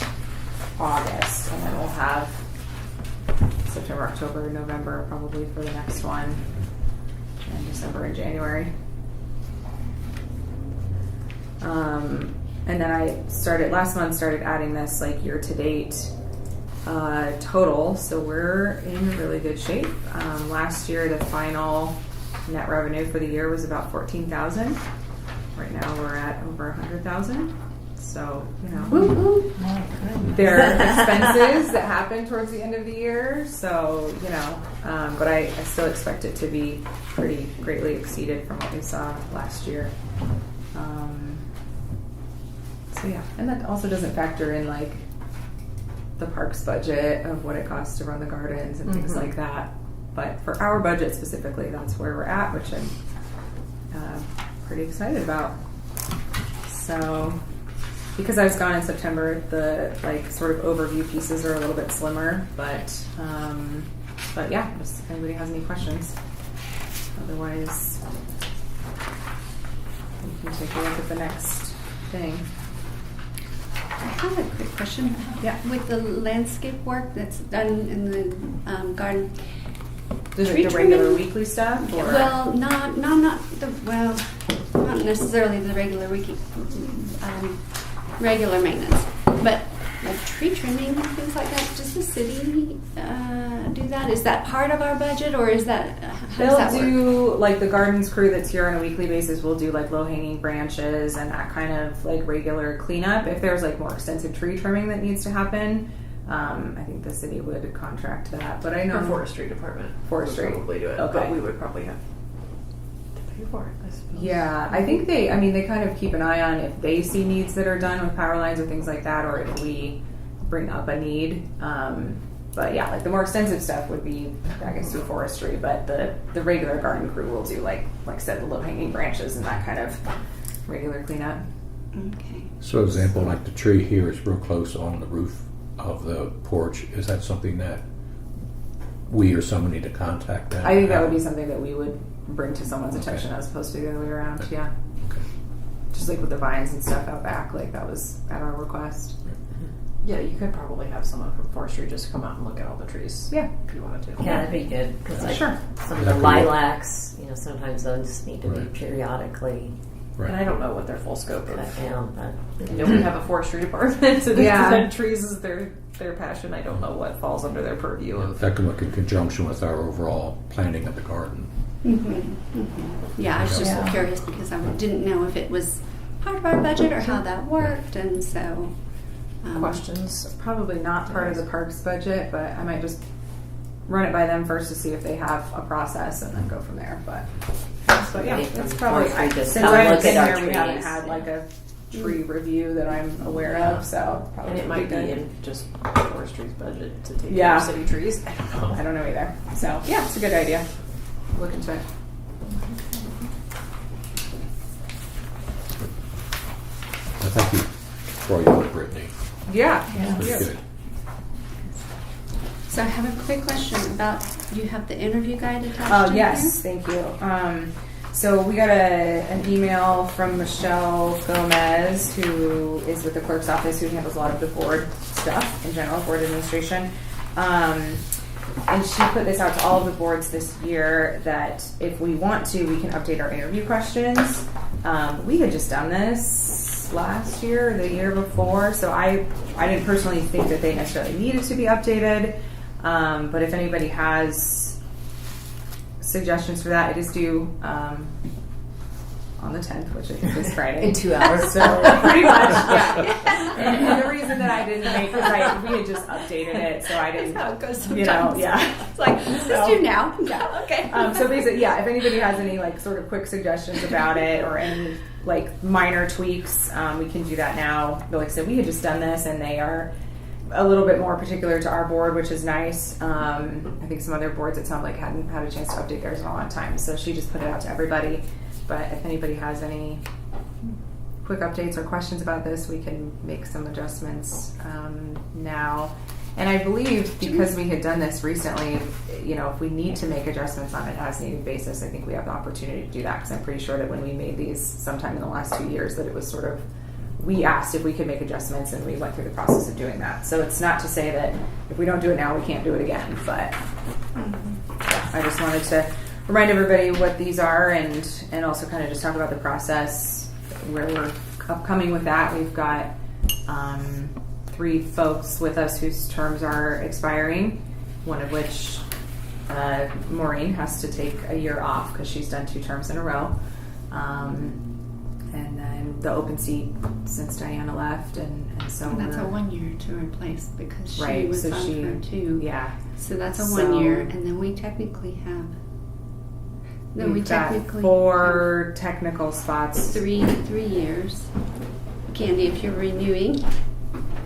S4: August, and then we'll have September, October, November probably for the next one, and December and January. And then I started adding this like year to date total, so we're in really good shape. Last year the final net revenue for the year was about 14,000. Right now we're at over 100,000. So, there are expenses that happen towards the end of the year. So, but I still expect it to be pretty greatly exceeded from what we saw last year. So yeah, and that also doesn't factor in like the parks budget of what it costs to run the gardens and things like that. But for our budget specifically, that's where we're at, which I'm pretty excited about. So, because I was gone in September, the like sort of overview pieces are a little bit slimmer. But yeah, just if anybody has any questions. Otherwise, we can take a look at the next thing.
S1: I have a quick question.
S4: Yeah.
S1: With the landscape work that's done in the garden.
S4: Is
S1: Tree
S4: it the regular
S1: trimming?
S4: weekly stuff? Or?
S1: Well, not necessarily the regular regular maintenance, but like tree trimming and things like that. Does the city do that? Is that part of our budget, or is that how does that
S4: They'll
S1: work?
S4: do like the gardens crew that's here on a weekly basis will do like low hanging branches and that kind of like regular cleanup. If there's like more extensive tree trimming that needs to happen, I think the city would contract that. But I know
S6: Our forestry department
S4: Forestry.
S6: would probably do it,
S4: Okay.
S6: but we would probably have to pay for it, I suppose.
S4: Yeah, I think they kind of keep an eye on if they see needs that are done with power lines or things like that, or if we bring up a need. But yeah, like the more extensive stuff would be, I guess, through forestry. But the regular garden crew will do like I said, the low hanging branches and that kind of regular cleanup.
S1: Okay.
S3: So, example, like the tree here is real close on the roof of the porch. Is that something that we or someone need to contact them?
S4: I think that would be something that we would bring to someone's attention as opposed to the other way around. Yeah,
S3: Okay.
S4: just like with the vines and stuff out back, like that was at our request.
S6: Yeah, you could probably have someone from forestry just come out and look at all the trees.
S4: Yeah.
S6: If you wanted to.
S5: Yeah, that'd be good. Because like
S4: Sure.
S5: some of the lilacs, sometimes those need to be
S3: Right.
S5: periodically
S6: And I
S3: Right.
S6: don't know what their full scope
S5: cut
S6: of.
S5: down. But
S6: We have a forestry department, so
S4: Yeah.
S6: trees is their passion. I don't know what falls under their purview of.
S3: That can work in conjunction with our overall planning of the garden.
S1: Yeah, I was just
S7: Yeah.
S1: curious because I didn't know if it was part of our budget or how that worked, and so.
S6: Questions?
S4: Probably not part of the parks budget, but I might just run it by them first to see if they have a process and then go from there. But yeah,
S5: Maybe
S4: it's
S5: from
S4: probably
S5: forestry just
S4: since
S5: have a
S4: I've
S5: look
S4: been
S5: at our
S4: here, we haven't
S5: trees.
S4: had like a tree review that I'm aware of, so probably
S6: And it might be
S4: good.
S6: in just forestry's budget to take care
S4: Yeah.
S6: of city trees. I don't know.
S4: I don't know either. So yeah, it's a good idea. Look into it.
S3: Thank you for your work, Brittany.
S4: Yeah.
S3: It's
S4: Yes.
S3: good.
S1: So I have a quick question about, you have the interview guide attached
S4: Oh
S1: in
S4: yes, thank you. So we got an email from Michelle Gomez, who is with the clerk's office, who handles a lot of the board stuff in general, board administration. And she put this out to all of the boards this year that if we want to, we can update our interview questions. We had just done this last year, or the year before, so I didn't personally think that they necessarily needed to be updated. But if anybody has suggestions for that, it is due on the 10th, which I think is Friday.
S5: In 2 hours.
S4: So pretty much, yeah. And the reason that I didn't make because we had just updated it, so I didn't.
S1: That's how it goes sometimes.
S4: You know, yeah.
S1: It's like, let's do now. Yeah, okay.
S4: So basically, yeah. If anybody has any like sort of quick suggestions about it or any like minor tweaks, we can do that now. But like I said, we had just done this, and they are a little bit more particular to our board, which is nice. I think some other boards, it sounded like, hadn't had a chance to update theirs in a long time, so she just put it out to everybody. But if anybody has any quick updates or questions about this, we can make some adjustments now. And I believe because we had done this recently, you know, if we need to make adjustments on an as-needed basis, I think we have the opportunity to do that, because I'm pretty sure that when we made these sometime in the last 2 years, that it was sort of, we asked if we could make adjustments, and we went through the process of doing that. So it's not to say that if we don't do it now, we can't do it again. But yeah, I just wanted to remind everybody what these are, and also kind of just talk about the process where we're upcoming with that. We've got 3 folks with us whose terms are expiring, one of which Maureen has to take a year off because she's done 2 terms in a row. And then the open seat since Diana left, and so
S1: And that's a 1 year to replace because she
S4: Right,
S1: was
S4: so
S1: on
S4: she-
S1: her too.
S4: yeah.
S1: So that's a
S4: So-
S1: 1 year, and then we technically have. Then
S4: We've
S1: we
S4: got
S1: technically
S4: 4 technical spots.
S1: have 3 years. Candy, if you're renewing,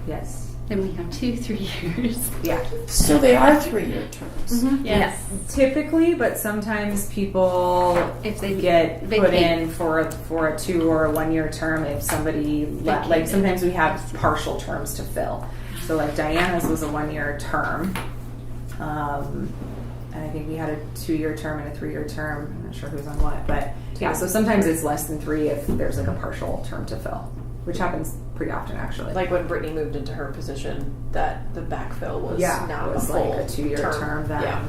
S4: Yes.
S1: then we have 2 3 years.
S4: Yeah.
S2: So they are 3-year terms.
S1: Yes.
S4: Typically, but sometimes people
S1: If they
S4: get put
S1: vacate.
S4: in for a 2 or a 1 year term if somebody like
S1: Vacated.
S4: sometimes we have partial terms to fill. So like Diana's was a 1 year term, and I think we had a 2 year term and a 3 year term. I'm not sure who's on what, but yeah. So sometimes it's less than 3 if there's like a partial term to fill, which happens pretty often actually.
S6: Like when Brittany moved into her position, that the backfill was
S4: Yeah,
S6: now
S4: it was
S6: a full
S4: like a 2 year term then.
S6: Yeah.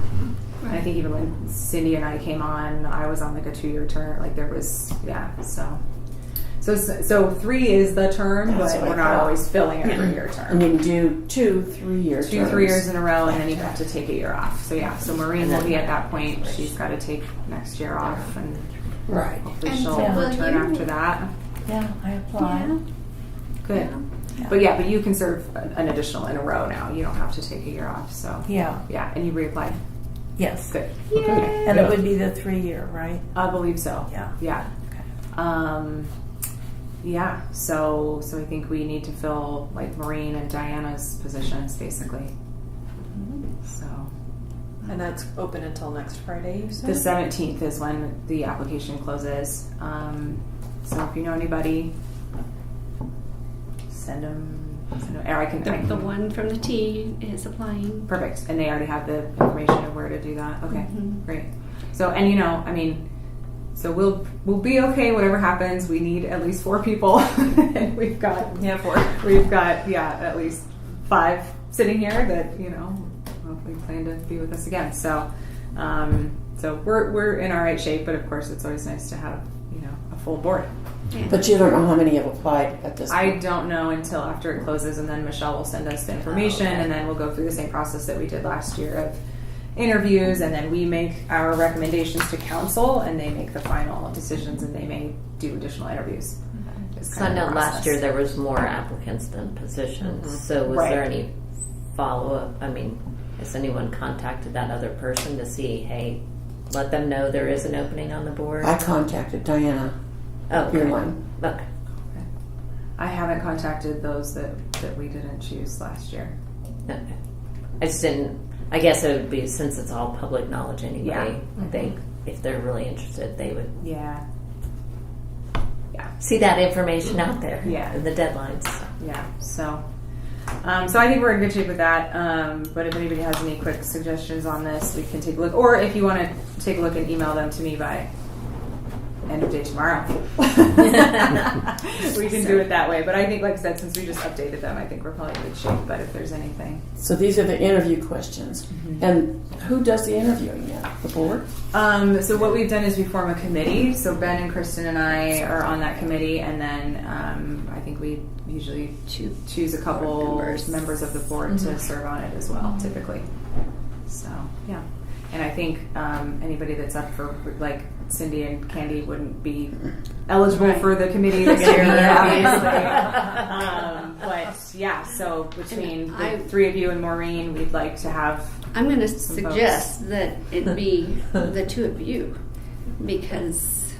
S4: And I think even when Cindy and I came on, I was on like a 2 year term. Like there was, yeah. So 3 is the term,
S2: That's
S4: but
S2: what I
S4: we're not
S2: thought.
S4: always filling a 3 year term.
S2: And you can do 2 3-year terms.
S4: 2 3 years in a row, and then you have to take a year off. So yeah, so Maureen will be at that point. She's got to take next year off, and
S2: Right.
S4: hopefully
S1: And
S4: she'll
S1: will
S4: return
S1: you?
S4: after that.
S7: Yeah, I applied.
S1: Yeah.
S4: Good. But you can serve an additional in a row now. You don't have to take a year off. So
S7: Yeah,
S4: yeah, and you reapplied.
S7: yes.
S4: Good.
S7: And it would be the 3-year, right?
S4: I believe so.
S7: Yeah.
S4: Yeah. Yeah. So I think we need to fill like Maureen and Diana's positions basically. So
S6: And that's open until next Friday, you said?
S4: the 17th is when the application closes. So if you know anybody, send them. Or I can.
S1: The one from the T is applying.
S4: Perfect. And they already have the information of where to do that. Okay,
S1: Mhm.
S4: great. So, and I mean, so we'll be okay whatever happens. We need at least 4 people, and we've got
S6: 4.
S4: We've got at least 5 sitting here that hopefully plan to be with us again. So, so we're in all right shape. But of course, it's always nice to have a full board.
S1: Yeah.
S2: But you don't know how many have applied at this
S4: I
S2: point.
S4: don't know until after it closes, and then Michelle will send us the information, and then we'll go through the same process that we did last year of interviews, and then we make our recommendations to council, and they make the final decisions, and they may do additional interviews. It's
S5: So I
S4: kind of
S5: know
S4: the
S5: last
S4: process.
S5: year there was more applicants than positions. So was
S4: Right.
S5: there any follow-up? I mean, has anyone contacted that other person to see, hey, let them know there is an opening on the board?
S2: I contacted Diana.
S5: Oh,
S2: Your
S5: okay.
S2: one.
S5: Okay.
S4: I haven't contacted those that we didn't choose last year.
S5: Okay. I just didn't. I guess it would be, since it's all public knowledge anyway.
S4: Yeah.
S5: I think if they're really interested, they would
S4: Yeah.
S5: see that information out there.
S4: Yeah.
S5: And the deadlines.
S4: Yeah. So I think we're in good shape with that. But if anybody has any quick suggestions on this, we can take a look. Or if you want to take a look and email them to me by end of day tomorrow. We can do it that way. But I think, like I said, since we just updated them, I think we're probably in good shape. But if there's anything.
S2: So these are the interview questions. And who does the interviewing now? The board?
S4: So what we've done is we form a committee. So Ben and Kristen and I are on that committee, and then I think we usually choose a couple members of the board to serve on it as well, typically. So yeah, and I think anybody that's up for like Cindy and Candy wouldn't be eligible
S1: Right.
S4: for the committee this year, obviously. But yeah, so between
S1: And I-
S4: the three of you and Maureen, we'd like to have.
S1: I'm going to
S4: Some
S1: suggest that it be the two of you because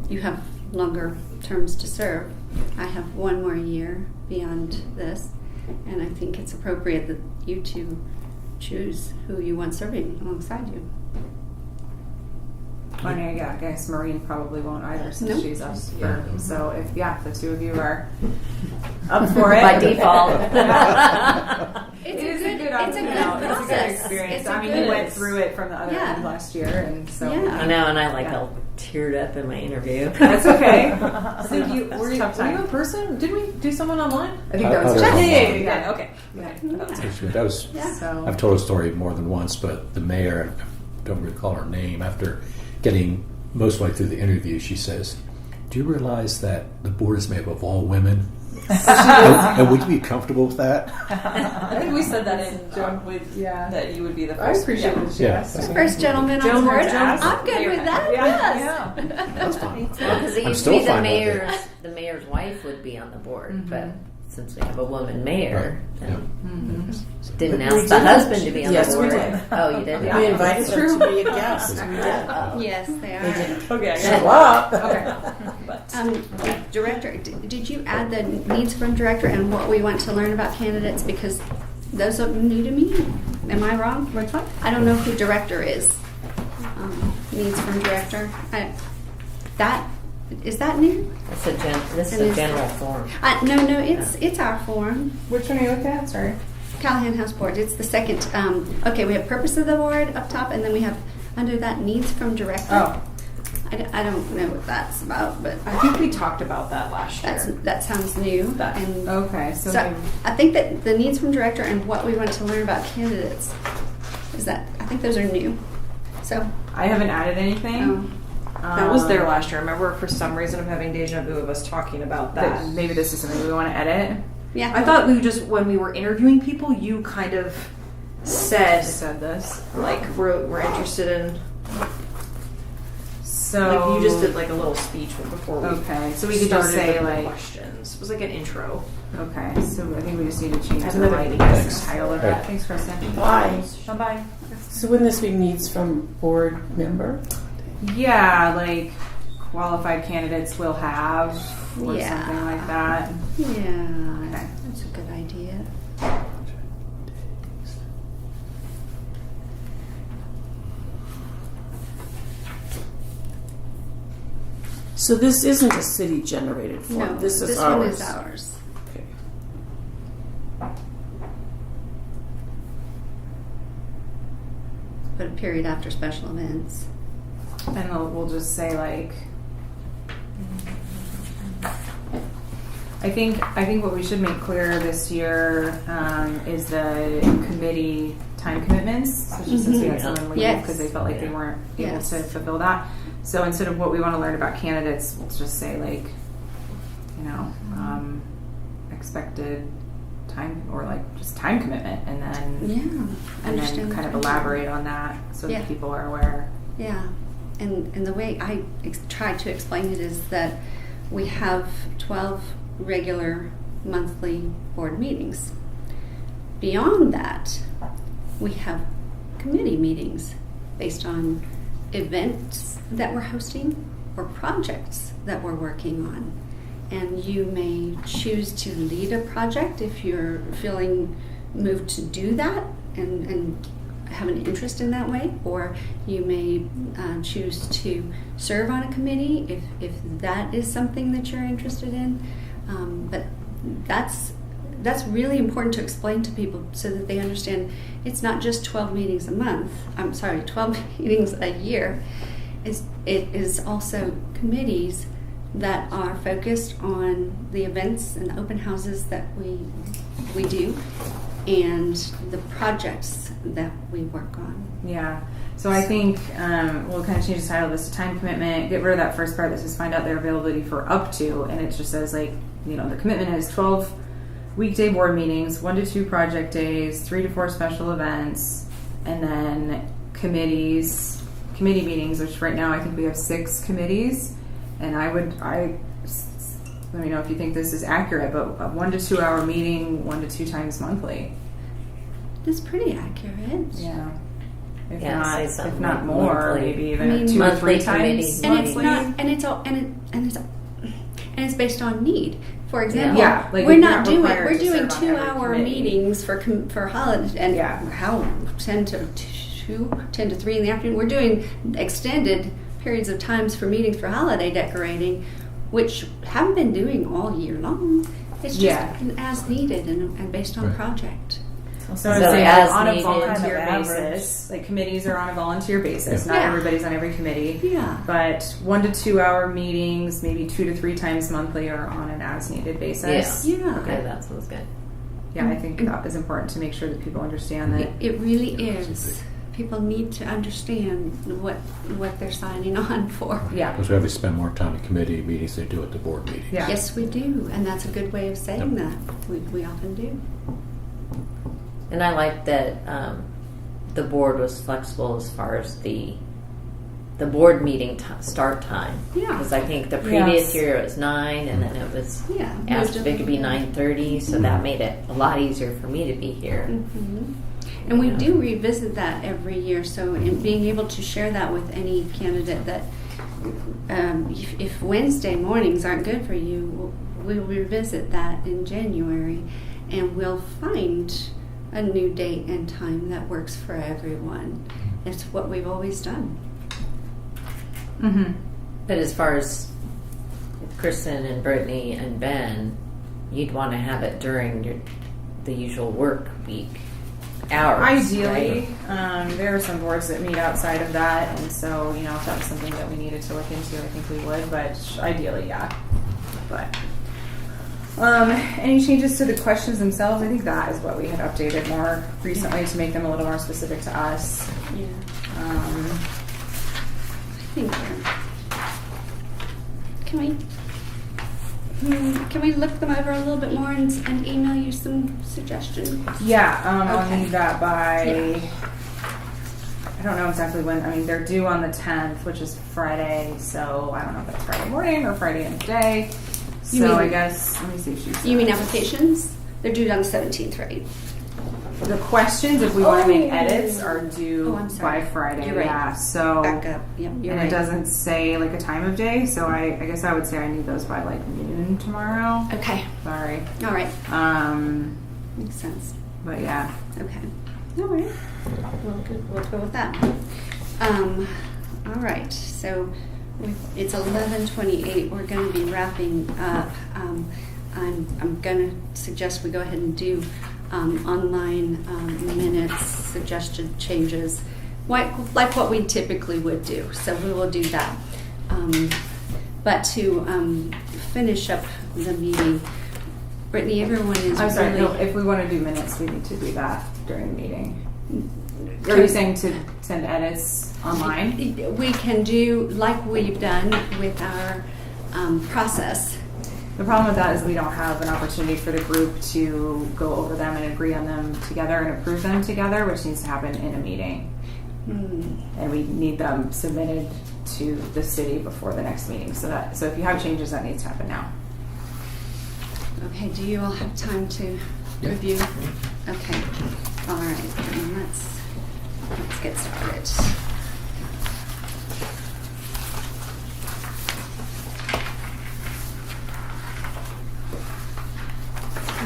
S1: you have longer terms to serve. I have one more year beyond this, and I think it's appropriate that you two choose who you want serving alongside you.
S4: I mean, yeah, I guess Maureen probably won't either since
S1: Nope.
S4: she's up here. So if the two of you are up for it
S5: By default.
S4: It is a good
S1: it's a good
S4: It's a good
S1: process.
S4: experience.
S1: It's a
S4: I mean,
S1: good-
S4: we went through it from the other
S1: Yeah.
S4: end last year, and so
S1: Yeah.
S5: I know, and I
S4: Yeah.
S5: all teared up in my interview.
S4: that's okay.
S6: Cindy, were you
S4: Tough time.
S6: in person? Did we do someone online?
S4: I think that was
S3: Others
S4: just
S3: online.
S6: Yeah. Okay.
S3: That was.
S1: Yeah.
S4: So
S3: I've told a story more than once, but the mayor, I don't recall her name, after getting most way through the interview, she says, "Do you realize that the board is made up of all women?" and would you be comfortable with that?
S6: I think we said that in with
S4: yeah.
S6: that you would be the
S4: I
S6: first.
S4: appreciate
S6: yeah.
S4: that she
S3: Yeah.
S4: asked.
S1: The first gentleman on
S6: Joan-
S1: board.
S6: Joan-
S1: I'm good with that.
S6: Yeah.
S1: Yes.
S3: That's fine.
S5: Because it
S3: I'm
S5: used to
S3: still
S5: be the
S3: fine with it.
S5: mayor's wife would be on the board, but since we have a woman mayor,
S3: Right.
S5: then
S3: Yeah.
S5: didn't
S2: We
S5: ask the
S2: did.
S5: husband to be on
S2: Yes,
S5: the
S2: we
S5: board.
S2: did.
S5: Oh, you did?
S2: We invited them to be a guest. We did.
S1: Yes, they
S2: They
S1: are.
S2: didn't
S6: Okay.
S2: show up.
S4: Okay.
S1: Director, did you add the needs from director and what we want to learn about candidates? Because those are new to me. Am I wrong?
S4: Which one?
S1: I don't know who director is. Needs from director. Is that new?
S5: This is
S1: And
S5: a
S1: is-
S5: general form.
S1: No, it's our form.
S4: Which one are you looking at? Sorry.
S1: Callahan House Board. It's the second. Okay, we have purpose of the board up top, and then we have under that needs from director.
S4: Oh,
S1: I don't know what that's about, but
S6: I think we talked about that last year.
S1: that sounds new.
S6: That-
S1: And
S4: okay. So,
S1: so
S4: maybe-
S1: I think that the needs from director and what we want to learn about candidates is that I think those are new. So
S4: I haven't added anything.
S6: That was there last year. I remember for some reason I'm having deja vu of us talking about that.
S4: But maybe this is something we want to edit.
S1: yeah,
S6: I thought we just when we were interviewing people, you kind of said
S4: Said this.
S6: like we're interested in
S4: So
S6: like you just did like a little speech before we
S4: Okay, so we could just
S6: started
S4: say
S6: with the
S4: like
S6: questions. It was like an intro.
S4: okay. So I think we just need to change
S6: Have
S4: the
S6: another
S4: lighting
S6: meeting.
S3: Thanks.
S4: title of
S3: Right.
S4: that. Thanks, Kristen.
S2: Why?
S6: Bye bye.
S2: So wouldn't this be needs from board member?
S4: Yeah, like qualified candidates will have or
S1: Yeah.
S4: something like that.
S1: yeah,
S4: Okay.
S1: that's a good idea.
S2: So this isn't a city generated form.
S1: No,
S2: this is
S1: this
S2: ours.
S1: one is ours.
S2: Okay.
S1: Put a period after special events.
S4: And we'll just say like I think what we should make clear this year is the committee time commitments, especially since we had someone leave
S1: Yes.
S4: because they felt like they weren't able
S1: Yes.
S4: to fulfill that. So instead of what we want to learn about candidates, let's just say like, expected time or like just time commitment, and then
S1: Yeah, understand.
S4: kind of
S1: the
S4: elaborate on that so
S1: Yeah.
S4: that people are aware.
S1: Yeah, and the way I try to explain it is that we have 12 regular monthly board meetings. Beyond that, we have committee meetings based on events that we're hosting or projects that we're working on. And you may choose to lead a project if you're feeling moved to do that and have an interest in that way, or you may choose to serve on a committee if that is something that you're interested in. But that's really important to explain to people so that they understand it's not just 12 meetings a month. 12 meetings a year. It is also committees that are focused on the events and the open houses that we do and the projects that we work on.
S4: Yeah. So I think we'll kind of change the title of this to time commitment. Get rid of that first part that says find out their availability for up to, and it just says like, the commitment is 12 weekday board meetings, 1 to 2 project days, 3 to 4 special events, and then committees committee meetings, which right now I think we have 6 committees, and let me know if you think this is accurate, but a 1 to 2 hour meeting 1 to 2 times monthly.
S1: It's pretty accurate.
S4: Yeah.
S5: Yeah, say
S4: If
S5: something
S4: not
S5: like
S4: more,
S5: monthly.
S4: maybe even
S1: I mean,
S4: 2 or 3
S5: monthly
S4: times
S5: committees.
S1: And it's
S4: monthly.
S1: not, and it's all, and it's based on need. For example,
S4: Yeah, like
S1: we're
S4: you're
S1: not
S4: not
S1: doing
S4: required
S1: we're
S4: to
S1: doing
S4: serve on every
S1: 2-hour
S4: committee.
S1: meetings for holidays and
S4: Yeah.
S1: how 10 to 3 in the afternoon. We're doing extended periods of times for meetings for holiday decorating, which haven't been doing all year long. It's just
S4: Yeah.
S1: as needed and based on
S3: Right.
S1: project.
S4: So I'm
S5: So
S4: saying
S5: as
S4: on a
S5: needed.
S4: volunteer
S7: Kind of
S4: basis, like committees are on a volunteer basis. Not
S1: Yeah.
S4: everybody's on every committee.
S1: Yeah.
S4: But 1 to 2 hour meetings, maybe 2 to 3 times monthly, are on an as needed basis.
S1: Yeah.
S5: Okay, that sounds good.
S4: Yeah, I think that is important to make sure that people understand that.
S1: It really is. People need to understand what they're signing on for.
S4: Yeah.
S3: Because we have to spend more time at committee meetings than we do at the board meetings.
S4: Yeah.
S1: Yes, we do, and that's a good way of saying that. We often do.
S5: And I like that the board was flexible as far as the board meeting start time.
S1: Yeah.
S5: Because I think the previous
S7: Yes.
S5: year it was 9, and then it was
S1: Yeah.
S5: asked if it could be 9:30, so that made it a lot easier for me to be here.
S1: Mhm. And we do revisit that every year, so in being able to share that with any candidate that if Wednesday mornings aren't good for you, we'll revisit that in January, and we'll find a new date and time that works for everyone. It's what we've always done.
S4: Mm-hmm.
S5: But as far as Kristen and Brittany and Ben, you'd want to have it during the usual work week hours.
S4: Ideally,
S5: right?
S4: there are some boards that meet outside of that, and so if that was something that we needed to look into, I think we would. But ideally, yeah. But any changes to the questions themselves? I think that is what we had updated more recently to make them a little more specific to us.
S1: Yeah. I think can we look them over a little bit more and email you some suggestions?
S4: Yeah, I'll
S1: Okay.
S4: need that by.
S1: Yeah.
S4: I don't know exactly when. I mean, they're due on the 10th, which is Friday. So I don't know if that's Friday morning or Friday in the day.
S1: You
S4: So
S1: mean-
S4: I guess let me see if she's.
S1: You mean applications? They're due on the 17th, right?
S4: The questions, if we want to make
S1: Oh.
S4: edits, are due
S1: Oh, I'm sorry.
S4: by Friday.
S1: You're right.
S4: Yeah. So.
S1: Back up. Yep, you're
S4: And
S1: right.
S4: it doesn't say like a time of day, so I guess I would say I need those by like noon tomorrow.
S1: Okay.
S4: Sorry.
S1: All right. Makes sense.
S4: But yeah.
S1: Okay. All right. We'll go with that. All right. So it's 11:28. We're going to be wrapping up. I'm going to suggest we go ahead and do online minutes, suggested changes, like what we typically would do. So we will do that. But to finish up the meeting, Brittany, everyone is
S4: I'm sorry.
S1: really.
S4: No, if we want to do minutes, we need to do that during the meeting. Are you saying to send edits online?
S1: We can do like we've done with our process.
S4: The problem with that is we don't have an opportunity for the group to go over them and agree on them together and approve them together, which needs to happen in a meeting. And we need them submitted to the city before the next meeting. So if you have changes, that needs to happen now.
S1: Okay, do you all have time to review? Okay, all right, then let's get started.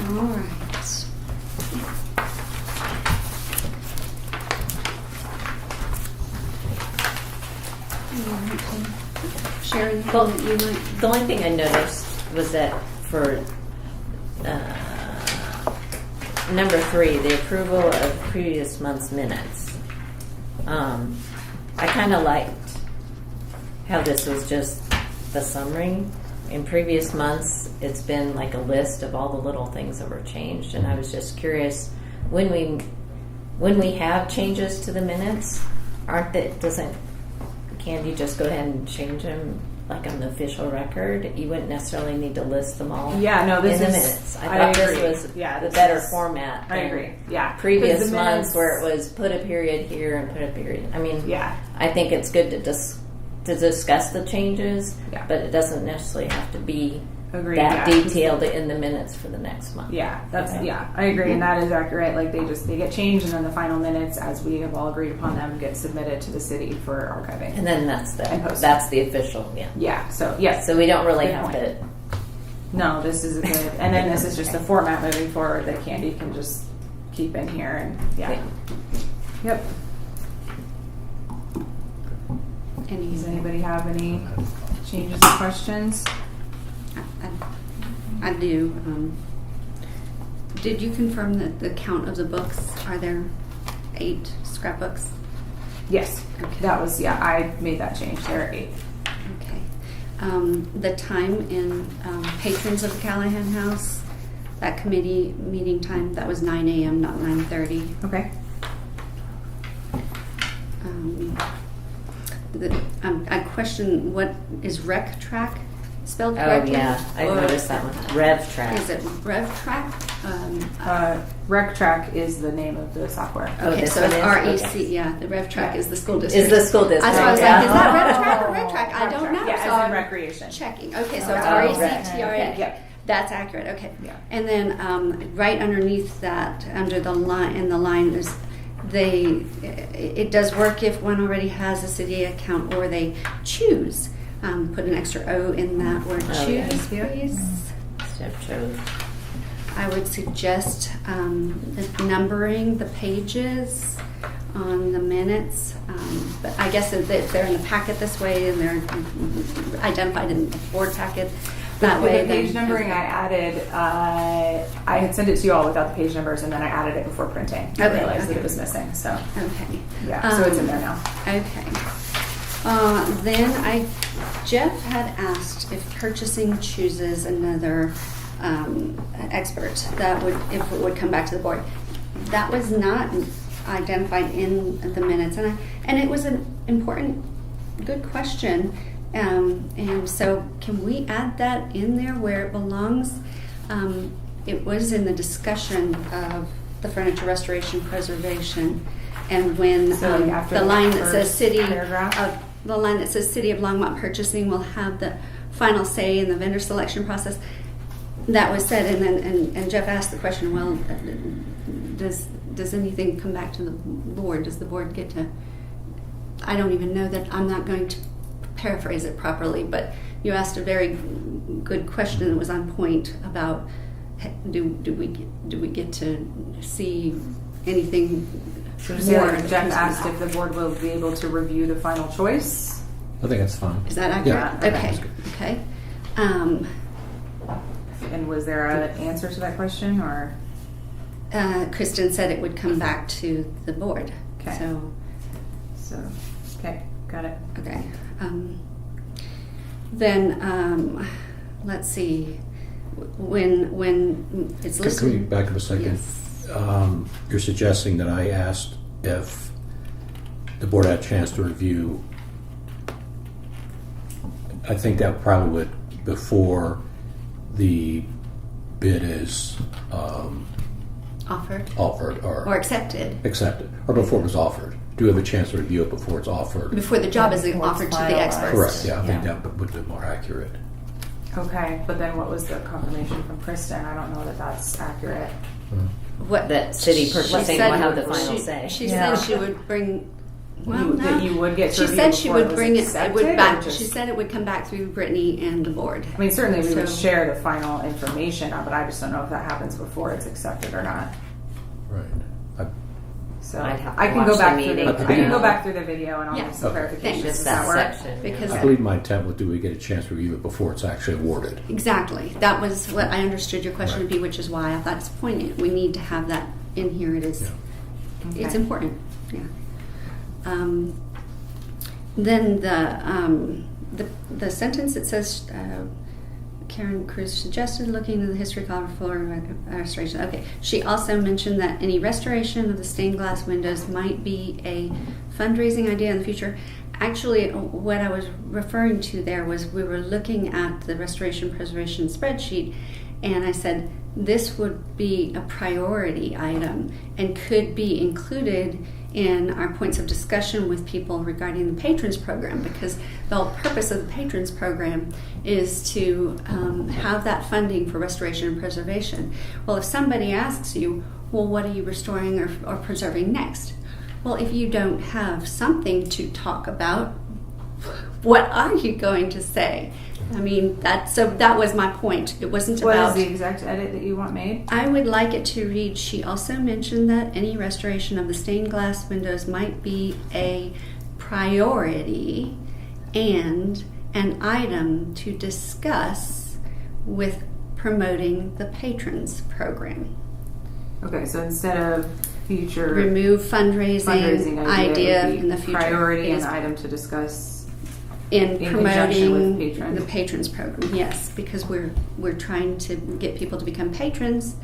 S1: All right. Sharon,
S5: Well,
S1: that you might.
S5: The only thing I noticed was that for number 3, the approval of previous month's minutes, I kind of liked how this was just the summary. In previous months, it's been like a list of all the little things that were changed, and I was just curious when we have changes to the minutes, doesn't Candy just go ahead and change them like on the official record? You wouldn't necessarily need to list them all.
S4: Yeah, no, this
S5: in the
S4: is-
S5: minutes. I
S4: I
S5: thought
S4: agree.
S5: this was
S4: Yeah,
S5: the
S4: this
S5: better
S4: is-
S5: format.
S4: I
S5: than
S4: agree. Yeah.
S5: Previous
S4: 'Cause the
S5: months
S4: minutes-
S5: where it was put a period here and put a period. I mean,
S4: Yeah.
S5: I think it's good to discuss the changes,
S4: Yeah.
S5: but it doesn't necessarily have to be
S4: Agreed.
S5: that
S4: yeah.
S5: detailed in the minutes for the next month.
S4: Yeah, that's
S5: Okay.
S4: yeah, I agree, and that is accurate. Like they get changed, and then the final minutes, as we have all agreed upon them, get submitted to the city for archiving.
S5: And then that's
S4: And posted.
S5: that's the official, yeah.
S4: Yeah. So yes.
S5: So we don't really
S4: Good
S5: have
S4: point.
S5: to.
S4: No, this is a good, and then this is just a format moving forward that Candy can just keep in here, and yeah. Yep. Does anybody have any changes or questions?
S1: I do. Did you confirm that the count of the books, are there 8 scrapbooks?
S4: Yes.
S1: Okay.
S4: That was I made that change. There are 8.
S1: Okay. The time in patrons of the Callahan House, that committee meeting time, that was 9 a.m., not 9:30.
S4: Okay.
S1: I question, what is rec track spelled
S5: Oh
S1: correctly?
S5: yeah, I
S1: Or
S5: noticed that one. Rev track.
S1: Is it rev track?
S4: RecTrack is the name of the software.
S5: Oh,
S1: Okay,
S5: this
S1: so
S5: one
S1: it's
S5: is?
S1: REC.
S5: Okay.
S1: Yeah, the rev track
S4: Yeah.
S1: is the school district.
S5: Is the school district?
S1: That's why I was
S5: yeah.
S1: like, is that rev track or red track? I don't
S4: RecTrack.
S1: know.
S4: Yeah,
S1: so
S4: as in
S1: I'm
S4: recreation.
S1: checking. Okay, so it's
S5: Oh,
S1: RECTRA.
S5: right.
S4: Yep.
S1: That's accurate. Okay.
S4: Yeah.
S1: And then right underneath that, under the line, in the line is it does work if one already has a city account or they choose. Put an extra O in that word
S5: Oh, yeah.
S1: choose, please.
S5: Step chose.
S1: I would suggest numbering the pages on the minutes, but I guess if they're in the packet this way and they're identified in the board packet that way.
S4: The page
S1: then-
S4: numbering I added, I had sent it to you all without the page numbers, and then I added it before printing. I
S1: Okay,
S4: realized that
S1: okay.
S4: it was missing, so
S1: Okay.
S4: yeah, so it's in there now.
S1: Okay. Then Jeff had asked if purchasing chooses another expert if it would come back to the board. That was not identified in the minutes, and it was an important, good question. And so, can we add that in there where it belongs? It was in the discussion of the furniture restoration preservation, and when
S4: So, like, after
S1: the
S4: the
S1: line that says
S4: first
S1: city
S4: paragraph?
S1: of the line that says City of Longmont Purchasing will have the final say in the vendor selection process. That was said, and then and Jeff asked the question, well, does anything come back to the board? Does the board get to? I don't even know that. I'm not going to paraphrase it properly, but you asked a very good question that was on point about do we get to see anything
S4: So
S1: more?
S4: Jeff asked if the board will be able to review the final choice.
S3: I think that's fine.
S1: Is that accurate?
S3: Yeah.
S1: Okay. Okay.
S4: And was there an answer to that question, or?
S1: Kristen said it would come back to the board.
S4: Okay.
S1: So,
S4: Okay, got it.
S1: okay. Then let's see. When it's
S3: Can we
S1: listed.
S3: back up a second? You're suggesting that I asked if the board had a chance to review. I think that probably would before the bid is
S1: Offered
S3: offered
S1: or
S3: or
S1: accepted
S3: accepted, or before it was offered. Do we have a chance to review it before it's offered?
S1: before the job is
S7: Before it's
S1: offered to the
S7: finalized.
S1: experts.
S3: Correct. Yeah, I think
S7: Yeah.
S3: that would be more accurate.
S4: Okay, but then what was the confirmation from Kristen? I don't know that that's accurate.
S1: What
S5: That city
S1: she
S5: purchasing
S1: said
S5: will have the final
S1: she-
S5: say.
S1: She
S7: Yeah.
S1: said she would bring. Well,
S4: That
S1: no.
S4: you would get to
S1: She
S4: review
S1: said she
S4: before it
S1: would
S4: was
S1: bring it. It
S4: accepted,
S1: would
S4: or
S1: back.
S4: just-
S1: She said it would come back through Brittany and the board.
S4: I mean, certainly we would
S1: So-
S4: share the final information, but I just don't know if that happens before it's accepted or not.
S3: Right.
S4: So
S5: I'd have to
S4: I can
S5: watch
S4: go
S5: the
S4: back through
S5: meeting
S4: the, I can
S3: to
S4: go
S5: know.
S4: back through the video and I'll
S1: Yeah.
S4: give some
S3: Okay.
S4: clarifications.
S1: Thanks.
S4: Does
S5: Just
S4: that
S5: that
S4: work?
S5: section.
S1: Because
S3: I believe my intent was, do we get a chance to review it before it's actually awarded?
S1: Exactly. That was what I understood your question to be, which is why I thought it's poignant. We need to have that in here. It is.
S3: Yeah.
S1: It's
S4: Okay.
S1: important. Yeah. Then the sentence that says Karen Cruz suggested looking into the history of floor restoration. Okay. She also mentioned that any restoration of the stained glass windows might be a fundraising idea in the future. Actually, what I was referring to there was we were looking at the restoration preservation spreadsheet, and I said this would be a priority item and could be included in our points of discussion with people regarding the patrons program, because the whole purpose of the patrons program is to have that funding for restoration and preservation. Well, if somebody asks you, well, what are you restoring or preserving next? Well, if you don't have something to talk about, what are you going to say? I mean, that was my point. It wasn't
S4: What
S1: about...
S4: is the exact edit that you want made?
S1: I would like it to read, she also mentioned that any restoration of the stained glass windows might be a priority and an item to discuss with promoting the patrons program.
S4: Okay, so instead of future
S1: Remove fundraising idea
S4: it would be
S1: in the future.
S4: priority
S1: Yes.
S4: and item to discuss
S1: In
S4: conjunction with
S1: promoting
S4: patrons.
S1: the patrons program, yes, because we're trying to get people to become patrons.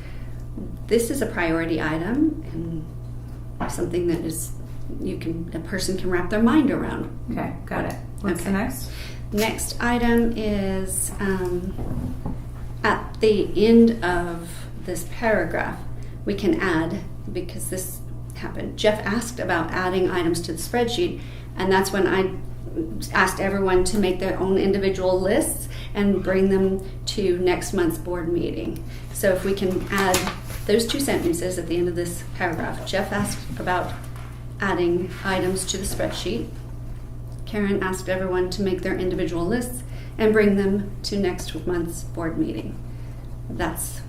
S1: This is a priority item and something that is a person can wrap their mind around.
S4: Okay, got it. What's the
S1: Okay.
S4: next?
S1: Next item is at the end of this paragraph, we can add, because this happened, Jeff asked about adding items to the spreadsheet, and that's when I asked everyone to make their own individual lists and bring them to next month's board meeting. So if we can add those two sentences at the end of this paragraph. Jeff asked about adding items to the spreadsheet. Karen asked everyone to make their individual lists and bring them to next month's board meeting. That's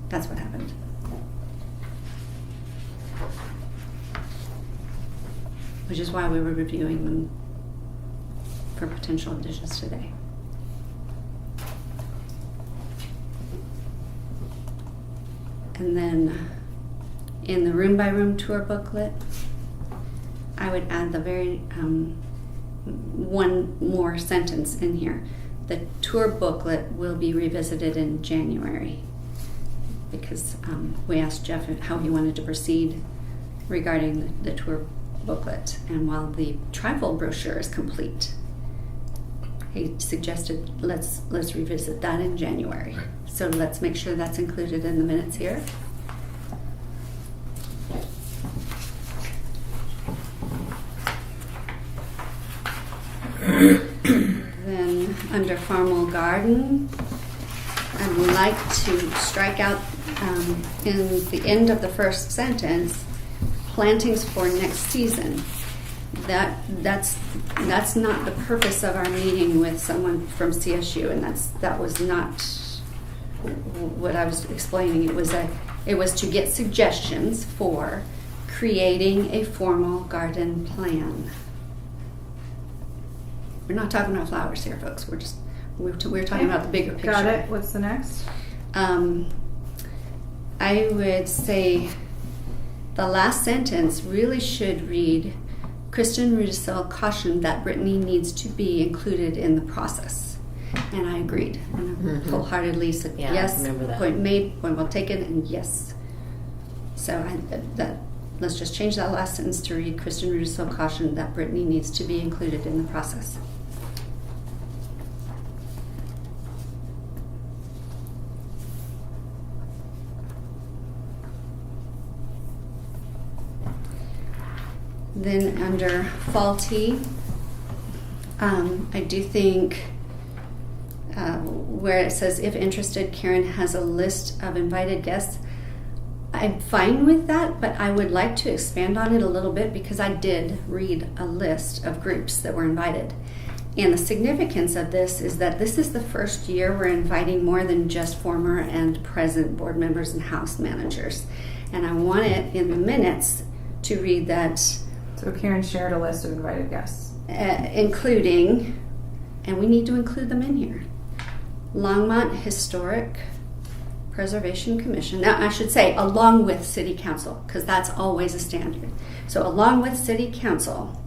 S1: what happened. Which is why we were reviewing them for potential additions today. And then in the room by room tour booklet, I would add the very one more sentence in here. The tour booklet will be revisited in January, because we asked Jeff how he wanted to proceed regarding the tour booklet, and while the tribal brochure is complete, he suggested let's revisit that in January. So let's make sure that's included in the minutes here. Then under formal garden, I'd like to strike out in the end of the first sentence, plantings for next season. That's not the purpose of our meeting with someone from CSU, and that was not what I was explaining. It was to get suggestions for creating a formal garden plan. We're not talking about flowers here, folks. We're talking about the bigger picture.
S4: Got it. What's the next?
S1: I would say the last sentence really should read, Kristen Rudisill cautioned that Brittany needs to be included in the process. And I agreed. And I wholeheartedly said,
S5: Yeah, I
S1: yes,
S5: remember that.
S1: point made, point well taken, and yes. So let's just change that last sentence to read, Kristen Rudisill cautioned that Brittany needs to be included in the process. Then under faulty, I do think where it says, if interested, Karen has a list of invited guests. I'm fine with that, but I would like to expand on it a little bit, because I did read a list of groups that were invited. And the significance of this is that this is the first year we're inviting more than just former and present board members and house managers. And I want it in the minutes to read that
S4: So Karen shared a list of invited guests.
S1: including, and we need to include them in here, Longmont Historic Preservation Commission. Now, I should say along with City Council, because that's always a standard. So along with City Council,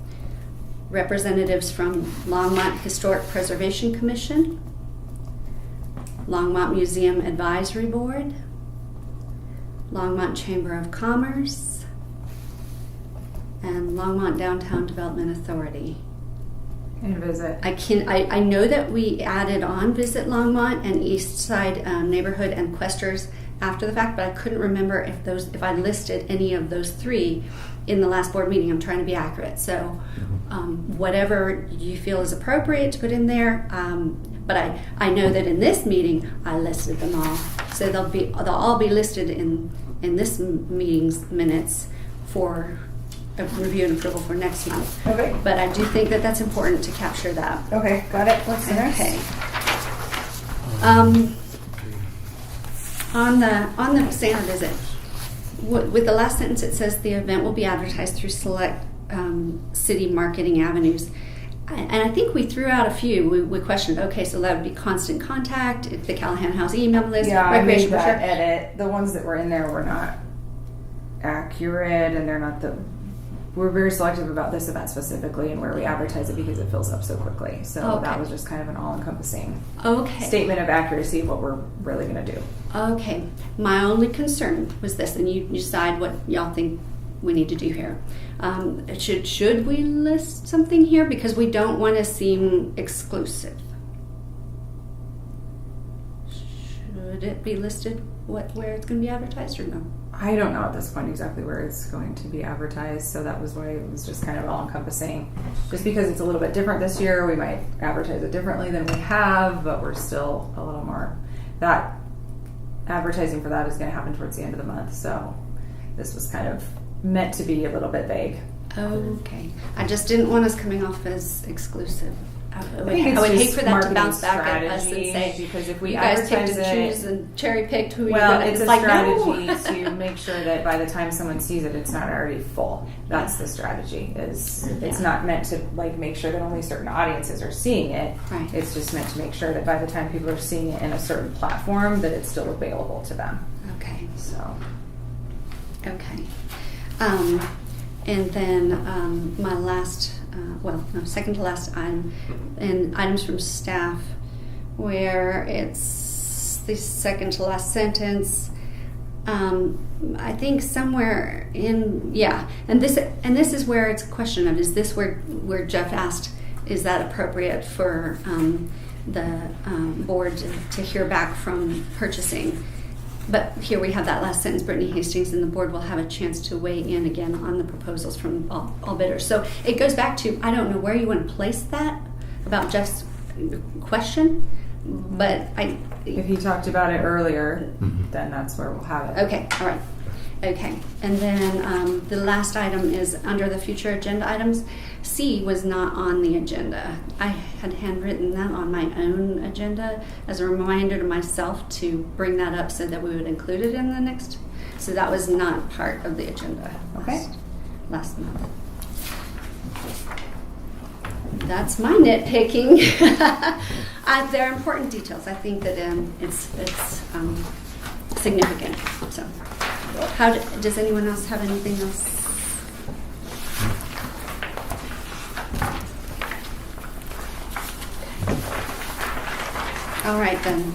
S1: representatives from Longmont Historic Preservation Commission, Longmont Museum Advisory Board, Longmont Chamber of Commerce, and Longmont Downtown Development Authority.
S4: And visit.
S1: I know that we added on Visit Longmont and East Side Neighborhood and Questers after the fact, but I couldn't remember if I listed any of those three in the last board meeting. I'm trying to be accurate. So whatever you feel is appropriate to put in there. But I know that in this meeting I listed them all. So they'll all be listed in this meeting's minutes for a review and approval for next month.
S4: Okay.
S1: But I do think that that's important to capture that.
S4: Okay, got it. What's the next?
S1: Okay. On the Santa visit, with the last sentence it says the event will be advertised through select city marketing avenues. And I think we threw out a few. We questioned, okay, so that would be constant contact, the Callahan House email list,
S4: Yeah, I made
S1: recreation
S4: that
S1: brochure.
S4: edit. The ones that were in there were not accurate, and they're not the. We're very selective about this event specifically and where we advertise it because it fills up so quickly. So
S1: Okay.
S4: that was just kind of an all-encompassing
S1: Okay.
S4: statement of accuracy of what we're really going to do.
S1: Okay. My only concern was this, and you decide what y'all think we need to do here. Should we list something here because we don't want to seem exclusive? Should it be listed where it's going to be advertised or no?
S4: I don't know at this point exactly where it's going to be advertised, so that was why it was just kind of all-encompassing. Just because it's a little bit different this year, we might advertise it differently than we have, but we're still a little more. That advertising for that is going to happen towards the end of the month, so this was kind of meant to be a little bit vague.
S1: Okay. I just didn't want us coming off as exclusive. I would
S4: think it's
S1: hate
S4: just
S1: for that to
S4: marketing
S1: bounce back at us and
S4: strategy,
S1: say,
S4: because if we
S1: you guys picked
S4: advertise
S1: and
S4: it-
S1: choose and cherry picked who
S4: Well,
S1: you're going
S4: it's
S1: to.
S4: a
S1: Like,
S4: strategy
S1: no.
S4: to make sure that by the time someone sees it, it's not already full. That's the strategy. It's not meant to like make sure that only certain audiences are seeing it.
S1: Right.
S4: It's just meant to make sure that by the time people are seeing it in a certain platform, that it's still available to them.
S1: Okay.
S4: So
S1: Okay. And then my last, second to last item, and items from staff, where it's the second to last sentence. I think somewhere in and this is where it's a question of, is this where Jeff asked, is that appropriate for the board to hear back from purchasing? But here we have that last sentence, Brittany Hastings and the board will have a chance to weigh in again on the proposals from all bidders. So it goes back to, I don't know where you want to place that about Jeff's question, but
S4: if he talked about it earlier, then that's where we'll have it.
S1: okay, all right. Okay, and then the last item is under the future agenda items. C was not on the agenda. I had handwritten that on my own agenda as a reminder to myself to bring that up so that we would include it in the next. So that was not part of the agenda.
S4: Okay.
S1: Last month. That's my nitpicking. They're important details. I think that it's significant. So, does anyone else have anything else? All right then.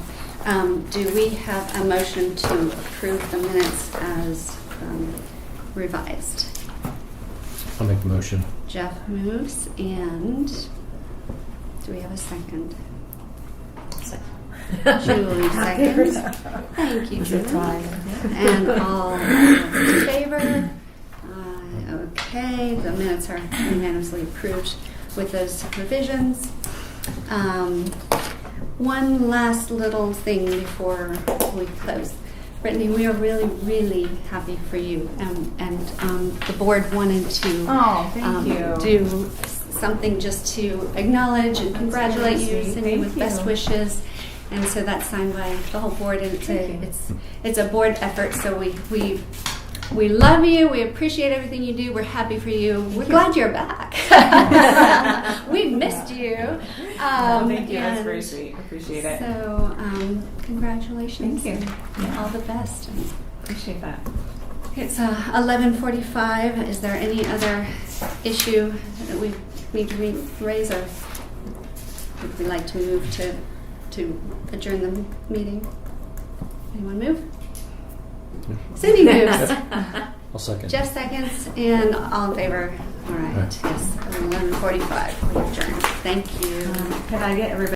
S1: Do we have a motion to approve the minutes as revised?
S3: I'll make the motion.
S1: Jeff moves, and do we have a second? Julie seconds. Thank you, Julie. And all in favor? Okay, the minutes are unanimously approved with those revisions. One last little thing before we close. Brittany, we are really, really happy for you. And the board wanted to
S4: Thank you.
S1: do something just to acknowledge and congratulate
S4: really
S1: you,
S4: sweet.
S1: send you with
S4: Thank
S1: best
S4: you.
S1: wishes. And so that's signed by the whole board, and it's a board effort. So we love you. We appreciate everything you do. We're happy for you. We're glad you're back. We missed you.
S4: Thank you. That's
S1: and
S4: very sweet. Appreciate it.
S1: So congratulations.
S4: Thank you.
S1: And all the best.
S4: Appreciate that.
S1: It's 11:45. Is there any other issue that we need to raise, or would we like to move to adjourn the meeting? Anyone move? Cindy moves.
S3: I'll second.
S1: Jeff seconds, and all in favor. All right.
S3: Right.
S1: Yes, 11:45. We adjourn. Thank you.
S4: Can I get everybody?